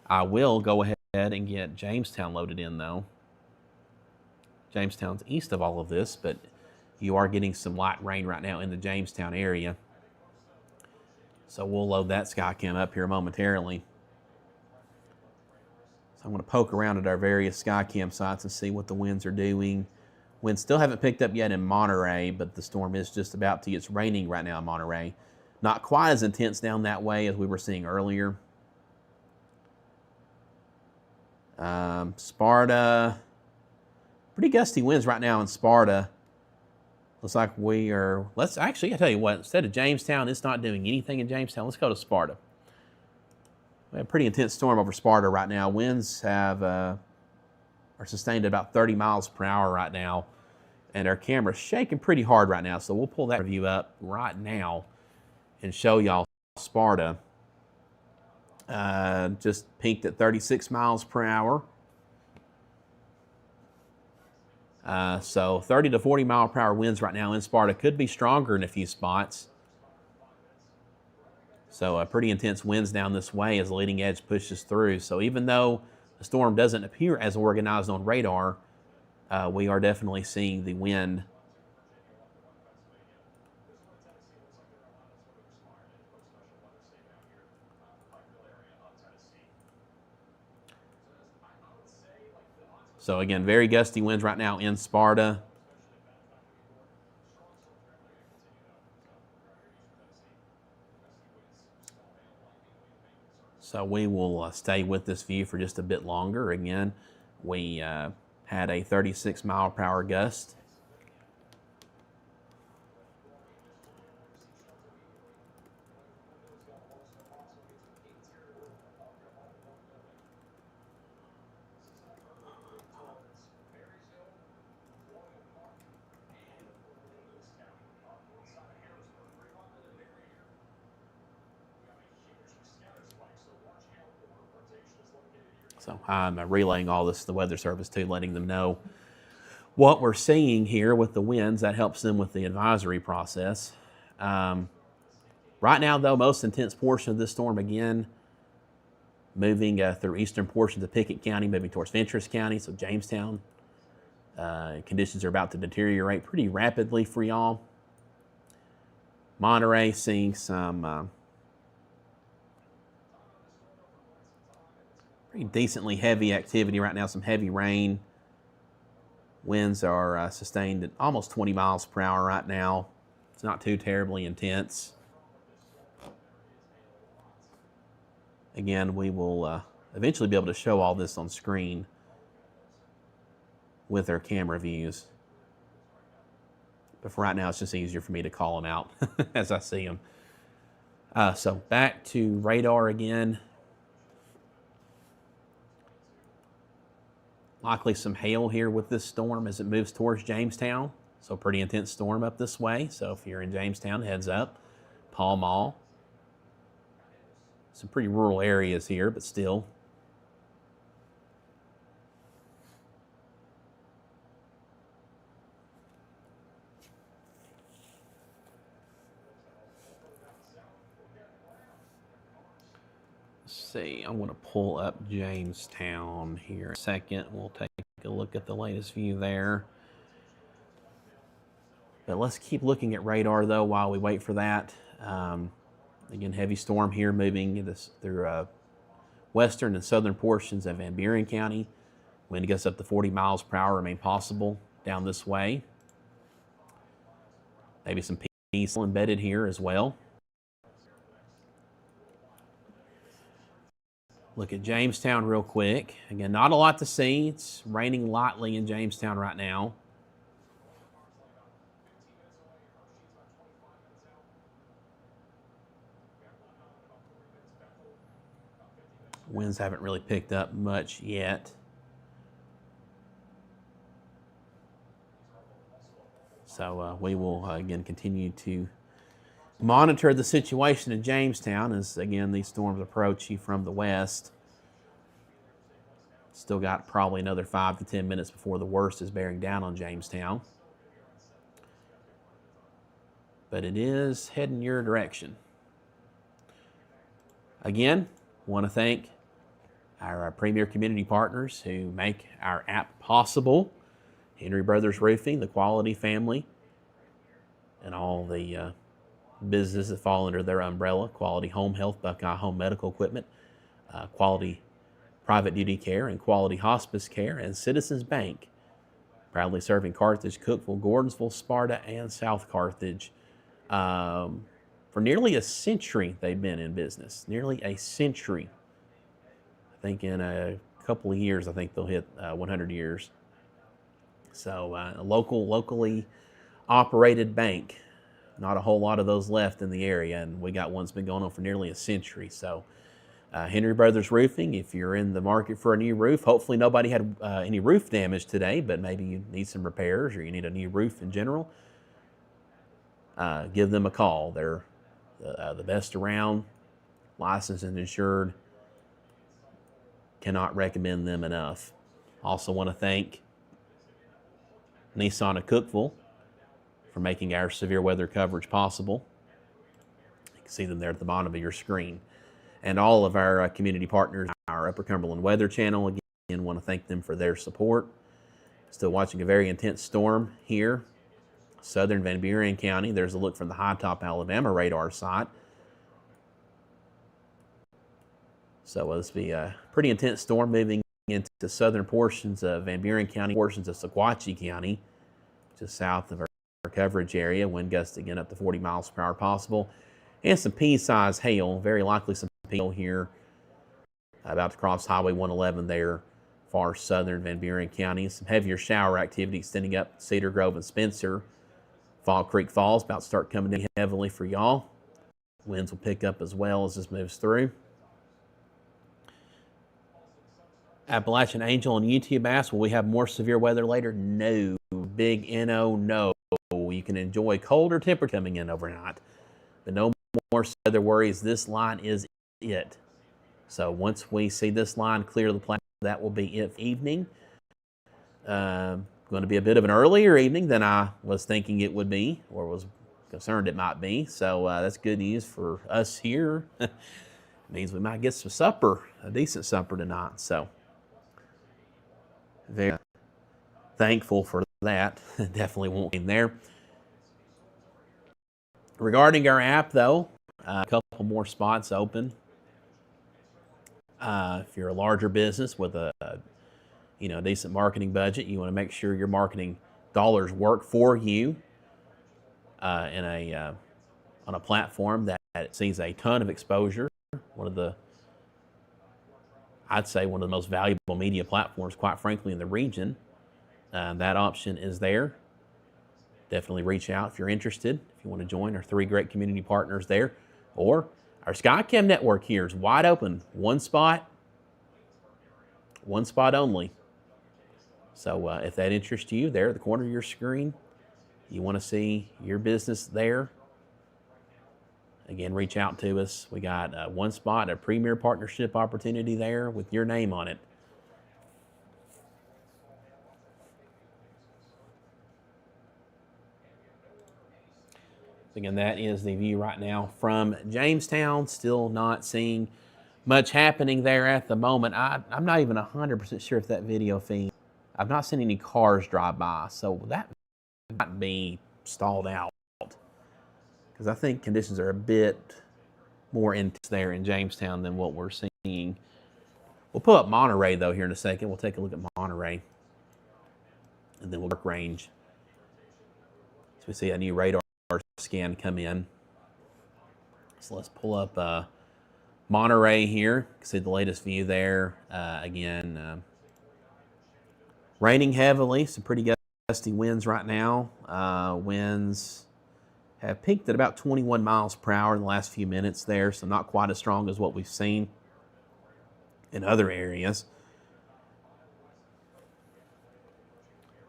[SPEAKER 1] I will go ahead and get Jamestown loaded in, though. Jamestown's east of all of this, but you are getting some light rain right now in the Jamestown area. So we'll load that Skycam up here momentarily. So I'm going to poke around at our various Skycam sites and see what the winds are doing. Winds still haven't picked up yet in Monterey, but the storm is just about to. It's raining right now in Monterey. Not quite as intense down that way as we were seeing earlier. Sparta, pretty gusty winds right now in Sparta. Looks like we are, I tell you what, instead of Jamestown, it's not doing anything in Jamestown. Let's go to Sparta. We have a pretty intense storm over Sparta right now. Winds are sustained at about 30 miles per hour right now, and our camera's shaking pretty hard right now. So we'll pull that view up right now and show y'all Sparta. Just peaked at 36 miles per hour. So 30 to 40 mile per hour winds right now in Sparta. Could be stronger in a few spots. So pretty intense winds down this way as the leading edge pushes through. So even though the storm doesn't appear as organized on radar, we are definitely seeing the wind. So again, very gusty winds right now in Sparta. So we will stay with this view for just a bit longer. Again, we had a 36 mile per hour gust. So I'm relaying all this to the Weather Service too, letting them know what we're seeing here with the winds. That helps them with the advisory process. Right now, though, most intense portion of this storm, again, moving through eastern portions of Pickett County, moving towards Fentress County, so Jamestown. Conditions are about to deteriorate pretty rapidly for y'all. Monterey seeing some pretty decently heavy activity right now, some heavy rain. Winds are sustained at almost 20 miles per hour right now. It's not too terribly intense. Again, we will eventually be able to show all this on screen with our camera views. But for right now, it's just easier for me to call them out as I see them. So back to radar again. Likely some hail here with this storm as it moves towards Jamestown. So pretty intense storm up this way. So if you're in Jamestown, heads up. Pall Mall. Some pretty rural areas here, but still. Let's see, I'm going to pull up Jamestown here in a second. We'll take a look at the latest view there. But let's keep looking at radar, though, while we wait for that. Again, heavy storm here moving through western and southern portions of Van Buren County. Wind gusts up to 40 miles per hour remain possible down this way. Maybe some peace embedded here as well. Look at Jamestown real quick. Again, not a lot to see. It's raining lightly in Jamestown right now. Winds haven't really picked up much yet. So we will, again, continue to monitor the situation in Jamestown as, again, these storms approach you from the west. Still got probably another 5 to 10 minutes before the worst is bearing down on Jamestown. But it is heading your direction. Again, want to thank our premier community partners who make our app possible. Henry Brothers Roofing, the Quality family, and all the businesses that fall under their umbrella. Quality Home Health, Buckeye Home Medical Equipment, Quality Private Duty Care, and Quality Hospice Care, and Citizens Bank, proudly serving Carthage, Cookeville, Gordonsville, Sparta, and South Carthage. For nearly a century, they've been in business. Nearly a century. I think in a couple of years, I think they'll hit 100 years. So a locally operated bank. Not a whole lot of those left in the area, and we got one that's been going on for nearly a century. So Henry Brothers Roofing, if you're in the market for a new roof, hopefully nobody had any roof damage today, but maybe you need some repairs or you need a new roof in general, give them a call. They're the best around, licensed and insured. Cannot recommend them enough. Also want to thank Nissan of Cookeville for making our severe weather coverage possible. You can see them there at the bottom of your screen. And all of our community partners, our Upper Cumberland Weather channel, again, want to thank them for their support. Still watching a very intense storm here. Southern Van Buren County. There's a look from the High Top, Alabama radar site. So this will be a pretty intense storm moving into southern portions of Van Buren County, portions of Sequatchie County, just south of our coverage area. Wind gusts again up to 40 miles per hour possible. And some pea-sized hail, very likely some hail here about to cross Highway 111 there, far southern Van Buren County. Some heavier shower activity extending up Cedar Grove and Spencer. Fall Creek Falls about to start coming in heavily for y'all. Winds will pick up as well as this moves through. Appalachian Angel and YouTube asks, will we have more severe weather later? No. Big NO, no. You can enjoy colder temperature coming in overnight, but no more weather worries. This line is it. So once we see this line clear the plateau, that will be it for evening. Going to be a bit of an earlier evening than I was thinking it would be, or was concerned it might be. So that's good news for us here. It means we might get some supper, a decent supper tonight. So very thankful for that. Definitely won't be there. Regarding our app, though, a couple more spots open. If you're a larger business with a decent marketing budget, you want to make sure your marketing dollars work for you on a platform that sees a ton of exposure. I'd say one of the most valuable media platforms, quite frankly, in the region. That option is there. Definitely reach out if you're interested. If you want to join our 3 great community partners there, or our SkyChem network here is wide open. One spot only. So if that interests you, there at the corner of your screen, you want to see your business there, again, reach out to us. We got one spot, a premier partnership opportunity there with your name on it. Again, that is the view right now from Jamestown. Still not seeing much happening there at the moment. I'm not even 100% sure if that video feed, I've not seen any cars drive by, so that might be stalled out. Because I think conditions are a bit more intense there in Jamestown than what we're seeing. We'll pull up Monterey, though, here in a second. We'll take a look at Monterey. And then we'll work range. So we see a new radar scan come in. So let's pull up Monterey here. You can see the latest view there. Again, raining heavily, some pretty gusty winds right now. Winds have peaked at about 21 miles per hour in the last few minutes there, so not quite as strong as what we've seen in other areas.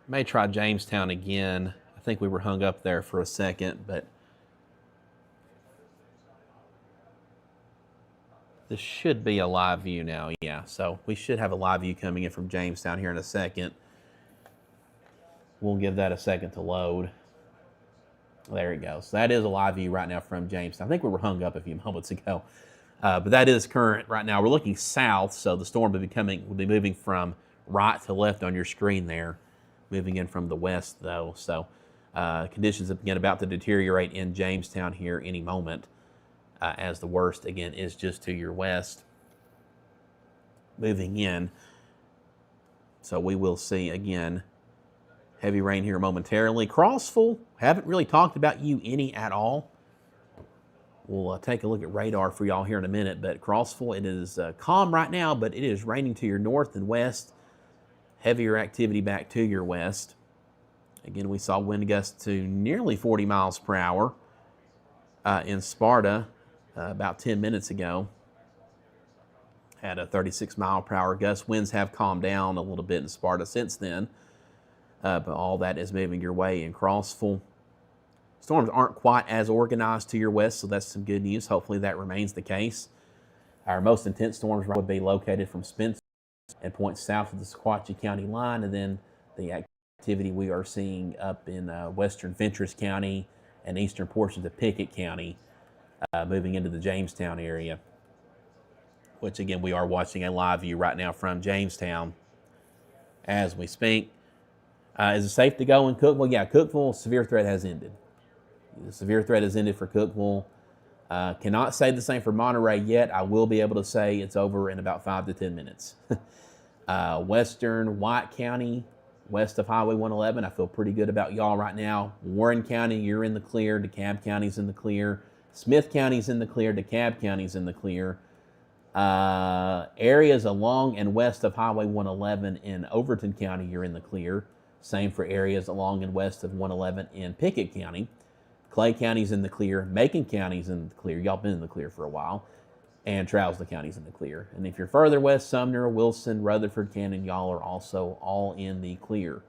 [SPEAKER 1] May try Jamestown again. I think we were hung up there for a second, but this should be a live view now. Yeah, so we should have a live view coming in from Jamestown here in a second. We'll give that a second to load. There it goes. That is a live view right now from Jamestown. I think we were hung up a few moments ago, but that is current right now. We're looking south, so the storm will be moving from right to left on your screen there, moving in from the west though. So conditions again about to deteriorate in Jamestown here any moment, as the worst again is just to your west, moving in. So we will see again heavy rain here momentarily. Crossville, haven't really talked about you any at all. We'll take a look at radar for y'all here in a minute, but Crossville, it is calm right now, but it is raining to your north and west. Heavier activity back to your west. Again, we saw wind gusts to nearly 40 miles per hour in Sparta about 10 minutes ago. Had a 36 mile per hour gust. Winds have calmed down a little bit in Sparta since then. But all that is moving your way in Crossville. Storms aren't quite as organized to your west, so that's some good news. Hopefully that remains the case. Our most intense storms would be located from Spencer and points south of the Sequatchie County line, and then the activity we are seeing up in western Fentress County and eastern portions of Pickett County, moving into the Jamestown area, which again we are watching a live view right now from Jamestown as we speak. Is it safe to go in Cookeville? Yeah, Cookeville, severe threat has ended. The severe threat has ended for Cookeville. Cannot say the same for Monterey yet. I will be able to say it's over in about 5 to 10 minutes. Western White County, west of Highway 111, I feel pretty good about y'all right now. Warren County, you're in the clear. DeKalb County's in the clear. Smith County's in the clear. DeKalb County's in the clear. Areas along and west of Highway 111 in Overton County, you're in the clear. Same for areas along and west of 111 in Pickett County. Clay County's in the clear. Macon County's in the clear. Y'all been in the clear for a while. And Trousley County's in the clear. And if you're further west, Sumner, Wilson, Rutherford, Cannon, y'all are also all in the clear.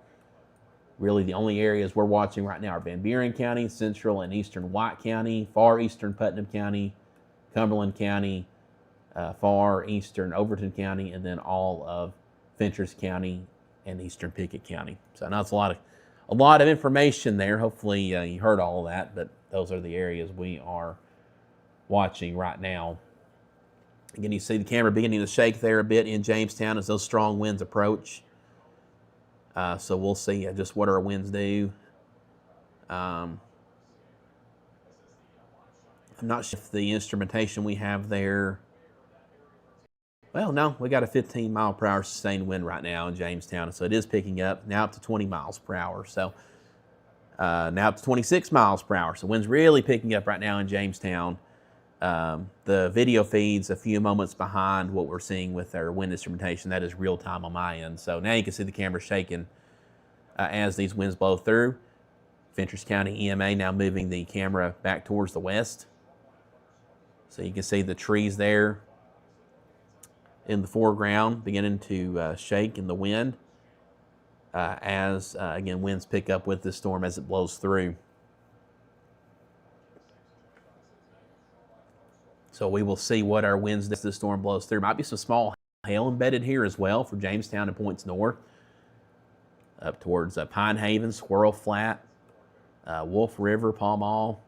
[SPEAKER 1] Really, the only areas we're watching right now are Van Buren County, Central and Eastern White County, far eastern Putnam County, Cumberland County, far eastern Overton County, and then all of Fentress County, and eastern Pickett County. So now it's a lot of information there. Hopefully you heard all of that, but those are the areas we are watching right now. Again, you see the camera beginning to shake there a bit in Jamestown as those strong winds approach. So we'll see just what our winds do. I'm not sure if the instrumentation we have there. Well, no, we got a 15 mile per hour sustained wind right now in Jamestown, so it is picking up now up to 20 miles per hour. So now up to 26 miles per hour. So wind's really picking up right now in Jamestown. The video feed's a few moments behind what we're seeing with our wind instrumentation. That is real time on my end. So now you can see the camera shaking as these winds blow through. Fentress County EMA now moving the camera back towards the west. So you can see the trees there in the foreground beginning to shake in the wind as, again, winds pick up with this storm as it blows through. So we will see what our winds as this storm blows through. Might be some small hail embedded here as well for Jamestown and points north. Up towards Pine Haven, Squirrel Flat, Wolf River, Pall Mall.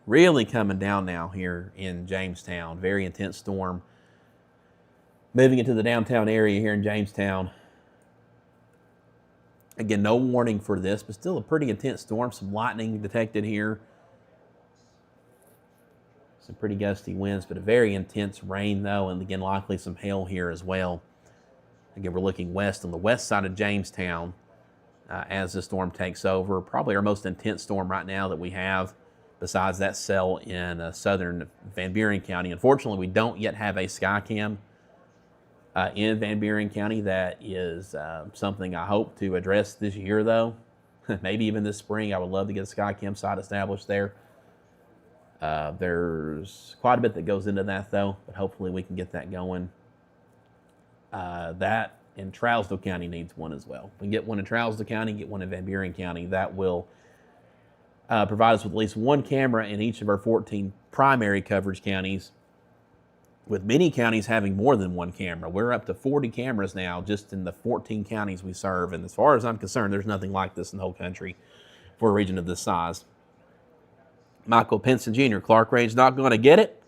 [SPEAKER 1] Really coming down now here in Jamestown. Very intense storm. Moving into the downtown area here in Jamestown. Again, no warning for this, but still a pretty intense storm. Some lightning detected here. Some pretty gusty winds, but a very intense rain though, and again, likely some hail here as well. Again, we're looking west on the west side of Jamestown as the storm takes over. Probably our most intense storm right now that we have, besides that cell in southern Van Buren County. Unfortunately, we don't yet have a Skycam in Van Buren County. That is something I hope to address this year, though. Maybe even this spring. I would love to get a Skycam site established there. There's quite a bit that goes into that, though, but hopefully we can get that going. That in Trousdale County needs one as well. We can get one in Trousdale County, get one in Van Buren County. That will provide us with at least one camera in each of our 14 primary coverage counties, with many counties having more than one camera. We're up to 40 cameras now just in the 14 counties we serve, and as far as I'm concerned, there's nothing like this in the whole country for a region of this size. Michael Pinson Jr., Clark Range not going to get it.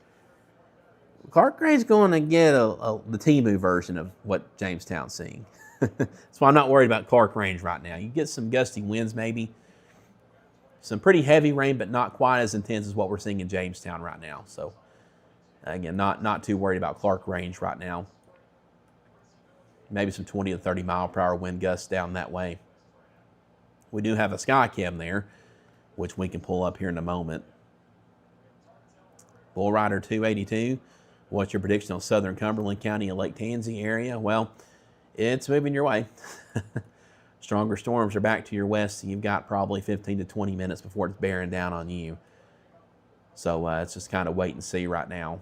[SPEAKER 1] Clark Range going to get the Temu version of what Jamestown's seeing. That's why I'm not worried about Clark Range right now. You get some gusty winds maybe. Some pretty heavy rain, but not quite as intense as what we're seeing in Jamestown right now. So, again, not too worried about Clark Range right now. Maybe some 20 to 30 mile per hour wind gusts down that way. We do have a Skycam there, which we can pull up here in a moment. Bull Rider 282. What's your prediction on southern Cumberland County and Lake Tansy area? Well, it's moving your way. Stronger storms are back to your west, so you've got probably 15 to 20 minutes before it's bearing down on you. So it's just kind of wait and see right now.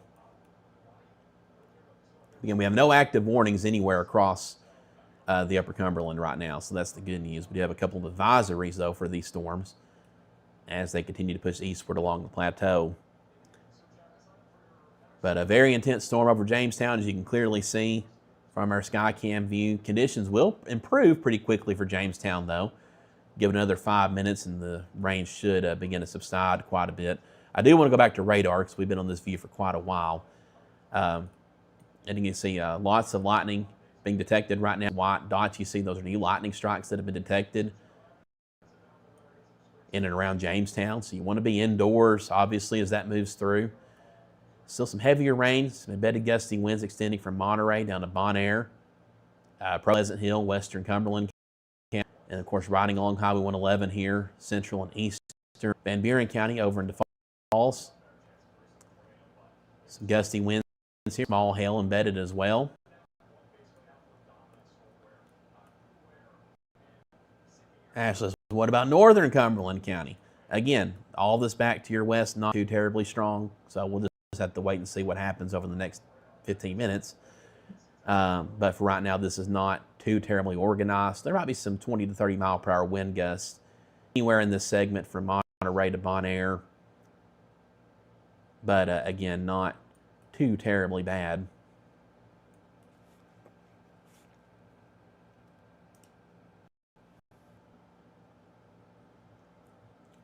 [SPEAKER 1] Again, we have no active warnings anywhere across the Upper Cumberland right now, so that's the good news. We do have a couple of advisories, though, for these storms as they continue to push eastward along the plateau. But a very intense storm over Jamestown, as you can clearly see from our Skycam view. Conditions will improve pretty quickly for Jamestown, though. Give it another 5 minutes, and the rain should begin to subside quite a bit. I do want to go back to radar because we've been on this view for quite a while. And you can see lots of lightning being detected right now. White dots you see, those are new lightning strikes that have been detected in and around Jamestown. So you want to be indoors, obviously, as that moves through. Still some heavier rain, some embedded gusty winds extending from Monterey down to Bon Air, Pleasant Hill, western Cumberland, and of course riding along Highway 111 here, central and eastern Van Buren County over into Falls. Some gusty winds here, small hail embedded as well. Ashley, what about northern Cumberland County? Again, all this back to your west, not too terribly strong, so we'll just have to wait and see what happens over the next 15 minutes. But for right now, this is not too terribly organized. There might be some 20 to 30 mile per hour wind gusts anywhere in this segment from Monterey to Bon Air. But again, not too terribly bad.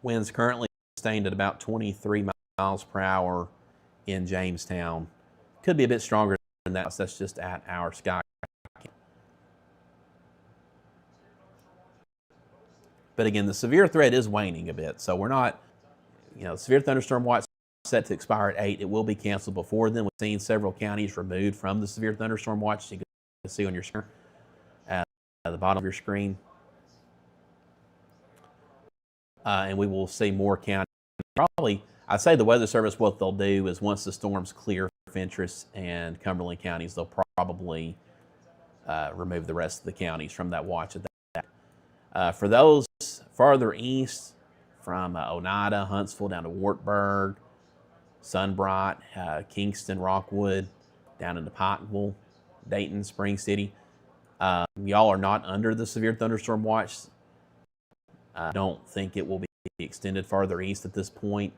[SPEAKER 1] Winds currently sustained at about 23 miles per hour in Jamestown. Could be a bit stronger than that. So that's just at our sky. But again, the severe threat is waning a bit. So we're not, severe thunderstorm watch set to expire at 8. It will be canceled before then. We've seen several counties removed from the severe thunderstorm watch. You can see on your screen, at the bottom of your screen. And we will see more counties. Probably, I'd say the Weather Service, what they'll do is once the storms clear Fentress and Cumberland counties, they'll probably remove the rest of the counties from that watch. For those farther east, from Oneida, Huntsville, down to Wartburg, Sunbright, Kingston, Rockwood, down into Pikeville, Dayton, Spring City, y'all are not under the severe thunderstorm watch. I don't think it will be extended farther east at this point.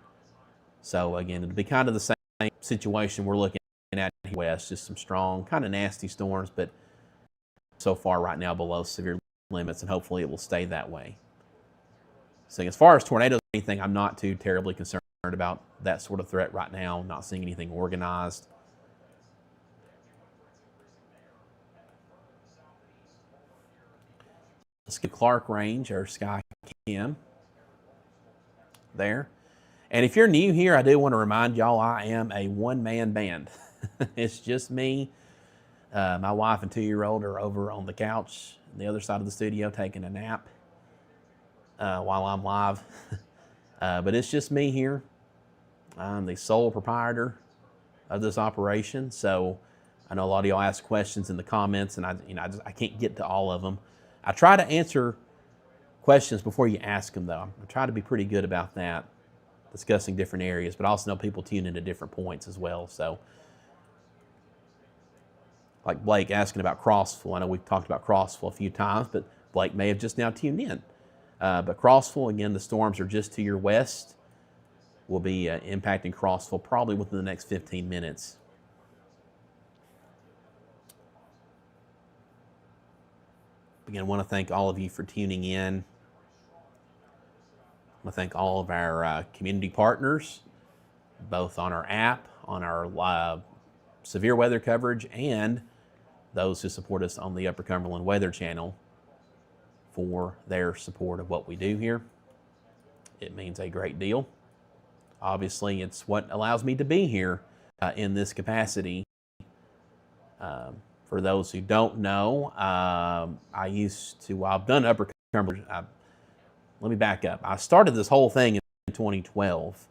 [SPEAKER 1] So again, it'll be kind of the same situation we're looking at west, just some strong, kind of nasty storms, but so far right now below severe limits, and hopefully it will stay that way. So as far as tornadoes or anything, I'm not too terribly concerned about that sort of threat right now. I'm not seeing anything organized. Let's get Clark Range, or Sky Cam there. And if you're new here, I do want to remind y'all I am a one-man band. It's just me. My wife and 2-year-old are over on the couch on the other side of the studio taking a nap while I'm live. But it's just me here. I'm the sole proprietor of this operation. So I know a lot of y'all ask questions in the comments, and I can't get to all of them. I try to answer questions before you ask them, though. I try to be pretty good about that, discussing different areas, but I also know people tune into different points as well. So, like Blake asking about Crossville. I know we've talked about Crossville a few times, but Blake may have just now tuned in. But Crossville, again, the storms are just to your west. Will be impacting Crossville probably within the next 15 minutes. Again, I want to thank all of you for tuning in. I want to thank all of our community partners, both on our app, on our severe weather coverage, and those who support us on the Upper Cumberland Weather channel for their support of what we do here. It means a great deal. Obviously, it's what allows me to be here in this capacity. For those who don't know, I've done Upper Cumberland. Let me back up. I started this whole thing in 2012.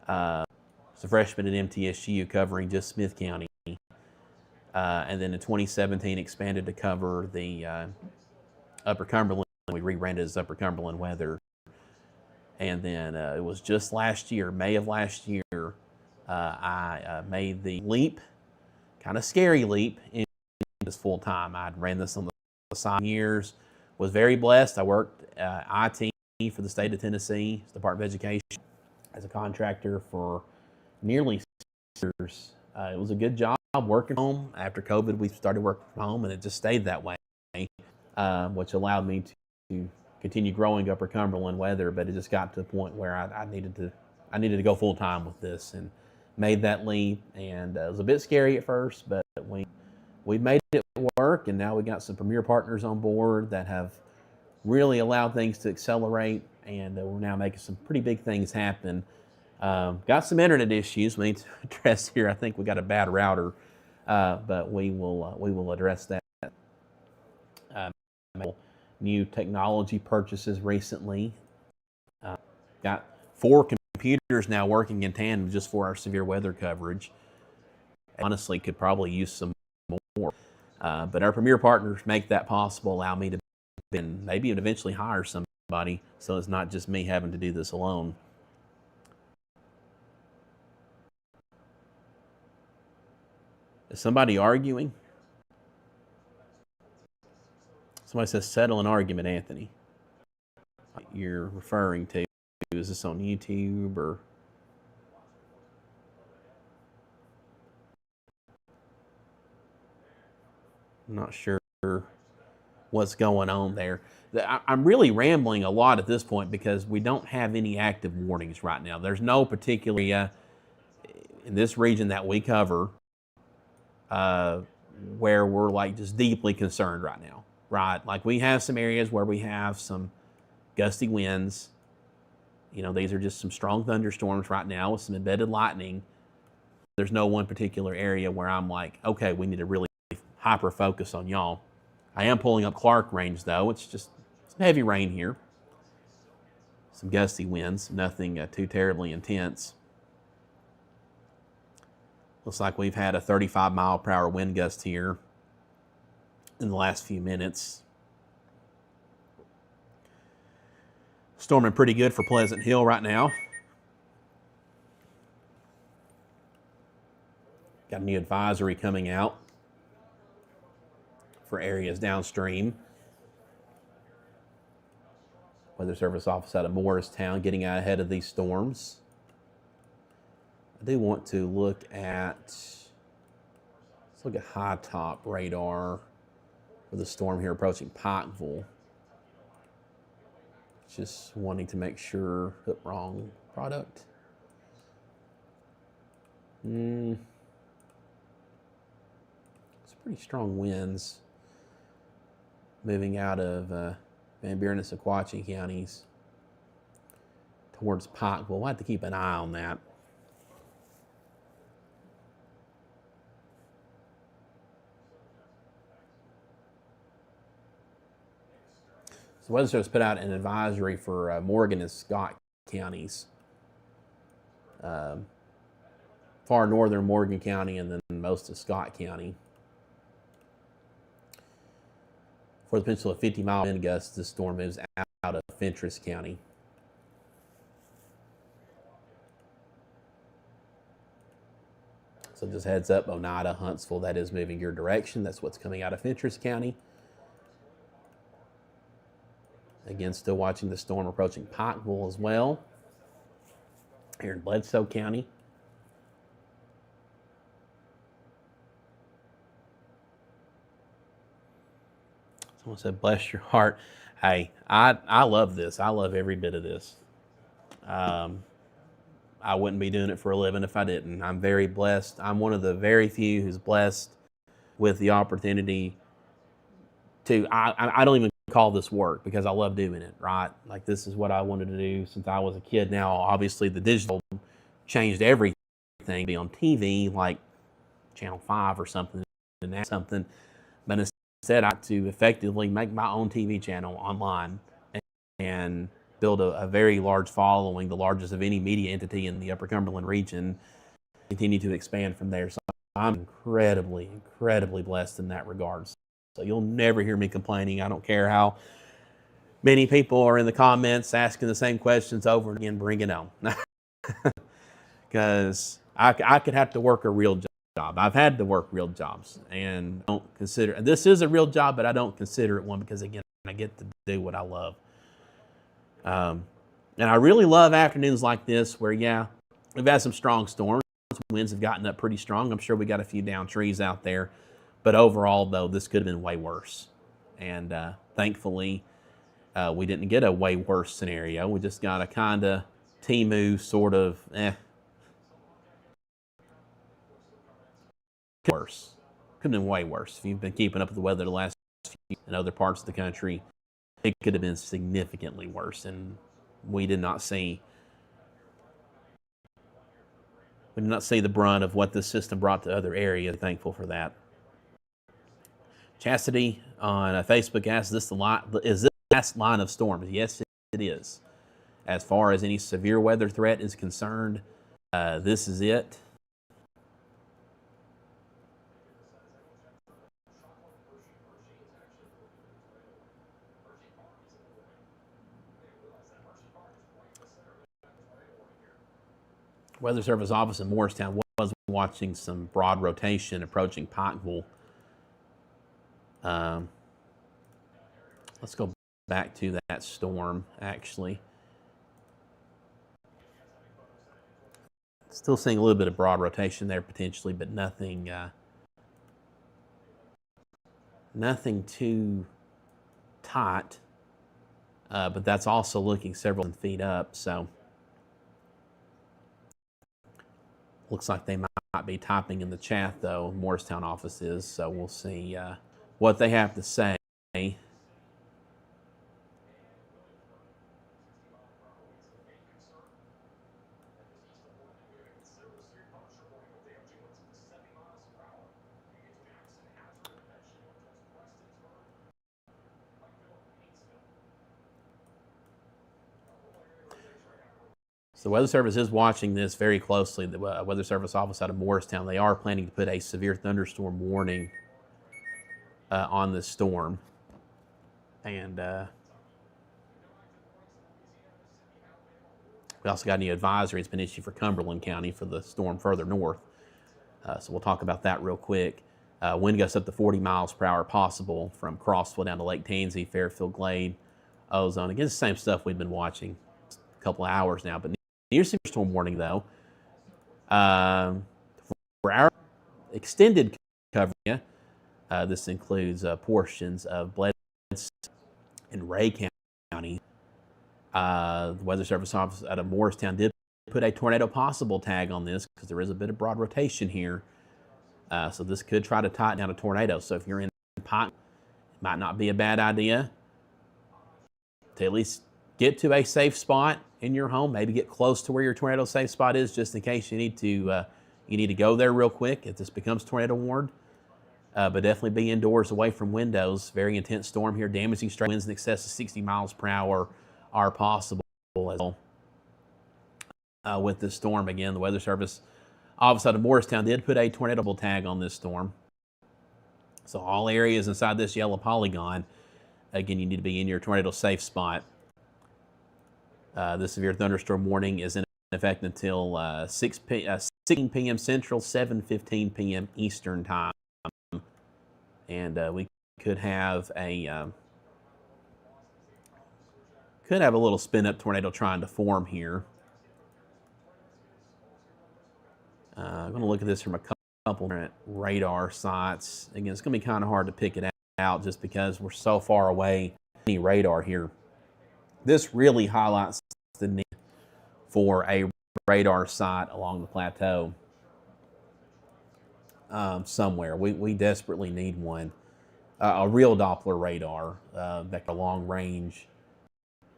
[SPEAKER 1] As a freshman at MTSU covering just Smith County. And then in 2017 expanded to cover the Upper Cumberland. We rebranded as Upper Cumberland Weather. And then it was just last year, May of last year, I made the leap, kind of scary leap, into this full time. I'd ran this on the side years, was very blessed. I worked IT for the state of Tennessee, Department of Education, as a contractor for nearly 6 years. It was a good job working from home. After COVID, we started working from home, and it just stayed that way, which allowed me to continue growing Upper Cumberland Weather. But it just got to the point where I needed to go full time with this, and made that leap. And it was a bit scary at first, but we made it work, and now we got some premier partners on board that have really allowed things to accelerate, and we're now making some pretty big things happen. Got some internet issues we need to address here. I think we got a bad router, but we will address that. New technology purchases recently. Got 4 computers now working in tandem just for our severe weather coverage. Honestly, could probably use some more. But our premier partners make that possible, allow me to maybe eventually hire somebody, so it's not just me having to do this alone. Is somebody arguing? Somebody says settle an argument, Anthony. You're referring to, is this on YouTube or? I'm not sure what's going on there. I'm really rambling a lot at this point because we don't have any active warnings right now. There's no particular area in this region that we cover where we're like just deeply concerned right now, right? Like we have some areas where we have some gusty winds. You know, these are just some strong thunderstorms right now with some embedded lightning. There's no one particular area where I'm like, okay, we need to really hyper focus on y'all. I am pulling up Clark range though. It's just some heavy rain here. Some gusty winds, nothing too terribly intense. Looks like we've had a 35-mile-per-hour wind gust here in the last few minutes. Storming pretty good for Pleasant Hill right now. Got a new advisory coming out for areas downstream. Weather Service office out of Morristown getting out ahead of these storms. I do want to look at, let's look at high top radar for the storm here approaching Pikeville. Just wanting to make sure, wrong product. It's pretty strong winds moving out of Van Buren and Sequatchie counties towards Pikeville. We'll have to keep an eye on that. The Weather Service put out an advisory for Morgan and Scott counties. Far northern Morgan County and then most of Scott County. For the potential of 50-mile wind gusts, this storm moves out of Fentress County. So just heads up, Oneida, Huntsville, that is moving your direction. That's what's coming out of Fentress County. Again, still watching the storm approaching Pikeville as well. Here in Bledsoe County. Someone said, bless your heart. Hey, I love this. I love every bit of this. I wouldn't be doing it for a living if I didn't. I'm very blessed. I'm one of the very few who's blessed with the opportunity to, I don't even call this work because I love doing it, right? Like this is what I wanted to do since I was a kid. Now, obviously the digital changed everything. Be on TV like Channel 5 or something, and that's something. But instead, I had to effectively make my own TV channel online and build a very large following, the largest of any media entity in the Upper Cumberland region, continue to expand from there. So I'm incredibly, incredibly blessed in that regard. So you'll never hear me complaining. I don't care how many people are in the comments asking the same questions over and again, bring it on. Because I could have to work a real job. I've had to work real jobs and don't consider, this is a real job, but I don't consider it one because again, I get to do what I love. And I really love afternoons like this where, yeah, we've had some strong storms. Winds have gotten up pretty strong. I'm sure we got a few down trees out there. But overall, though, this could have been way worse. And thankfully, we didn't get a way worse scenario. We just got a kind of Timu sort of, worse. Could have been way worse. If you've been keeping up with the weather the last few in other parts of the country, it could have been significantly worse. And we did not see the brunt of what this system brought to other areas. Thankful for that. Chastity on Facebook asks, is this the last line of storms? Yes, it is. As far as any severe weather threat is concerned, this is it. Weather Service office in Morristown was watching some broad rotation approaching Pikeville. Let's go back to that storm, actually. Still seeing a little bit of broad rotation there potentially, but nothing Nothing too tight, but that's also looking several feet up, so looks like they might be typing in the chat, though, Morristown office is, so we'll see what they have to say. So the Weather Service is watching this very closely. The Weather Service office out of Morristown, they are planning to put a severe thunderstorm warning on this storm. And we also got a new advisory. It's been issued for Cumberland County for the storm further north. So we'll talk about that real quick. Wind gusts up to 40 miles per hour possible from Crossville down to Lake Tansy, Fairfield Glade, Ozone. Again, it's the same stuff we've been watching a couple of hours now, but near severe storm warning, though. For our extended coverage, this includes portions of Bledsoe and Ray County. The Weather Service office out of Morristown did put a tornado possible tag on this because there is a bit of broad rotation here. So this could try to tighten down a tornado. So if you're in Pike, it might not be a bad idea to at least get to a safe spot in your home. Maybe get close to where your tornado safe spot is, just in case you need to go there real quick if this becomes tornado warned. But definitely be indoors, away from windows. Very intense storm here. Damaging straight winds in excess of 60 miles per hour are possible as well. With this storm, again, the Weather Service office out of Morristown did put a tornado tag on this storm. So all areas inside this yellow polygon, again, you need to be in your tornado safe spot. The severe thunderstorm warning is in effect until 16 p.m. Central, 7:15 p.m. Eastern time. And we could have a little spin-up tornado trying to form here. I'm going to look at this from a couple different radar sites. Again, it's going to be kind of hard to pick it out just because we're so far away from any radar here. This really highlights the need for a radar site along the plateau somewhere. We desperately need one. A real Doppler radar, that long range,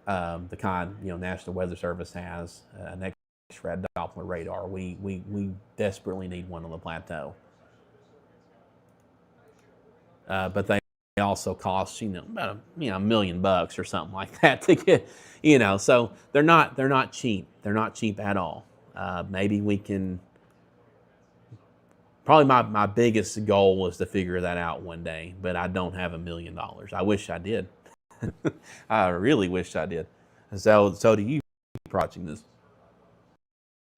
[SPEAKER 1] the kind National Weather Service has, an X-ray Doppler radar. We desperately need one on the plateau. But they also cost about $1 million or something like that to get, so they're not cheap. They're not cheap at all. Maybe we can. Probably my biggest goal was to figure that out one day, but I don't have $1 million. I wish I did. I really wish I did. So do you, watching this?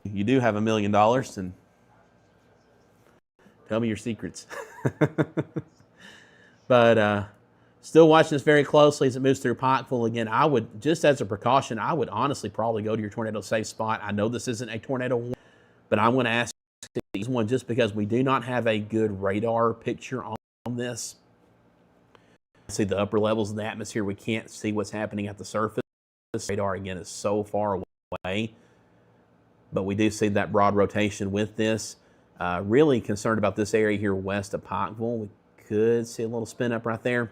[SPEAKER 1] You do have $1 million, and tell me your secrets. But still watching this very closely as it moves through Pikeville. Again, I would, just as a precaution, I would honestly probably go to your tornado safe spot. I know this isn't a tornado warning, but I'm going to ask these one just because we do not have a good radar picture on this. See the upper levels of the atmosphere. We can't see what's happening at the surface. This radar, again, is so far away. But we do see that broad rotation with this. Really concerned about this area here west of Pikeville. We could see a little spin up right there.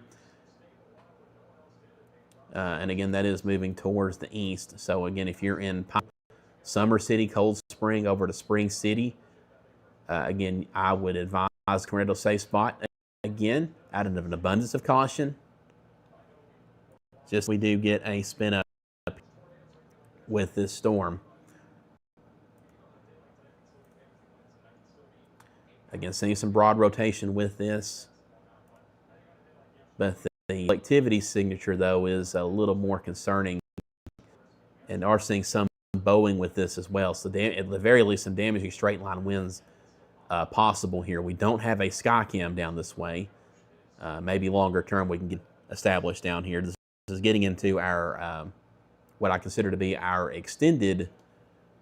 [SPEAKER 1] And again, that is moving towards the east. So again, if you're in Summer City, Cold Spring, over to Spring City, again, I would advise tornado safe spot. Again, out of an abundance of caution, just we do get a spin up with this storm. Again, seeing some broad rotation with this. But the activity signature, though, is a little more concerning. And are seeing some bowing with this as well. So at the very least, some damaging straight line winds possible here. We don't have a sky cam down this way. Maybe longer term we can get established down here. This is getting into our what I consider to be our extended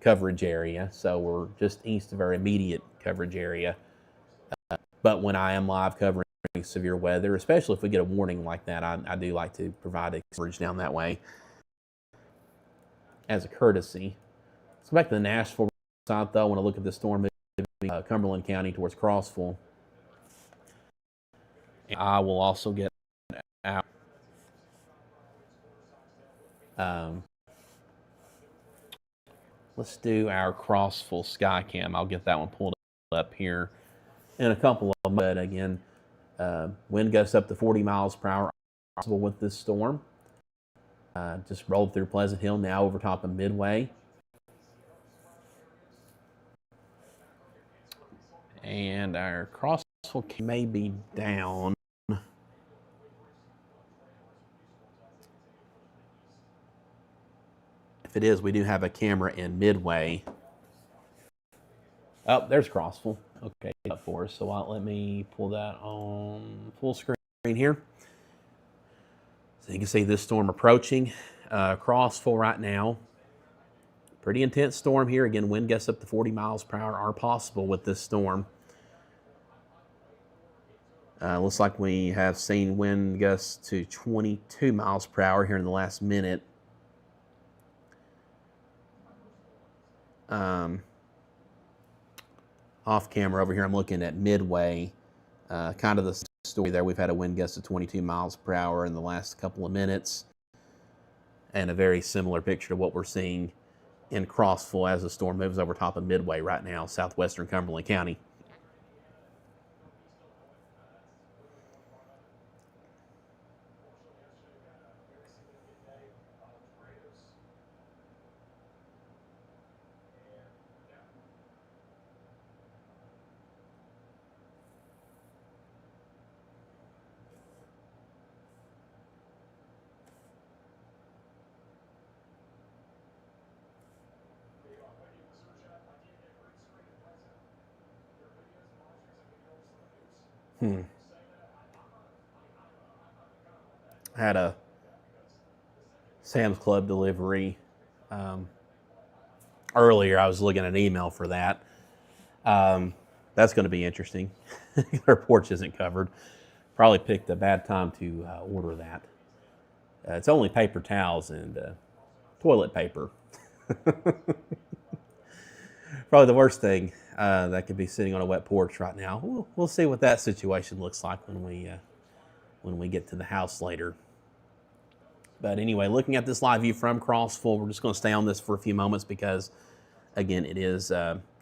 [SPEAKER 1] coverage area. So we're just east of our immediate coverage area. But when I am live covering severe weather, especially if we get a warning like that. I do like to provide coverage down that way as a courtesy. Let's go back to the Nashville side, though. I want to look at the storm moving Cumberland County towards Crossville. And I will also get out. Let's do our Crossville sky cam. I'll get that one pulled up here in a couple of minutes. But again, wind gusts up to 40 miles per hour possible with this storm. Just rolled through Pleasant Hill, now over top of Midway. And our Crossville may be down. If it is, we do have a camera in Midway. Oh, there's Crossville. Okay, up for us. So let me pull that on full screen here. So you can see this storm approaching Crossville right now. Pretty intense storm here. Again, wind gusts up to 40 miles per hour are possible with this storm. Looks like we have seen wind gusts to 22 miles per hour here in the last minute. Off camera over here, I'm looking at Midway. Kind of the story there. We've had a wind gust of 22 miles per hour in the last couple of minutes. And a very similar picture to what we're seeing in Crossville as the storm moves over top of Midway right now, southwestern Cumberland County. Had a Sam's Club delivery earlier. I was looking at an email for that. That's going to be interesting. Their porch isn't covered. Probably picked a bad time to order that. It's only paper towels and toilet paper. Probably the worst thing that could be sitting on a wet porch right now. We'll see what that situation looks like when we get to the house later. But anyway, looking at this live view from Crossville, we're just going to stay on this for a few moments because, again, it is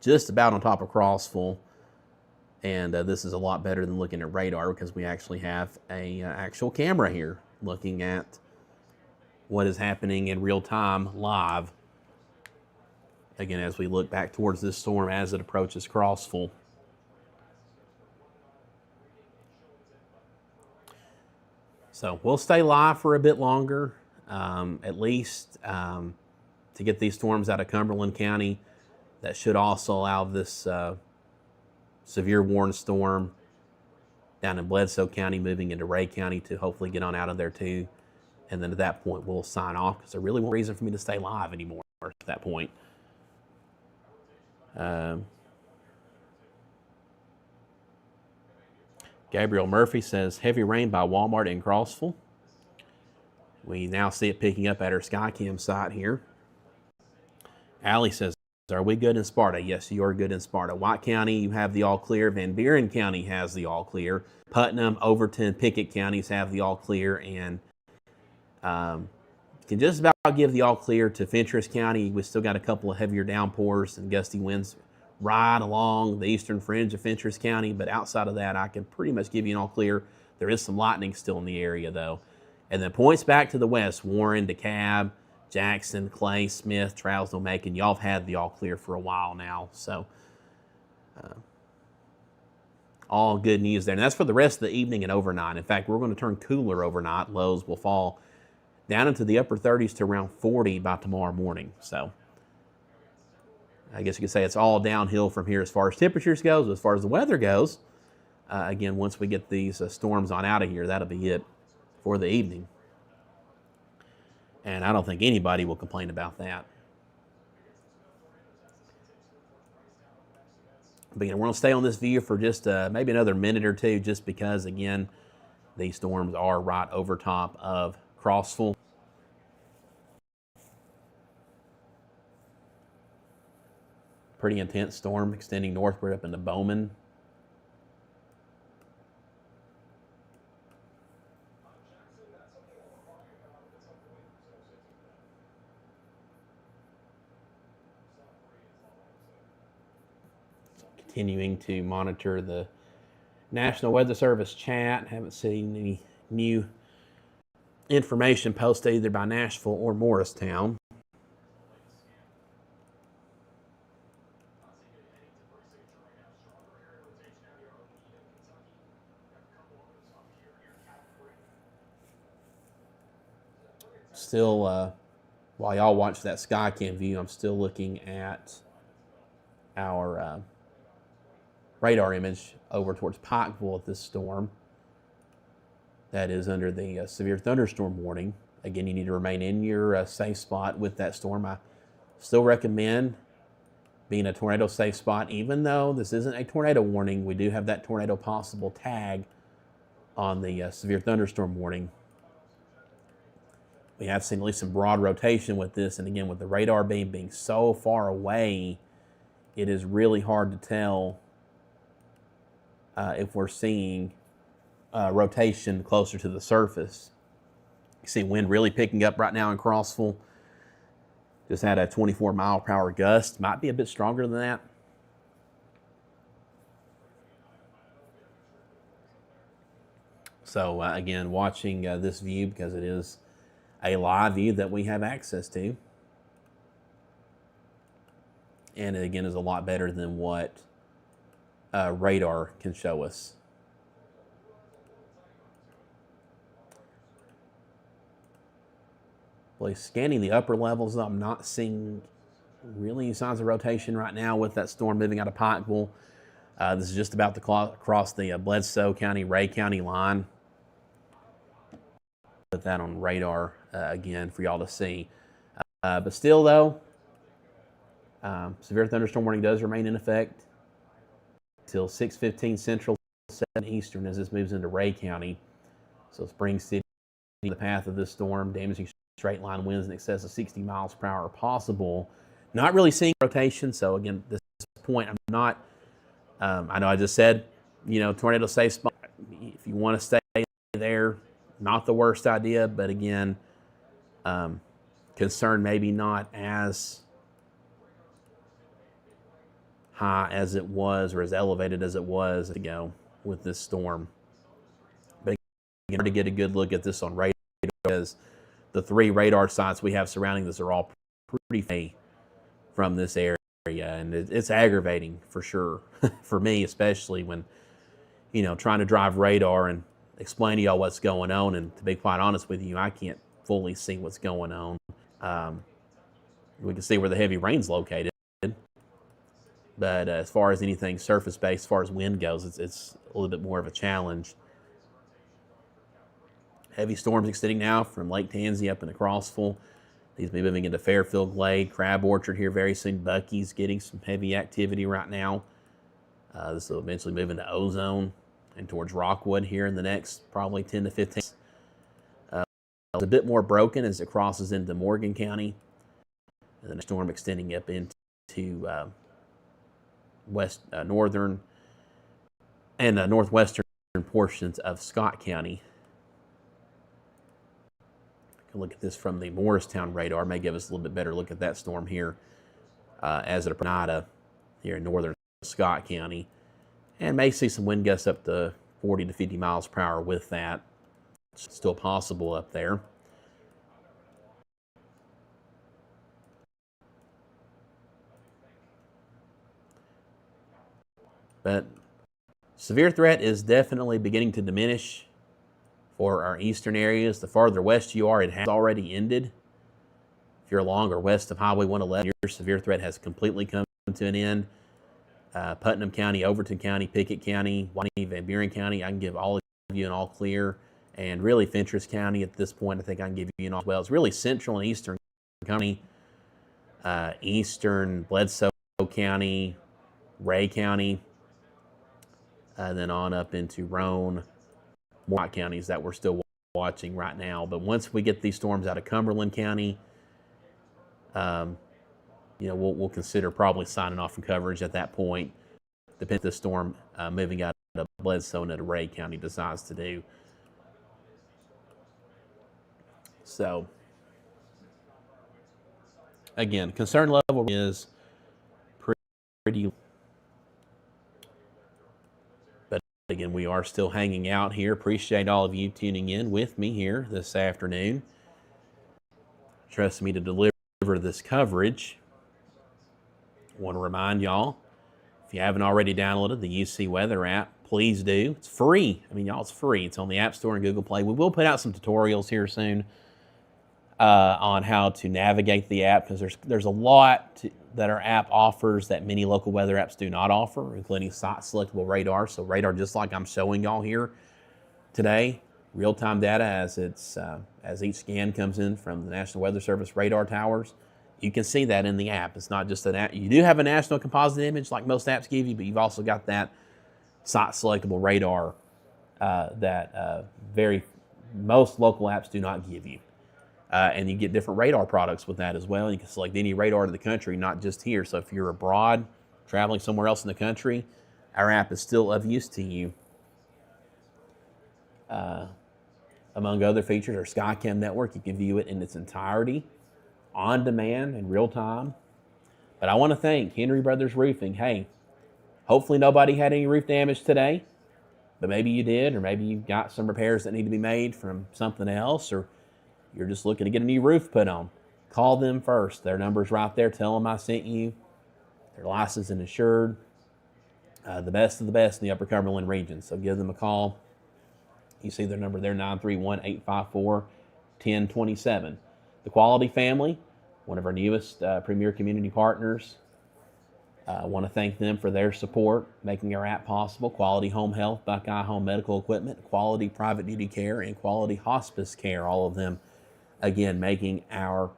[SPEAKER 1] just about on top of Crossville. And this is a lot better than looking at radar because we actually have a actual camera here looking at what is happening in real time live. Again, as we look back towards this storm as it approaches Crossville. So we'll stay live for a bit longer, at least to get these storms out of Cumberland County. That should also allow this severe warning storm down in Bledsoe County moving into Ray County to hopefully get on out of there too. And then at that point, we'll sign off because there really wasn't reason for me to stay live anymore at that point. Gabriel Murphy says, heavy rain by Walmart in Crossville. We now see it picking up at our Skycam site here. Allie says, are we good in Sparta? Yes, you are good in Sparta. White County, you have the all clear. Van Buren County has the all clear. Putnam, Overton, Pickett counties have the all clear. And can just about give the all clear to Fentress County. We still got a couple of heavier downpours and gusty winds right along the eastern fringe of Fentress County, but outside of that, I can pretty much give you an all clear. There is some lightning still in the area, though. And then points back to the west, Warren, DeKalb, Jackson, Clay, Smith, Trousdale, Macon. Y'all have had the all clear for a while now, so all good news there. And that's for the rest of the evening and overnight. In fact, we're going to turn cooler overnight. Lows will fall down into the upper 30s to around 40 by tomorrow morning. So I guess you could say it's all downhill from here as far as temperatures goes. As far as the weather goes, again, once we get these storms on out of here, that'll be it for the evening. And I don't think anybody will complain about that. But we're going to stay on this view for just maybe another minute or two, just because, again, these storms are right over top of Crossville. Pretty intense storm extending northward up into Bowman. Continuing to monitor the National Weather Service chat. Haven't seen any new information posted either by Nashville or Morristown. Still, while y'all watch that Skycam view, I'm still looking at our radar image over towards Pikeville at this storm. That is under the severe thunderstorm warning. Again, you need to remain in your safe spot with that storm. I still recommend being a tornado safe spot, even though this isn't a tornado warning. We do have that tornado possible tag on the severe thunderstorm warning. We have seen at least some broad rotation with this, and again, with the radar being so far away, it is really hard to tell if we're seeing rotation closer to the surface. You see wind really picking up right now in Crossville. Just had a 24-mile-per-hour gust. Might be a bit stronger than that. So again, watching this view, because it is a live view that we have access to. And it, again, is a lot better than what radar can show us. Well, scanning the upper levels, I'm not seeing really any signs of rotation right now with that storm moving out of Pikeville. This is just about to cross the Bledsoe County, Ray County line. Put that on radar again for y'all to see. But still, though, severe thunderstorm warning does remain in effect till 6:15 Central, 7 Eastern as this moves into Ray County. So Spring City, the path of this storm, damaging straight line winds in excess of 60 miles per hour possible. Not really seeing rotation. So again, at this point, I'm not, I know I just said, tornado safe spot. If you want to stay there, not the worst idea, but again, concern maybe not as high as it was or as elevated as it was ago with this storm. But again, to get a good look at this on radar, because the 3 radar sites we have surrounding this are all pretty far from this area, and it's aggravating for sure, for me especially when, trying to drive radar and explain to y'all what's going on, and to be quite honest with you, I can't fully see what's going on. We can see where the heavy rain's located, but as far as anything surface-based, as far as wind goes, it's a little bit more of a challenge. Heavy storms extending now from Lake Tansy up into Crossville. These will be moving into Fairfield Glade, Crab Orchard here very soon. Bucky's getting some heavy activity right now. This will eventually move into Ozone and towards Rockwood here in the next probably 10 to 15. It's a bit more broken as it crosses into Morgan County. And then a storm extending up into northern and northwestern portions of Scott County. Look at this from the Morristown radar. May give us a little bit better look at that storm here as it approaches here in northern Scott County, and may see some wind gusts up to 40 to 50 miles per hour with that. It's still possible up there. But severe threat is definitely beginning to diminish for our eastern areas. The farther west you are, it has already ended. If you're along or west of Highway 111, your severe threat has completely come to an end. Putnam County, Overton County, Pickett County, Van Buren County, I can give all of you an all clear. And really Fentress County at this point, I think I can give you an all well. It's really central and eastern county, eastern Bledsoe County, Ray County, and then on up into Roane, more counties that we're still watching right now. But once we get these storms out of Cumberland County, we'll consider probably signing off from coverage at that point, depending on the storm moving out of Bledsoe and that Ray County decides to do. So, again, concern level is pretty. But again, we are still hanging out here. Appreciate all of you tuning in with me here this afternoon. Trust me to deliver this coverage. I want to remind y'all, if you haven't already downloaded the UC Weather app, please do. It's free. I mean, y'all, it's free. It's on the App Store and Google Play. We will put out some tutorials here soon on how to navigate the app, because there's a lot that our app offers that many local weather apps do not offer, including site selectable radar. So radar, just like I'm showing y'all here today, real-time data as each scan comes in from the National Weather Service radar towers. You can see that in the app. It's not just an app. You do have a national composite image like most apps give you, but you've also got that site selectable radar that most local apps do not give you. And you get different radar products with that as well. You can select any radar in the country, not just here. So if you're abroad, traveling somewhere else in the country, our app is still of use to you. Among other features, our SkyCam network, you can view it in its entirety, on demand, in real time. But I want to thank Henry Brothers Roofing. Hey, hopefully nobody had any roof damage today, but maybe you did, or maybe you've got some repairs that need to be made from something else, or you're just looking to get a new roof put on. Call them first. Their number's right there. Tell them I sent you. They're licensed and insured. The best of the best in the Upper Cumberland region. So give them a call. You see their number there, 931-854-1027. The Quality Family, one of our newest premier community partners. I want to thank them for their support, making our app possible. Quality Home Health, Buckeye Home Medical Equipment, Quality Private Duty Care, and Quality Hospice Care. All of them, again, making our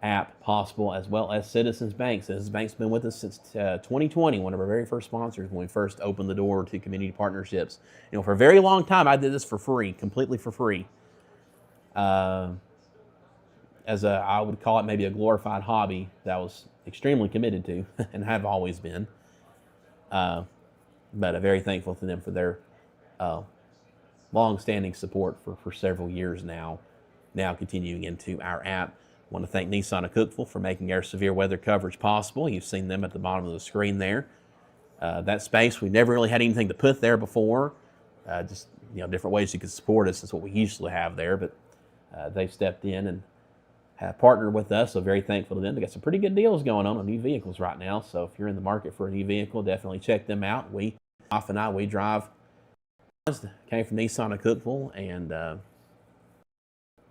[SPEAKER 1] app possible, as well as Citizens Bank. Citizens Bank's been with us since 2020, one of our very first sponsors when we first opened the door to community partnerships. For a very long time, I did this for free, completely for free. I would call it maybe a glorified hobby that I was extremely committed to and have always been. But I'm very thankful to them for their long-standing support for several years now continuing into our app. I want to thank Nissan of Cookeville for making our severe weather coverage possible. You've seen them at the bottom of the screen there. That space, we never really had anything to put there before. Just different ways you could support us is what we usually have there, but they've stepped in and have partnered with us, so very thankful to them. They got some pretty good deals going on new vehicles right now, so if you're in the market for a new vehicle, definitely check them out. We drive. Came from Nissan of Cookeville, and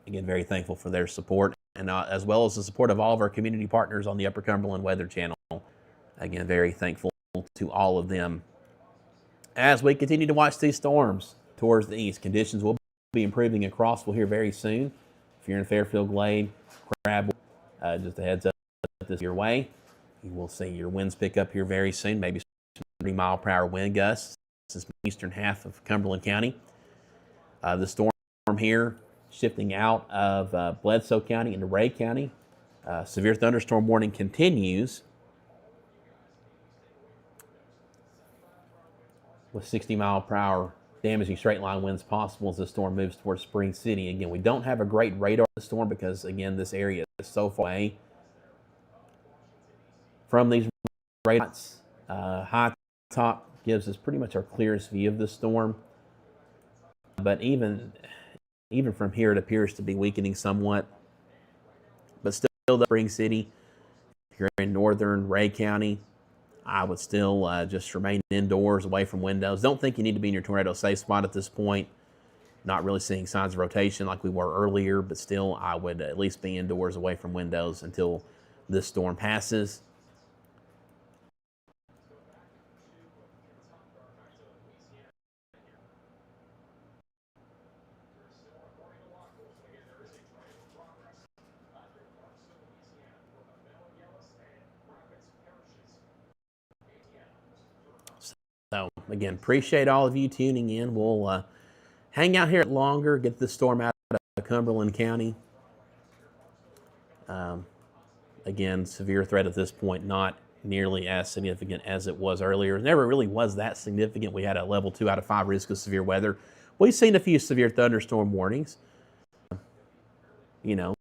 [SPEAKER 1] again, very thankful for their support, and as well as the support of all of our community partners on the Upper Cumberland Weather Channel. Again, very thankful to all of them. As we continue to watch these storms towards the east, conditions will be improving in Crossville here very soon. If you're in Fairfield Glade, grab just a heads up this your way. You will see your winds pick up here very soon, maybe 30-mile-per-hour wind gusts. This is the eastern half of Cumberland County. The storm here shifting out of Bledsoe County into Ray County. Severe thunderstorm warning continues with 60-mile-per-hour damaging straight-line winds possible as the storm moves towards Spring City. Again, we don't have a great radar of the storm because, again, this area is so far away from these radars. High top gives us pretty much our clearest view of the storm. But even from here, it appears to be weakening somewhat. But still, the Spring City, if you're in northern Ray County, I would still just remain indoors, away from windows. Don't think you need to be in your tornado safe spot at this point. Not really seeing signs of rotation like we were earlier, but still, I would at least be indoors, away from windows until this storm passes. again, appreciate all of you tuning in. We'll hang out here longer, get this storm out of Cumberland County. Again, severe threat at this point, not nearly as significant as it was earlier. It never really was that significant. We had a level 2 out of 5 risk of severe weather. We've seen a few severe thunderstorm warnings. You know,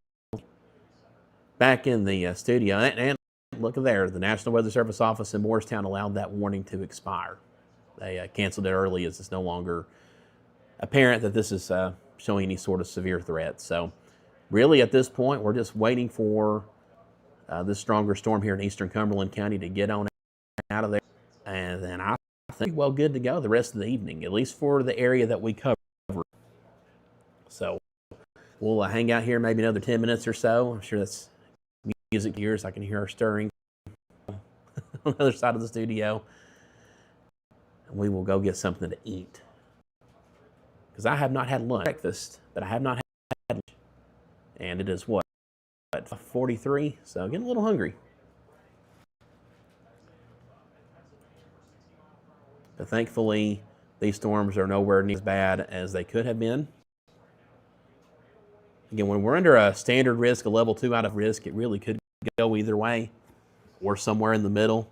[SPEAKER 1] back in the studio, and look there, the National Weather Service office in Morristown allowed that warning to expire. They canceled it early as it's no longer apparent that this is showing any sort of severe threat. So really at this point, we're just waiting for this stronger storm here in eastern Cumberland County to get on out of there. And then I think well good to go the rest of the evening, at least for the area that we cover. So we'll hang out here maybe another 10 minutes or so. I'm sure that's music ears. I can hear her stirring on the other side of the studio. And we will go get something to eat. Because I have not had breakfast, but I have not had lunch. And it is what, 43? So getting a little hungry. But thankfully, these storms are nowhere near as bad as they could have been. Again, when we're under a standard risk, a level 2 out of risk, it really could go either way or somewhere in the middle.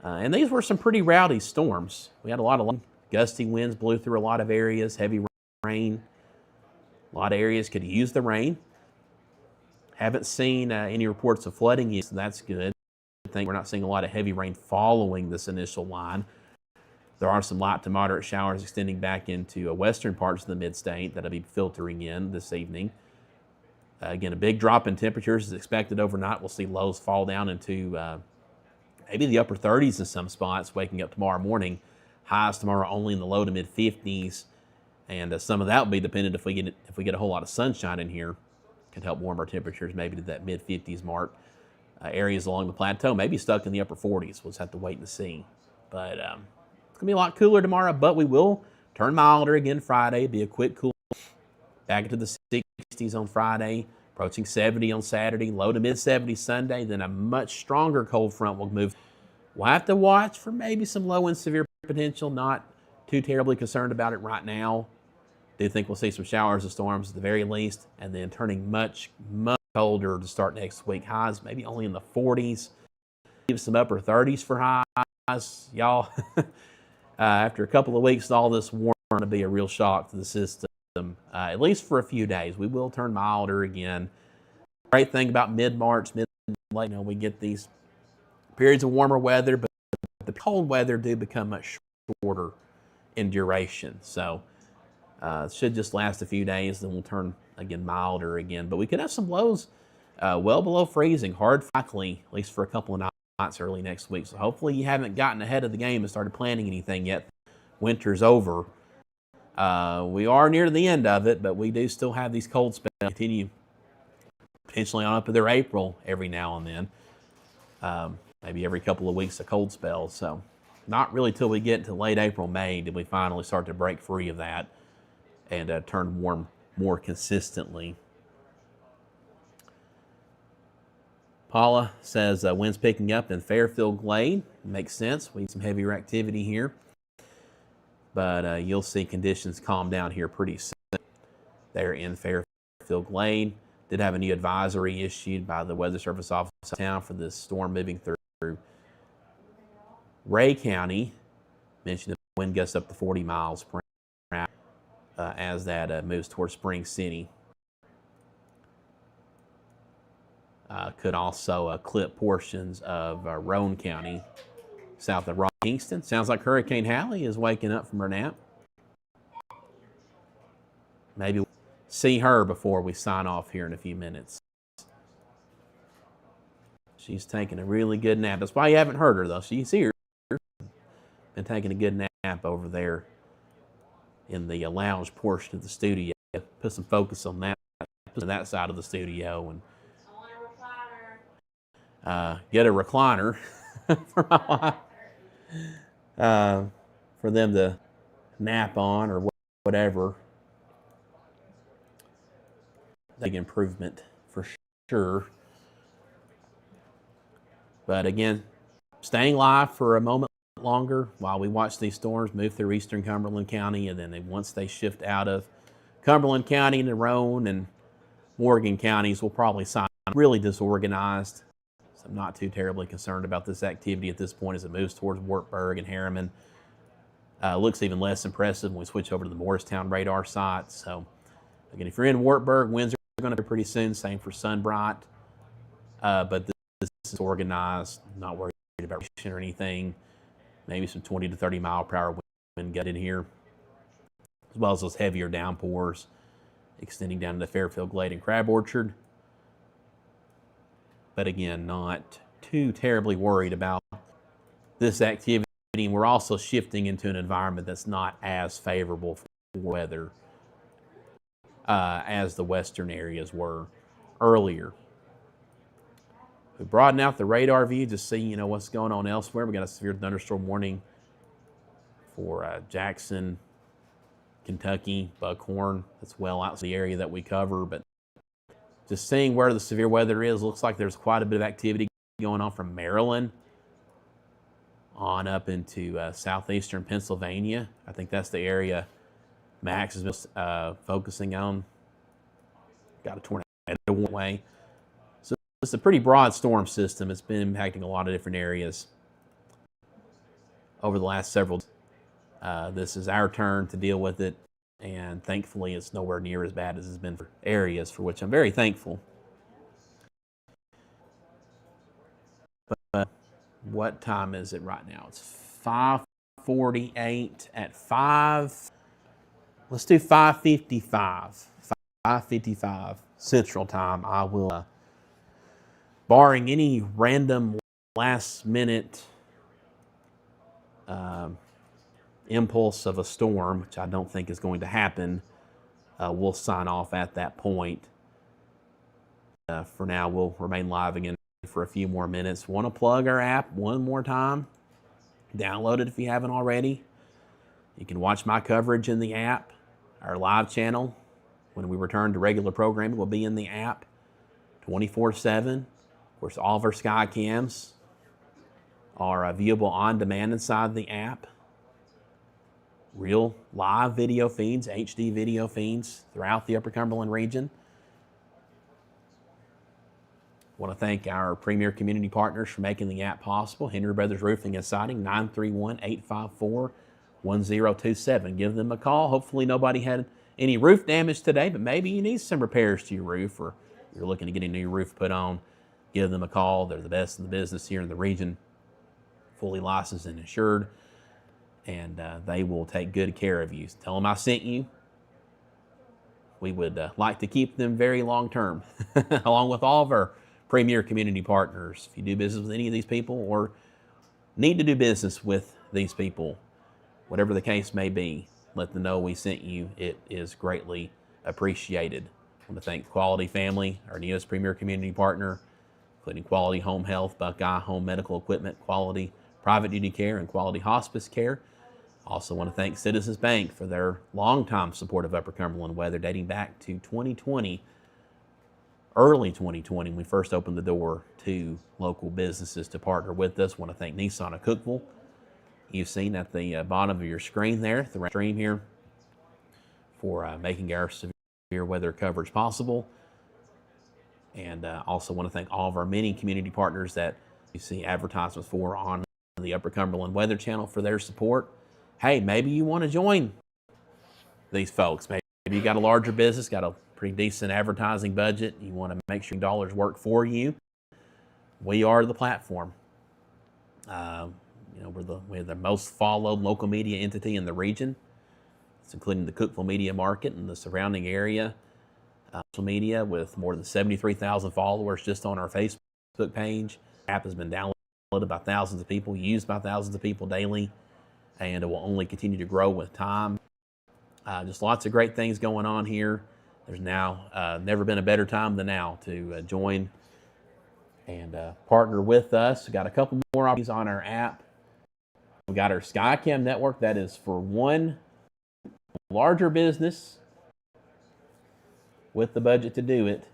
[SPEAKER 1] And these were some pretty rowdy storms. We had a lot of gusty winds blew through a lot of areas, heavy rain. A lot of areas could use the rain. Haven't seen any reports of flooding yet, so that's good. I think we're not seeing a lot of heavy rain following this initial line. There are some light to moderate showers extending back into western parts of the mid-state that'll be filtering in this evening. Again, a big drop in temperatures is expected overnight. We'll see lows fall down into maybe the upper 30s in some spots, waking up tomorrow morning. Highs tomorrow only in the low to mid 50s, and some of that will be dependent if we get a whole lot of sunshine in here. Could help warm our temperatures maybe to that mid 50s mark. Areas along the plateau may be stuck in the upper 40s. We'll just have to wait and see. But it's gonna be a lot cooler tomorrow, but we will turn milder again Friday. Be a quick cool back into the 60s on Friday, approaching 70 on Saturday, low to mid 70s Sunday. Then a much stronger cold front will move. We'll have to watch for maybe some low and severe potential. Not too terribly concerned about it right now. Do think we'll see some showers and storms at the very least, and then turning much, much colder to start next week. Highs maybe only in the 40s. Give some upper 30s for highs. Y'all, after a couple of weeks, all this warm is going to be a real shock to the system, at least for a few days. We will turn milder again. Great thing about mid-March, mid-late, we get these periods of warmer weather, but the cold weather do become much shorter in duration. So it should just last a few days, then we'll turn again milder again. But we could have some lows well below freezing, hard likely, at least for a couple of nights early next week. So hopefully you haven't gotten ahead of the game and started planning anything yet. Winter's over. We are near the end of it, but we do still have these cold spells continue potentially on up to their April every now and then. Maybe every couple of weeks a cold spell. So not really till we get to late April, May did we finally start to break free of that and turn warm more consistently. Paula says winds picking up in Fairfield Glade. Makes sense. We need some heavier activity here. But you'll see conditions calm down here pretty soon there in Fairfield Glade. Did have a new advisory issued by the Weather Service office of town for this storm moving through Ray County. Mentioned the wind gusts up to 40 miles per hour as that moves towards Spring City. Could also clip portions of Roane County, south of Kingston. Sounds like Hurricane Hallie is waking up from her nap. Maybe we'll see her before we sign off here in a few minutes. She's taking a really good nap. That's why you haven't heard her, though. She's here. Been taking a good nap over there in the lounge portion of the studio. Put some focus on that side of the studio and get a recliner for my wife, for them to nap on or whatever. Big improvement for sure. But again, staying live for a moment longer while we watch these storms move through eastern Cumberland County, and then once they shift out of Cumberland County into Roane and Morgan counties, we'll probably sign really disorganized. So I'm not too terribly concerned about this activity at this point as it moves towards Wartburg and Harriman. Looks even less impressive when we switch over to the Morristown radar site. So again, if you're in Wartburg, winds are going to be pretty soon. Same for Sunbright. But this is organized, not worried about or anything. Maybe some 20 to 30 mile per hour wind get in here, as well as those heavier downpours extending down to the Fairfield Glade and Crab Orchard. But again, not too terribly worried about this activity. And we're also shifting into an environment that's not as favorable for weather as the western areas were earlier. We broaden out the radar view to see, what's going on elsewhere. We got a severe thunderstorm warning for Jackson, Kentucky, Buckhorn. That's well outside the area that we cover, but just seeing where the severe weather is, looks like there's quite a bit of activity going on from Maryland on up into southeastern Pennsylvania. I think that's the area Max is just focusing on. Got a tornado way. So it's a pretty broad storm system. It's been impacting a lot of different areas over the last several days. This is our turn to deal with it, and thankfully it's nowhere near as bad as it's been for areas, for which I'm very thankful. But what time is it right now? It's 5:48 at 5. Let's do 5:55. 5:55 Central Time. I will, barring any random last-minute impulse of a storm, which I don't think is going to happen, we'll sign off at that point. For now, we'll remain live again for a few more minutes. Want to plug our app one more time? Download it if you haven't already. You can watch my coverage in the app. Our live channel, when we return to regular programming, will be in the app 24/7. Of course, all of our sky cams are viewable on demand inside the app. Real live video feeds, HD video feeds throughout the Upper Cumberland region. I want to thank our premier community partners for making the app possible. Henry Brothers Roofing and Siding, 931-854-1027. Give them a call. Hopefully nobody had any roof damage today, but maybe you need some repairs to your roof, or you're looking to get a new roof put on. Give them a call. They're the best in the business here in the region, fully licensed and insured, and they will take good care of you. Tell them I sent you. We would like to keep them very long term, along with all of our premier community partners. If you do business with any of these people or need to do business with these people, whatever the case may be, let them know we sent you. It is greatly appreciated. I want to thank the Quality Family, our newest premier community partner, including Quality Home Health, Buckeye Home Medical Equipment, Quality Private Duty Care, and Quality Hospice Care. Also want to thank Citizens Bank for their longtime support of Upper Cumberland Weather, dating back to 2020, early 2020, when we first opened the door to local businesses to partner with us. Want to thank Nissan of Cookeville. You've seen at the bottom of your screen there, the stream here, for making our severe weather coverage possible. And also want to thank all of our many community partners that you see advertisements for on the Upper Cumberland Weather Channel for their support. Hey, maybe you want to join these folks. Maybe you got a larger business, got a pretty decent advertising budget. You want to make sure your dollars work for you. We are the platform. We're the most followed local media entity in the region. It's including the Cookeville media market and the surrounding area. Social media with more than 73,000 followers just on our Facebook page. The app has been downloaded by thousands of people, used by thousands of people daily, and it will only continue to grow with time. Just lots of great things going on here. There's now never been a better time than now to join and partner with us. We've got a couple more options on our app. We've got our SkyCam network. That is for one larger business with the budget to do it,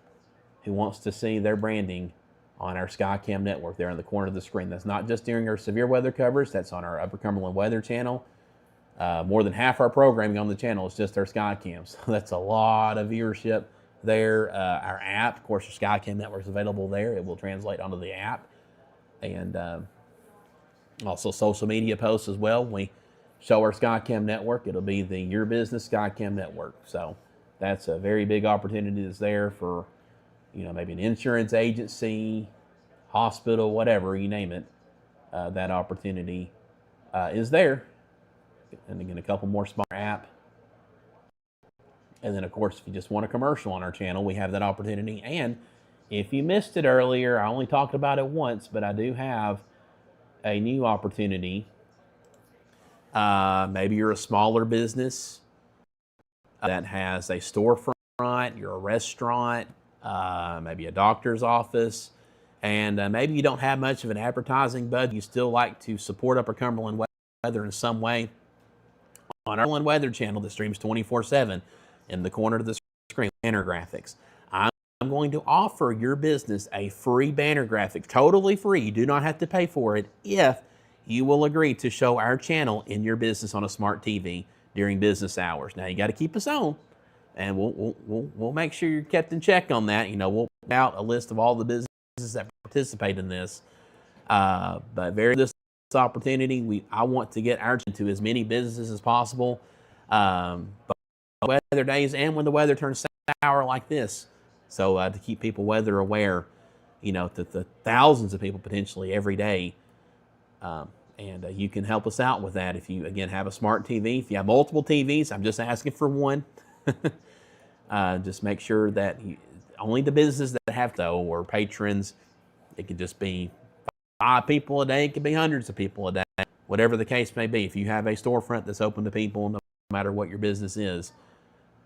[SPEAKER 1] who wants to see their branding on our SkyCam network there in the corner of the screen. That's not just during our severe weather coverage. That's on our Upper Cumberland Weather channel. More than half our programming on the channel is just our SkyCam. So that's a lot of viewership there. Our app, of course, our SkyCam network is available there. It will translate onto the app. And also social media posts as well. We show our SkyCam network. It'll be the Your Business SkyCam network. So that's a very big opportunity that's there for, maybe an insurance agency, hospital, whatever, you name it. That opportunity is there. And again, a couple more smart app. And then, of course, if you just want a commercial on our channel, we have that opportunity. And if you missed it earlier, I only talked about it once, but I do have a new opportunity. Maybe you're a smaller business that has a storefront, you're a restaurant, maybe a doctor's office, and maybe you don't have much of an advertising budget. You still like to support Upper Cumberland Weather in some way. On our Cumberland Weather channel that streams 24/7, in the corner of the screen, banner graphics. I'm going to offer your business a free banner graphic, totally free. You do not have to pay for it if you will agree to show our channel in your business on a smart TV during business hours. Now, you got to keep us on, and we'll make sure you're kept in check on that. We'll put out a list of all the businesses that participate in this. But this opportunity, I want to get our to as many businesses as possible. Weather days and when the weather turns sour like this. So to keep people weather aware, to the thousands of people potentially every day. And you can help us out with that if you, again, have a smart TV. If you have multiple TVs, I'm just asking for one. Just make sure that only the businesses that have or patrons, it could just be 5 people a day. It could be hundreds of people a day. Whatever the case may be. If you have a storefront that's open to people, no matter what your business is,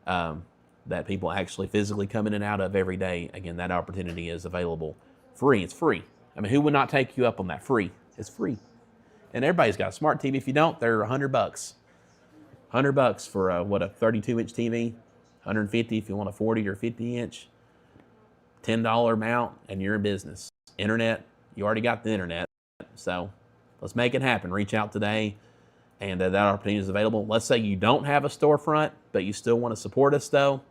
[SPEAKER 1] that people actually physically come in and out of every day. Again, that opportunity is available free. It's free. I mean, who would not take you up on that? Free. It's free. And everybody's got a smart TV. If you don't, they're $100. $100 for a 32-inch TV. $150 if you want a 40 or 50-inch. $10 mount, and you're in business. Internet, you already got the internet. So let's make it happen. Reach out today. And that opportunity is available. Let's say you don't have a storefront, but you still want to support us, though,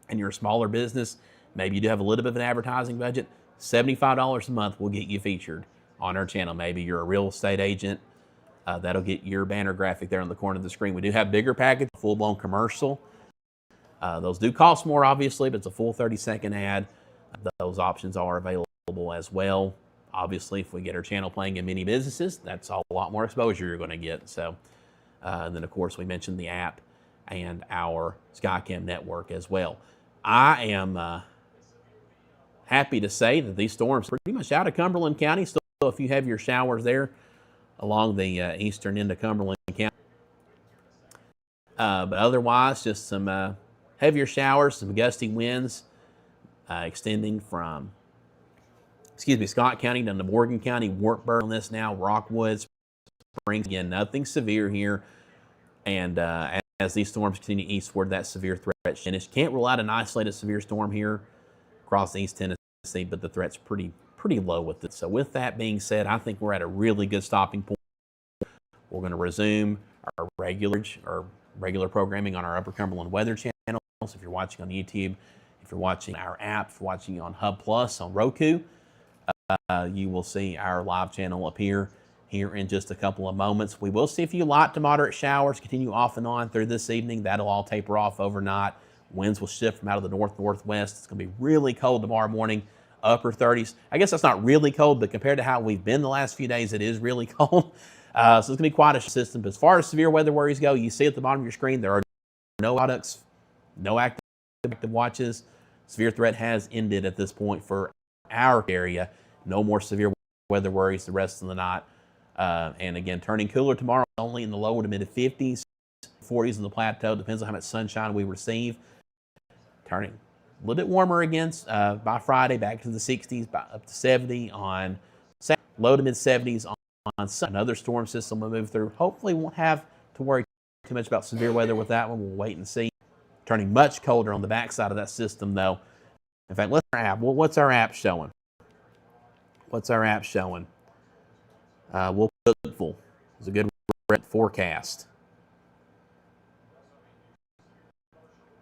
[SPEAKER 1] and you're a smaller business. Maybe you do have a little bit of an advertising budget. $75 a month will get you featured on our channel. Maybe you're a real estate agent. That'll get your banner graphic there on the corner of the screen. We do have bigger packages, full-blown commercial. Those do cost more, obviously, but it's a full 30-second ad. Those options are available as well. Obviously, if we get our channel playing in many businesses, that's a lot more exposure you're going to get. So, and then, of course, we mentioned the app and our SkyCam network as well. I am happy to say that these storms are pretty much out of Cumberland County. Still, if you have your showers there along the eastern end of Cumberland County. But otherwise, just some heavier showers, some gusty winds extending from Scott County down to Morgan County, Wartburg on this now, Rockwood, Springs. Again, nothing severe here. And as these storms continue eastward, that severe threat finished. Can't rule out an isolated severe storm here across East Tennessee, but the threat's pretty low with it. So with that being said, I think we're at a really good stopping point. We're going to resume our regular programming on our Upper Cumberland Weather channel. So if you're watching on YouTube, if you're watching our app, if you're watching on Hub Plus on Roku, you will see our live channel appear here in just a couple of moments. We will see a few light to moderate showers continue off and on through this evening. That'll all taper off overnight. Winds will shift from out of the northwest. It's going to be really cold tomorrow morning, upper 30s. I guess that's not really cold, but compared to how we've been the last few days, it is really cold. So it's going to be quite a system. But as far as severe weather worries go, you see at the bottom of your screen, there are no products, no active watches. Severe threat has ended at this point for our area. No more severe weather worries the rest of the night. And again, turning cooler tomorrow, only in the lower to mid 50s, 40s in the plateau. Depends on how much sunshine we receive. Turning a little bit warmer again by Friday, back to the 60s, up to 70 on Saturday, low to mid 70s on Sunday. Another storm system will move through. Hopefully, won't have to worry too much about severe weather with that one. We'll wait and see. Turning much colder on the backside of that system, though. In fact, let's our app. Well, what's our app showing? What's our app showing? We'll put Cookeville. It's a good forecast.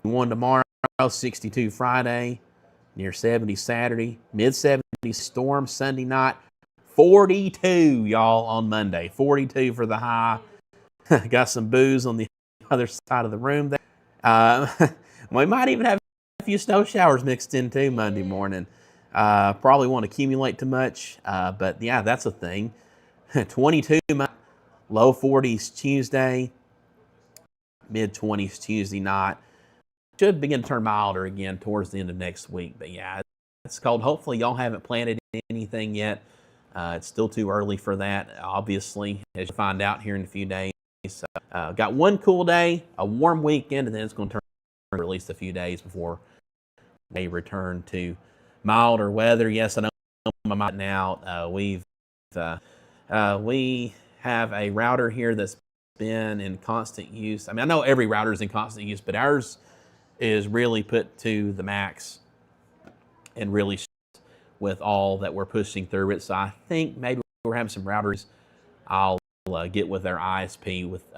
[SPEAKER 1] 1 tomorrow, 62 Friday, near 70 Saturday, mid-70s storm Sunday night, 42, y'all, on Monday. 42 for the high. Got some booze on the other side of the room there. We might even have a few snow showers mixed in too Monday morning. Probably won't accumulate too much, but yeah, that's a thing. 22, low 40s Tuesday, mid-20s Tuesday night. Should begin to turn milder again towards the end of next week. But yeah, it's cold. Hopefully y'all haven't planted anything yet. It's still too early for that, obviously, as you find out here in a few days. So, got one cool day, a warm weekend, and then it's going to turn at least a few days before they return to milder weather. Yes, I know I'm out now. We have a router here that's been in constant use. I mean, I know every router is in constant use, but ours is really put to the max and really with all that we're pushing through it. So I think maybe we're having some routers. I'll get with our ISP with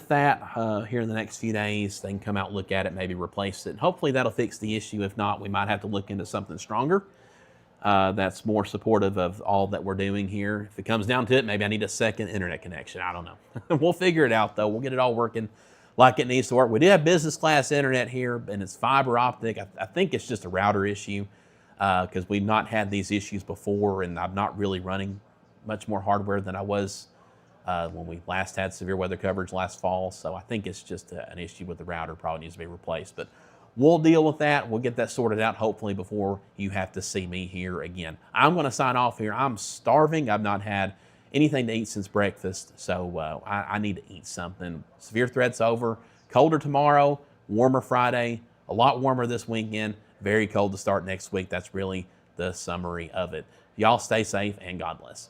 [SPEAKER 1] that here in the next few days. They can come out, look at it, maybe replace it. And hopefully that'll fix the issue. If not, we might have to look into something stronger that's more supportive of all that we're doing here. If it comes down to it, maybe I need a second internet connection. I don't know. We'll figure it out, though. We'll get it all working like it needs to work. We do have business class internet here, and it's fiber optic. I think it's just a router issue because we've not had these issues before, and I'm not really running much more hardware than I was when we last had severe weather coverage last fall. So I think it's just an issue with the router, probably needs to be replaced. But we'll deal with that. We'll get that sorted out, hopefully, before you have to see me here again. I'm going to sign off here. I'm starving. I've not had anything to eat since breakfast, so I need to eat something. Severe threat's over. Colder tomorrow, warmer Friday, a lot warmer this weekend, very cold to start next week. That's really the summary of it. Y'all stay safe and God bless.